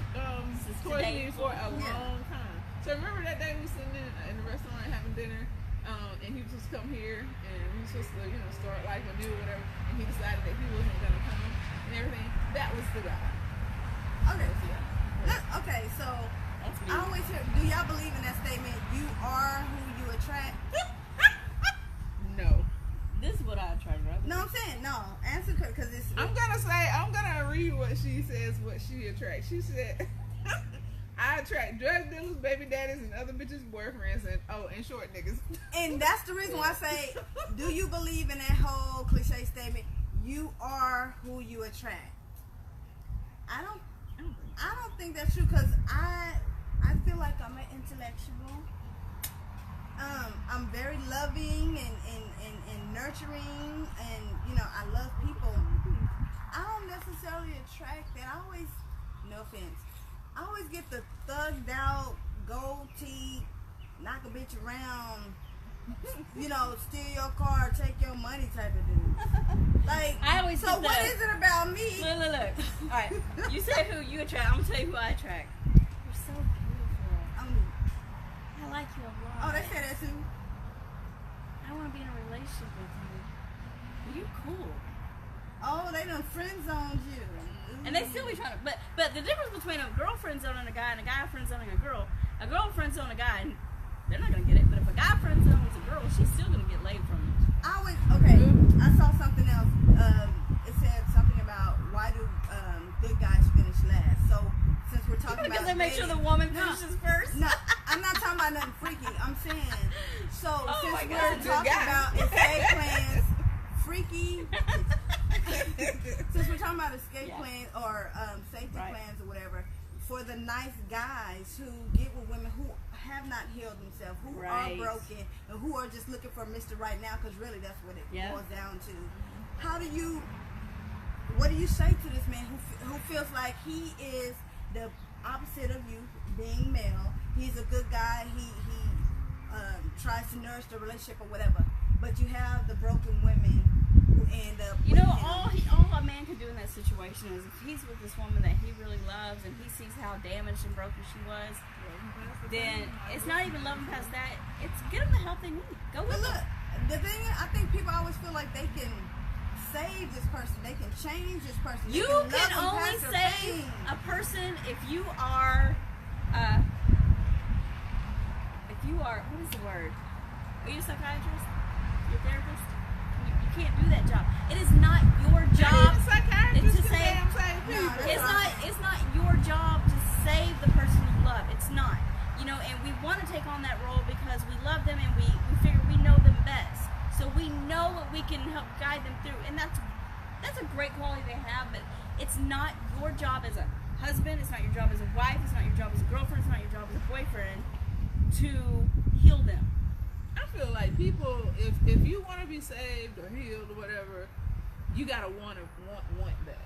Speaker 3: Since
Speaker 2: towards
Speaker 3: today.
Speaker 2: me for a
Speaker 1: Yeah.
Speaker 2: long time. So remember that day we were sitting in the restaurant having dinner, and he was supposed to come here, and we were supposed to, start life anew or whatever, and he decided that he wasn't gonna come and everything. That was the guy.
Speaker 1: Okay. Okay, so
Speaker 3: That's me.
Speaker 1: I always hear, do y'all believe in that statement, you are who you attract?
Speaker 2: No.
Speaker 3: This is what I try to write.
Speaker 1: No, I'm saying, no. Answer because it's...
Speaker 2: I'm gonna read what she says, what she attracts. She said, I attract drug dealers, baby daddies, and other bitches' boyfriends, and short niggas.
Speaker 1: And that's the reason why I say, do you believe in that whole cliche statement, you are who you attract? I don't think that's true because I feel like I'm an intellectual. I'm very loving and nurturing, and you know, I love people. I don't necessarily attract that. I always, no offense, I always get the thugged out, gold teeth, knock a bitch around, you know, steal your car, take your money type of dude. Like,
Speaker 3: I always
Speaker 1: so
Speaker 3: get
Speaker 1: what
Speaker 3: that.
Speaker 1: is it about me?
Speaker 3: Look. All right, you say who you attract. I'm gonna tell you who I attract. You're so beautiful. I like you a lot.
Speaker 1: Oh, they say that too.
Speaker 3: I want to be in a relationship with you. You're cool.
Speaker 1: Oh, they done friend zoned you.
Speaker 3: And they still be trying to, but the difference between a girl friend zoning a guy and a guy friend zoning a girl friend zone a guy, they're not gonna get it. But if a guy friend zones a girl, she's still gonna get laid from him.
Speaker 1: I saw something else. It said something about why do good guys finish last. So since we're talking
Speaker 3: Because
Speaker 1: about
Speaker 3: they make sure the
Speaker 1: dating-
Speaker 3: woman finishes first.
Speaker 1: No, I'm not talking about nothing freaky. I'm saying, so
Speaker 3: Oh
Speaker 1: since
Speaker 3: my
Speaker 1: we're
Speaker 3: God.
Speaker 2: Good
Speaker 1: talking
Speaker 2: guy.
Speaker 1: about escape plans, freaky. Since we're talking about escape
Speaker 3: Yeah.
Speaker 1: plans or safety
Speaker 3: Right.
Speaker 1: plans or whatever, for the nice guys who get with women who have not healed themselves, who
Speaker 3: Right.
Speaker 1: are broken, and who are just looking for Mr. Right Now, because really that's what it
Speaker 3: Yeah.
Speaker 1: boils down to. What do you say to this man who feels like he is the opposite of you, being male? He's a good guy. He tries to nourish the relationship or whatever. But you have the broken women who end up.
Speaker 3: You know,
Speaker 1: with him.
Speaker 3: all a man can do in that situation is if he's with this woman that he really loves and he sees how damaged and broken she was, then it's not even loving past that. It's get them the help they need. Go
Speaker 1: But
Speaker 3: with
Speaker 1: look,
Speaker 3: them.
Speaker 1: the thing is, I think people always feel like they can save this person. They can change this person. They
Speaker 3: You
Speaker 1: love
Speaker 3: can
Speaker 1: them
Speaker 3: only
Speaker 1: past their
Speaker 3: save
Speaker 1: pain.
Speaker 3: a person if you are, what is the word? Are you a psychiatrist? You a therapist? You can't do that job. It is not your job.
Speaker 2: Not even psychiatrists
Speaker 3: It's to
Speaker 2: can
Speaker 3: say-
Speaker 2: damn save
Speaker 1: No,
Speaker 2: people.
Speaker 1: that's
Speaker 3: It's not your job to save the person you love. It's not. You know, and we want to take on that role because we love them and we figure we know them best. So we know what we can help guide them through. And that's a great quality they have, but it's not your job as a husband, it's not your job as a wife, it's not your job as a girlfriend, it's not your job as a boyfriend to heal them.
Speaker 2: I feel like people, if you want to be saved or healed or whatever, you gotta want that.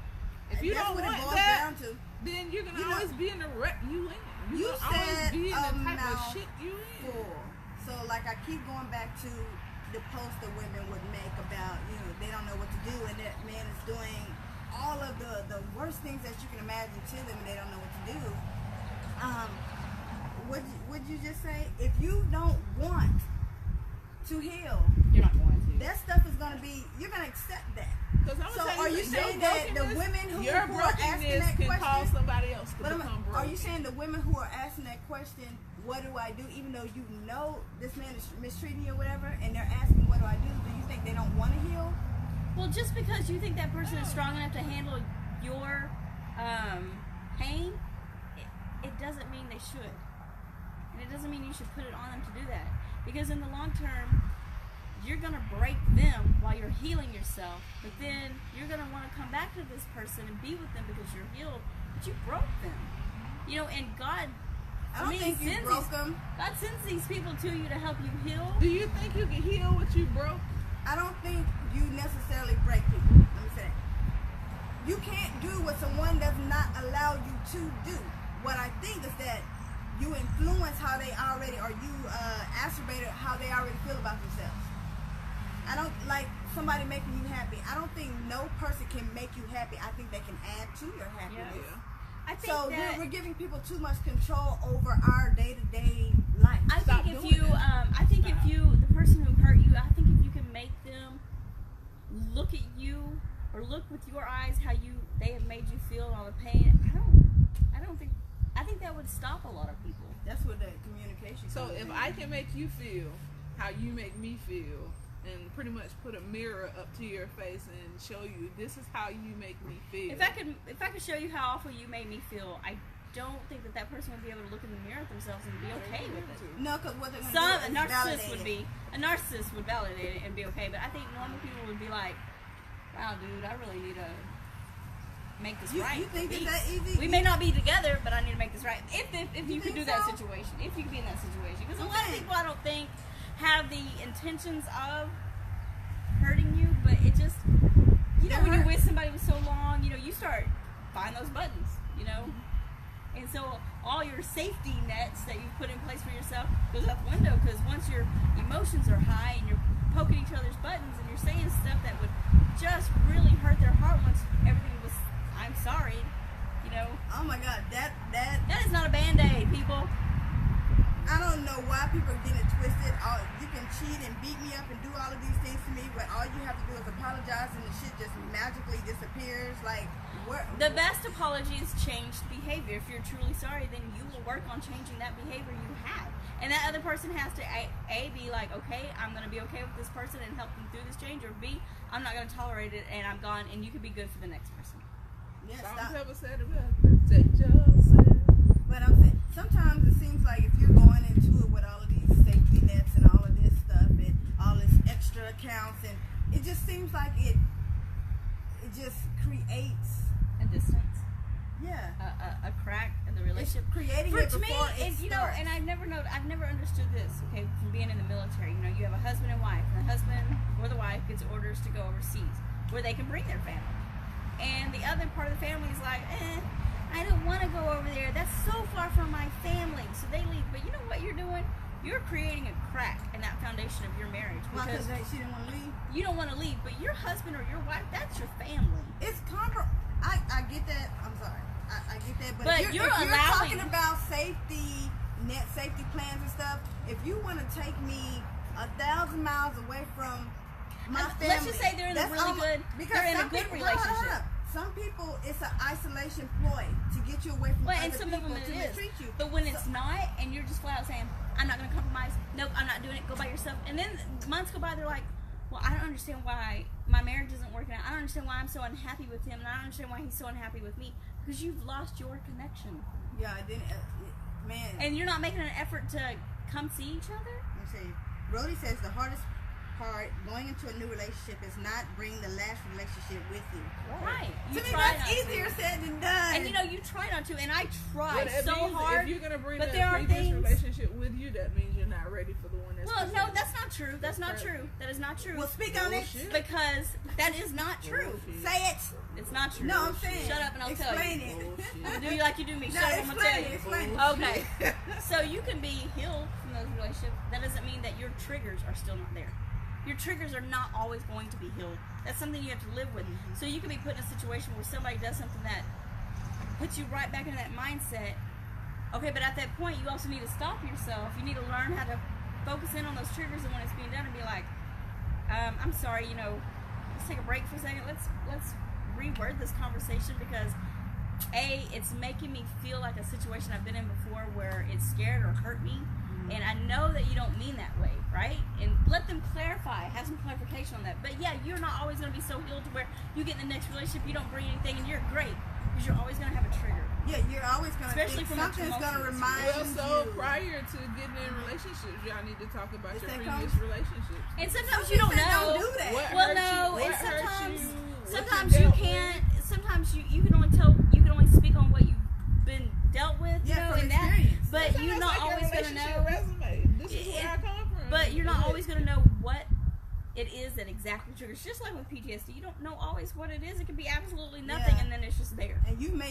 Speaker 2: If you
Speaker 1: That's
Speaker 2: don't
Speaker 1: what it
Speaker 2: want
Speaker 1: boils
Speaker 2: that,
Speaker 1: down to.
Speaker 2: then you're gonna
Speaker 1: You know-
Speaker 2: always be in the rut you in.
Speaker 1: You
Speaker 2: You're gonna always
Speaker 1: said
Speaker 2: be in the
Speaker 1: a
Speaker 2: type of
Speaker 1: mouthful.
Speaker 2: shit you in.
Speaker 1: So like I keep going back to the post that women would make about, you know, they don't know what to do and that man is doing all of the worst things that you can imagine to them and they don't know what to do. Would you just say if you don't want to heal,
Speaker 3: You're not going to.
Speaker 1: that stuff is gonna be, you're gonna accept that.
Speaker 2: Because I'm
Speaker 1: So
Speaker 2: gonna tell
Speaker 1: are
Speaker 2: you,
Speaker 1: you
Speaker 2: your
Speaker 1: saying that the
Speaker 2: brokenness-
Speaker 1: women who
Speaker 2: your
Speaker 1: are asking
Speaker 2: brokenness
Speaker 1: that
Speaker 2: can
Speaker 1: question,
Speaker 2: cause somebody else to
Speaker 1: but
Speaker 2: become broken?
Speaker 1: are you saying the women who are asking that question, what do I do, even though you know this man is mistreating you or whatever, and they're asking what do I do you think they don't want to heal?
Speaker 3: Well, just because you think that person is strong enough to handle your pain, it doesn't mean they should. And it doesn't mean you should put it on them to do that. Because in the long term, you're going to break them while you're healing yourself. But then you're going to want to come back to this person and be with them because you're healed. But you broke them. You know, and God,
Speaker 1: I don't think you broke them.
Speaker 3: God sends these people to you to help you heal.
Speaker 2: Do you think you can heal what you broke?
Speaker 1: I don't think you necessarily break people. Let me say that. You can't do what someone does not allow you to do. What I think is that you influence how they already, or you exacerbated how they already feel about themselves. I don't like somebody making you happy. I don't think no person can make you happy. I think they can add to your happiness.
Speaker 2: Yeah.
Speaker 3: I think
Speaker 1: So
Speaker 3: that
Speaker 1: we're giving people too much control over our day-to-day life.
Speaker 3: I
Speaker 2: Stop
Speaker 3: think if
Speaker 2: doing
Speaker 3: you,
Speaker 2: that.
Speaker 3: I think if you, the person who hurt you, I think if you can make them look at you or look with your eyes how they have made you feel and all the pain. I think that would stop a lot of people. communication.
Speaker 2: So
Speaker 3: comes
Speaker 2: if
Speaker 3: in.
Speaker 2: I can make you feel how you make me feel, and pretty much put a mirror up to your face and show you this is how you make me feel.
Speaker 3: If I could show you how awful you made me feel, I don't think that person would be able to look in the mirror at themselves and be okay with it.
Speaker 1: No, because what they're going
Speaker 3: A
Speaker 1: to do is
Speaker 3: narcissist
Speaker 1: validate it.
Speaker 3: a narcissist would validate it and be okay, but I think normal people would be like, wow, dude, I really need to make this right.
Speaker 1: You think
Speaker 3: for
Speaker 1: it's that
Speaker 3: peace.
Speaker 1: easy?
Speaker 3: We may not be together, but I need to make this right. If you could
Speaker 1: think
Speaker 3: do that
Speaker 1: so?
Speaker 3: situation, if you could be in that situation, because a lot of
Speaker 1: Okay.
Speaker 3: people I don't think have the intentions of hurting you, but it just, you know,
Speaker 1: That
Speaker 3: when you're
Speaker 1: hurt.
Speaker 3: with somebody for so long, you know, you start find those buttons, you know. And so all your safety nets that you've put in place for yourself goes out the window, because once your emotions are high and you're poking each other's buttons and you're saying stuff that would just really hurt their heart once everything was, I'm sorry, you know,
Speaker 1: Oh my God, that
Speaker 3: that is not a Band-Aid, people.
Speaker 1: I don't know why people are getting it twisted. You can cheat and beat me up and do all of these things to me, but all you have to do is apologize and the shit just magically disappears. Like, where?
Speaker 3: The best apology is changed behavior. If you're truly sorry, then you will work on changing that behavior you had. And that other person has to A, be like, okay, I'm going to be okay with this person and help them through this change, or B, I'm not going to tolerate it and I'm gone, and you can be good for the next person.
Speaker 1: Yeah,
Speaker 2: Some
Speaker 1: stop.
Speaker 2: people said it best. Protect yourself.
Speaker 1: But I'm saying, sometimes it seems like if you're going into it with all of these safety nets and all of this stuff and all this extra accounts, and it just seems like it just creates,
Speaker 3: A distance,
Speaker 1: yeah,
Speaker 3: a crack in the
Speaker 1: it's
Speaker 3: relationship.
Speaker 1: creating
Speaker 3: For
Speaker 1: it
Speaker 3: to me,
Speaker 1: before it
Speaker 3: you know,
Speaker 1: starts.
Speaker 3: and I've never understood this. Okay, from being in the military, you know, you have a husband and wife, and the husband or the wife gets orders to go overseas where they can bring their family, and the other part of the family is like, I don't want to go over there. That's so far from my family, so they leave. But you know what you're doing? You're creating a crack in that foundation of your marriage,
Speaker 1: Why?
Speaker 3: because
Speaker 1: Because she didn't want to leave.
Speaker 3: you don't want to leave, but your husband or your wife, that's your family.
Speaker 1: It's I get that. I'm sorry. I get that. But,
Speaker 3: But
Speaker 1: if
Speaker 3: you're
Speaker 1: if you're
Speaker 3: allowing-
Speaker 1: talking about safety net, safety plans and stuff. If you want to take me 1,000 miles away from my family,
Speaker 3: Let's just say they're in a
Speaker 1: that's
Speaker 3: really
Speaker 1: almo-
Speaker 3: good-
Speaker 1: because
Speaker 3: they're in a
Speaker 1: some
Speaker 3: good
Speaker 1: people- hold up, hold
Speaker 3: relationship.
Speaker 1: up. Some people, it's an isolation ploy to get you away from
Speaker 3: Well,
Speaker 1: other
Speaker 3: and some of
Speaker 1: people
Speaker 3: them
Speaker 1: to
Speaker 3: it is.
Speaker 1: mistreat you.
Speaker 3: But when it's not, and you're just flat out saying, I'm not going to compromise, nope, I'm not doing it, go by yourself. And then months go by, they're like, well, I don't understand why my marriage isn't working out. I don't understand why I'm so unhappy with him, and I don't understand why he's so unhappy with me. Because you've lost your connection.
Speaker 1: Yeah, I didn't. Man,
Speaker 3: And you're not making an effort to come see each other.
Speaker 1: let me see. Rhodey says the hardest part going into a new relationship is not bring the last relationship with you.
Speaker 3: Right. You
Speaker 1: To me,
Speaker 3: try
Speaker 1: that's
Speaker 3: not to.
Speaker 1: easier said than done.
Speaker 3: And you know, you try not to, and I try
Speaker 2: But it
Speaker 3: so
Speaker 2: means
Speaker 3: hard.
Speaker 2: if you're gonna bring
Speaker 3: but
Speaker 2: that
Speaker 3: there are
Speaker 2: previous
Speaker 3: things-
Speaker 2: relationship with you, that means you're not ready for the one that's.
Speaker 3: Well, no,
Speaker 2: presented.
Speaker 3: that's not true. That's not
Speaker 2: That's
Speaker 3: true. That is not true.
Speaker 1: well, speak on it.
Speaker 2: Bullshit.
Speaker 3: Because that is not true.
Speaker 2: Bullshit.
Speaker 1: Say it.
Speaker 3: It's not true.
Speaker 1: No, I'm saying.
Speaker 3: Shut up and I'll tell
Speaker 1: explain
Speaker 3: you.
Speaker 1: it.
Speaker 3: Do you like you do me?
Speaker 1: No,
Speaker 3: Shut up, I'm gonna tell
Speaker 1: explain it.
Speaker 3: you.
Speaker 1: Explain it.
Speaker 3: Okay. So you can be healed from those relationships. That doesn't mean that your triggers are still not there. Your triggers are not always going to be healed. That's something you have to live with. So you can be put in a situation where somebody does something that puts you right back into that mindset. Okay, but at that point, you also need to stop yourself. You need to learn how to focus in on those triggers and when it's being done and be like, I'm sorry, you know, let's take a break for a second. Let's reword this conversation because A, it's making me feel like a situation I've been in before where it scared or hurt me. And I know that you don't mean that way, right? And let them clarify, have some clarification on that. But yeah, you're not always going to be so healed to where you get in the next relationship, you don't bring anything, and you're great. Because you're always going to have a trigger.
Speaker 1: Yeah, you're always gonna
Speaker 3: Especially
Speaker 1: think
Speaker 3: from a
Speaker 1: something's gonna
Speaker 3: tumultuous
Speaker 1: remind
Speaker 2: Well, so
Speaker 1: you.
Speaker 2: prior to getting in relationships, y'all need to talk about
Speaker 1: Is
Speaker 2: your
Speaker 1: that
Speaker 2: previous
Speaker 1: comes-
Speaker 2: relationships.
Speaker 3: And sometimes
Speaker 1: Some
Speaker 3: you don't
Speaker 1: people
Speaker 3: know.
Speaker 1: don't do that.
Speaker 2: What
Speaker 3: Well,
Speaker 2: hurt
Speaker 3: no,
Speaker 2: you?
Speaker 3: and
Speaker 2: What hurt
Speaker 3: sometimes,
Speaker 2: you? What
Speaker 3: sometimes you
Speaker 2: dealt
Speaker 3: can't. Sometimes you can only speak on what you've been dealt with, you
Speaker 1: Yeah,
Speaker 3: know,
Speaker 1: from
Speaker 3: and that.
Speaker 1: experience.
Speaker 3: But
Speaker 2: Sometimes
Speaker 3: you're not
Speaker 2: like your
Speaker 3: always gonna
Speaker 2: relationship
Speaker 3: know.
Speaker 2: Resume. This is where I come from.
Speaker 3: But you're not always gonna know what it is that exactly triggers. Just like with PTSD, you don't know always what it is. It could be absolutely nothing,
Speaker 1: Yeah.
Speaker 3: and then it's just there.
Speaker 1: And you may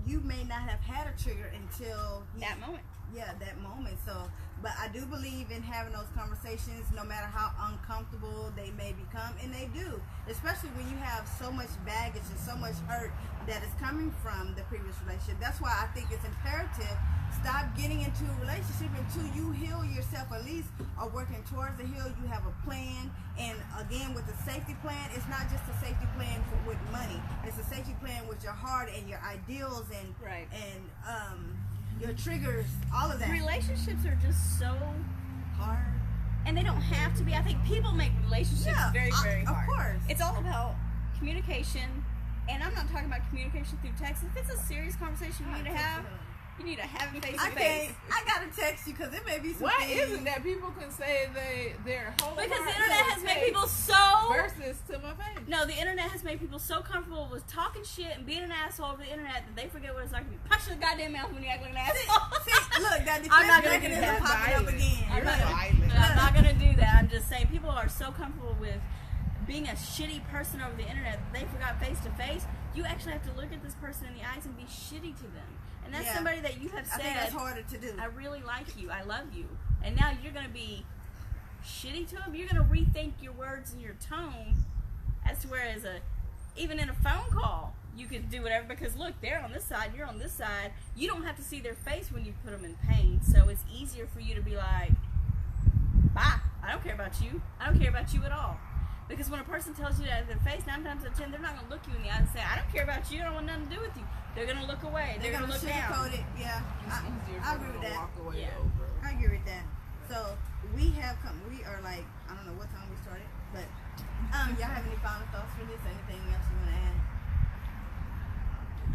Speaker 1: you may not have had a trigger until
Speaker 3: That moment.
Speaker 1: Yeah, that moment. So, but I do believe in having those conversations, no matter how uncomfortable they may become, and they do, especially when you have so much baggage and so much hurt that is coming from the previous relationship. That's why I think it's imperative. Stop getting into a relationship until you heal yourself, at least, or working towards the heal. You have a plan, and again, with the safety plan, it's not just a safety plan with money. It's a safety plan with your heart and your ideals and
Speaker 3: Right.
Speaker 1: and your triggers, all of that.
Speaker 3: Relationships are just so
Speaker 1: Hard.
Speaker 3: and they don't have to be. I think people make relationships very, very
Speaker 1: of
Speaker 3: hard.
Speaker 1: course.
Speaker 3: It's all about communication, and I'm not talking about communication through text. If it's a serious conversation you need to have, you need to have it face to face.
Speaker 1: I gotta text you because it may be some
Speaker 2: Why
Speaker 1: things.
Speaker 2: isn't that people can say they're whole
Speaker 3: Because the
Speaker 2: heart
Speaker 3: internet
Speaker 2: to
Speaker 3: has made
Speaker 2: text
Speaker 3: people so
Speaker 2: versus to my face.
Speaker 3: no, the internet has made people so comfortable with talking shit and being an asshole over the internet that they forget what it's like to be punched in the goddamn mouth when you act like an asshole.
Speaker 1: See, look, that
Speaker 3: I'm not
Speaker 1: defense
Speaker 3: gonna do
Speaker 1: mechanism
Speaker 3: that.
Speaker 1: popping up again.
Speaker 2: You're
Speaker 3: not-
Speaker 2: violent.
Speaker 3: I'm not gonna do that. I'm just saying people are so comfortable with being a shitty person over the internet that they forgot face to face. You actually have to look at this person in the eyes and be shitty to them. And that's
Speaker 1: Yeah.
Speaker 3: somebody that you have
Speaker 1: I think that's
Speaker 3: said,
Speaker 1: harder to do.
Speaker 3: I really like you, I love you. And now you're gonna be shitty to them. You're gonna rethink your words and your tone as to whereas even in a phone call, you could do whatever because look, they're on this side, you're on this side. You don't have to see their face when you put them in pain. So it's easier for you to be like, bye, I don't care about you. I don't care about you at all. Because when a person tells you that to their face, 9 times out of 10, they're not going to look you in the eye and say, I don't care about you, I don't want nothing to do with you. They're going to look away. They're going to look
Speaker 1: sugarcoat
Speaker 3: down.
Speaker 1: it. Yeah,
Speaker 2: It's easier
Speaker 1: I
Speaker 2: for
Speaker 1: agree
Speaker 2: them
Speaker 1: with
Speaker 2: to
Speaker 1: that.
Speaker 2: walk away
Speaker 3: Yeah.
Speaker 2: over.
Speaker 1: I agree with that. So we are like, I don't know what time we started, but y'all have any final thoughts for this? Anything else you want to add?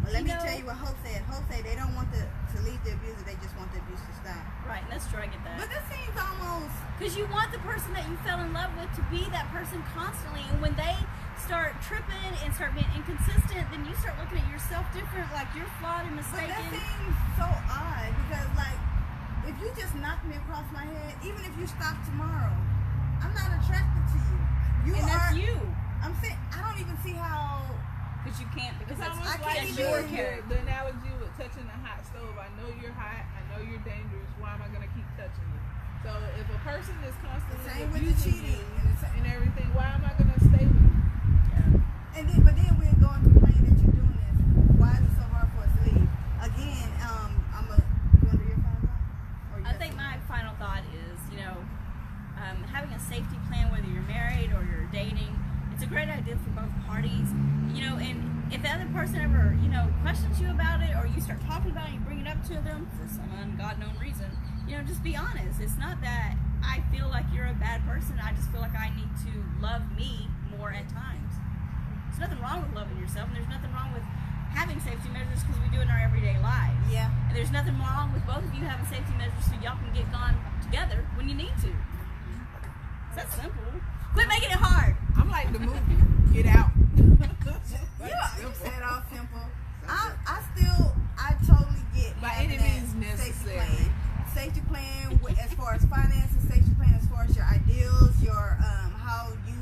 Speaker 1: Well, let me tell you what Hope said. Hope said they don't want to leave the abuser, they just want the abuse to stop.
Speaker 3: Right, and that's true, I get
Speaker 1: But
Speaker 3: that.
Speaker 1: that seems almost
Speaker 3: Because you want the person that you fell in love with to be that person constantly. And when they start tripping and start being inconsistent, then you start looking at yourself different, like you're flawed and
Speaker 1: But that
Speaker 3: mistaken.
Speaker 1: seems so odd because, like, if you just knock me across my head, even if you stop tomorrow, I'm not attracted to you. You
Speaker 3: And
Speaker 1: are.
Speaker 3: that's you.
Speaker 1: I'm saying I don't even see how.
Speaker 3: Because you can't, because
Speaker 2: It's
Speaker 3: that's,
Speaker 2: almost
Speaker 1: I
Speaker 2: like
Speaker 1: can't
Speaker 3: that's
Speaker 1: even-
Speaker 3: your
Speaker 2: the,
Speaker 3: character.
Speaker 2: the analogy with touching a hot stove. I know you're hot. I know you're dangerous. Why am I going to keep touching you? So if a person is constantly
Speaker 1: Same with the
Speaker 2: abusing
Speaker 1: cheating
Speaker 2: you
Speaker 1: and the same.
Speaker 2: and everything, why am I going to stay with you?
Speaker 1: But then we're going to complain that you're doing this. Why is it so hard for us to leave? Again, you want to do your final thought? Or you
Speaker 3: I
Speaker 1: got
Speaker 3: think
Speaker 1: something?
Speaker 3: my final thought is, having a safety plan, whether you're married or you're dating, it's a great idea for both parties. And if the other person ever, questions you about it, or you start talking about it, you bring it up to them for some ungodknown reason, just be honest. It's not that I feel like you're a bad person. I just feel like I need to love me more at times. There's nothing wrong with loving yourself, and there's nothing wrong with having safety measures because we do it in our everyday lives.
Speaker 1: Yeah.
Speaker 3: And there's nothing wrong with both of you having safety measures so y'all can get gone together when you need to. It's that simple. Quit making it hard.
Speaker 2: I'm like the movie, Get Out.
Speaker 1: You said all simple. I totally get
Speaker 2: By
Speaker 1: having
Speaker 2: any
Speaker 1: that
Speaker 2: means necessary.
Speaker 1: Safety plan as far as finances, safety plan as far as your ideals, your how you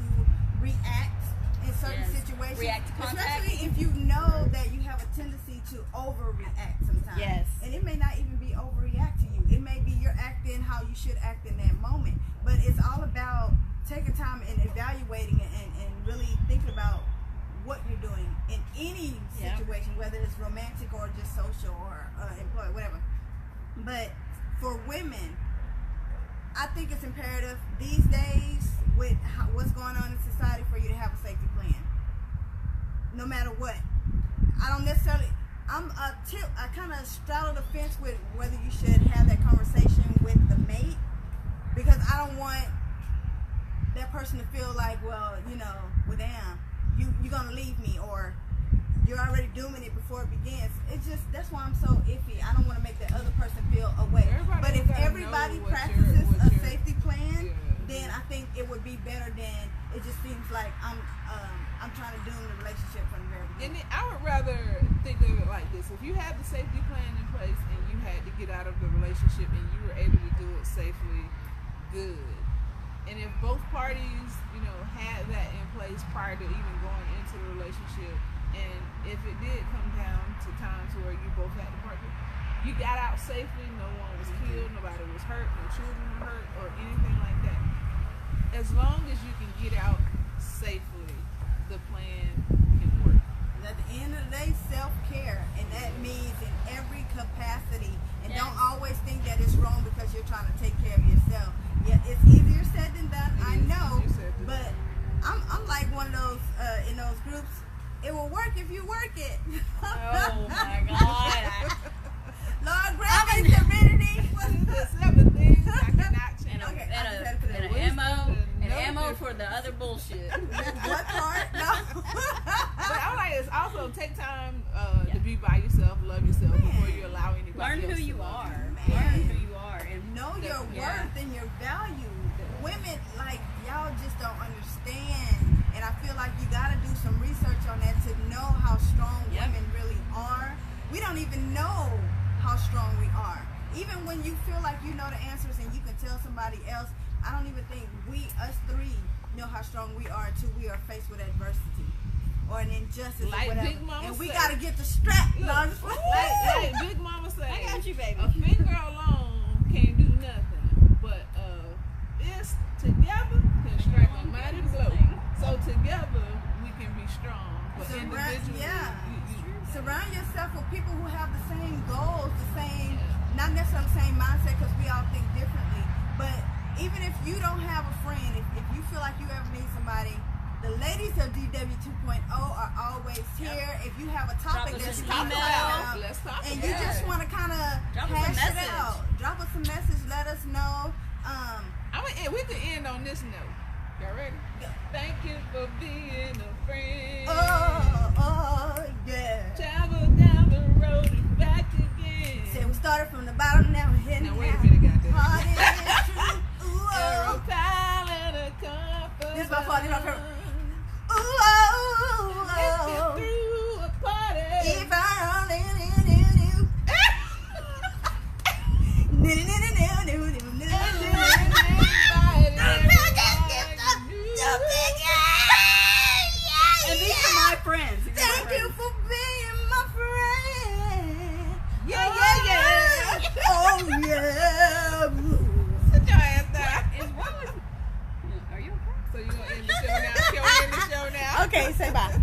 Speaker 1: react in certain
Speaker 3: Yes.
Speaker 1: situations.
Speaker 3: React to contact.
Speaker 1: Especially if you know that you have a tendency to overreact sometimes.
Speaker 3: Yes.
Speaker 1: And it may not even be overreact to you. It may be you're acting how you should act in that moment. But it's all about taking time and evaluating it and really thinking about what you're doing in any
Speaker 3: Yeah.
Speaker 1: situation, whether it's romantic or just social or employee, whatever. But for women, I think it's imperative these days with what's going on in society for you to have a safety plan. No matter what. I don't necessarily. I kind of straddle the fence with whether you should have that conversation with the mate, because I don't want that person to feel like, well, damn, you're gonna leave me, or you're already doing it before it begins. It's just, that's why I'm so iffy. I don't want to make that other person feel away.
Speaker 2: Everybody
Speaker 1: But if
Speaker 2: gotta
Speaker 1: everybody
Speaker 2: know what
Speaker 1: practices
Speaker 2: your-
Speaker 1: a safety plan,
Speaker 2: Yeah.
Speaker 1: then I think it would be better than it just seems like I'm trying to doom the relationship from the very beginning.
Speaker 2: And I would rather think of it like this: if you had the safety plan in place and you had to get out of the relationship and you were able to do it safely, good. And if both parties, had that in place prior to even going into the relationship, and if it did come down to times where you both had to part, you got out safely, no one was killed, nobody was hurt, no children were hurt, or anything like that. As long as you can get out safely, the plan can work.
Speaker 1: At the end of the day, self-care, and that means in every capacity. And
Speaker 3: Yes.
Speaker 1: don't always think that it's wrong because you're trying to take care of yourself. Yeah, it's easier said than done, I know,
Speaker 2: Easier said than
Speaker 1: but
Speaker 2: done.
Speaker 1: I'm like one of those in those groups. It will work if you work it.
Speaker 3: Oh my God.
Speaker 1: Lord, grab
Speaker 3: I'm
Speaker 1: me
Speaker 3: for the other bullshit.
Speaker 1: What part? No.
Speaker 2: But I'm like, it's also take time
Speaker 3: Yeah.
Speaker 2: to be by yourself, love yourself
Speaker 1: Man.
Speaker 2: before you allow anybody
Speaker 3: Learn
Speaker 2: else
Speaker 3: who
Speaker 2: to
Speaker 3: you
Speaker 2: love
Speaker 3: are.
Speaker 2: you.
Speaker 3: Learn who you are, and
Speaker 1: Know your
Speaker 3: Yeah.
Speaker 1: worth and your value. Women, like, y'all just don't understand. And I feel like you gotta do some research on that to know how strong
Speaker 3: Yep.
Speaker 1: women really are. We don't even know how strong we are. Even when you feel like you know the answers and you can tell somebody else, I don't even think us three, know how strong we are until we are faced with adversity or an injustice
Speaker 2: Like
Speaker 1: or whatever.
Speaker 2: Big Mama
Speaker 1: And we
Speaker 2: said.
Speaker 1: gotta get the strap.
Speaker 2: Look,
Speaker 1: No, I'm just
Speaker 2: like Big Mama say,
Speaker 3: I got you, baby.
Speaker 2: a finger alone can't do nothing, but this together can strike a mighty blow. So together we can be strong, but individually,
Speaker 1: yeah.
Speaker 2: you-
Speaker 1: Surround yourself with people who have the same goals, the same, not necessarily the same mindset, because we all think differently. But even if you don't have a friend, if you feel like you ever need somebody, the ladies of DW 2.0 are always here. If you have a topic
Speaker 3: Drop
Speaker 1: that
Speaker 3: us
Speaker 1: you
Speaker 3: an
Speaker 1: want to
Speaker 3: email.
Speaker 1: talk about,
Speaker 2: let's talk
Speaker 1: and
Speaker 2: about
Speaker 1: you just
Speaker 2: it.
Speaker 1: want to kind of
Speaker 3: Drop us a
Speaker 1: hash it
Speaker 3: message.
Speaker 1: out, drop us a message. Let us know.
Speaker 2: We could end on this note. Y'all ready?
Speaker 1: Yeah.
Speaker 2: Thank you for being a friend.
Speaker 1: Oh, yeah.
Speaker 2: Travel down the road and back again.
Speaker 1: Say we started from the bottom, now we're heading
Speaker 2: Now wait a
Speaker 1: out.
Speaker 2: minute, goddamn.
Speaker 1: Heart is true. Ooh,
Speaker 2: You're a
Speaker 1: oh.
Speaker 2: pal and a comfort.
Speaker 1: This is my fault, this is my favorite. Ooh, oh,
Speaker 2: Let's get
Speaker 1: oh.
Speaker 2: through a party.
Speaker 1: If I only knew.
Speaker 3: And these are my friends. These are my
Speaker 1: Thank you
Speaker 3: friends.
Speaker 1: for being my friend.
Speaker 2: Yeah, yeah, yeah.
Speaker 1: Oh, yeah.
Speaker 2: Sit your ass down.
Speaker 3: Is what was? Are you okay?
Speaker 2: So you gonna end the show now? Can we end the show now?
Speaker 1: Okay, say bye.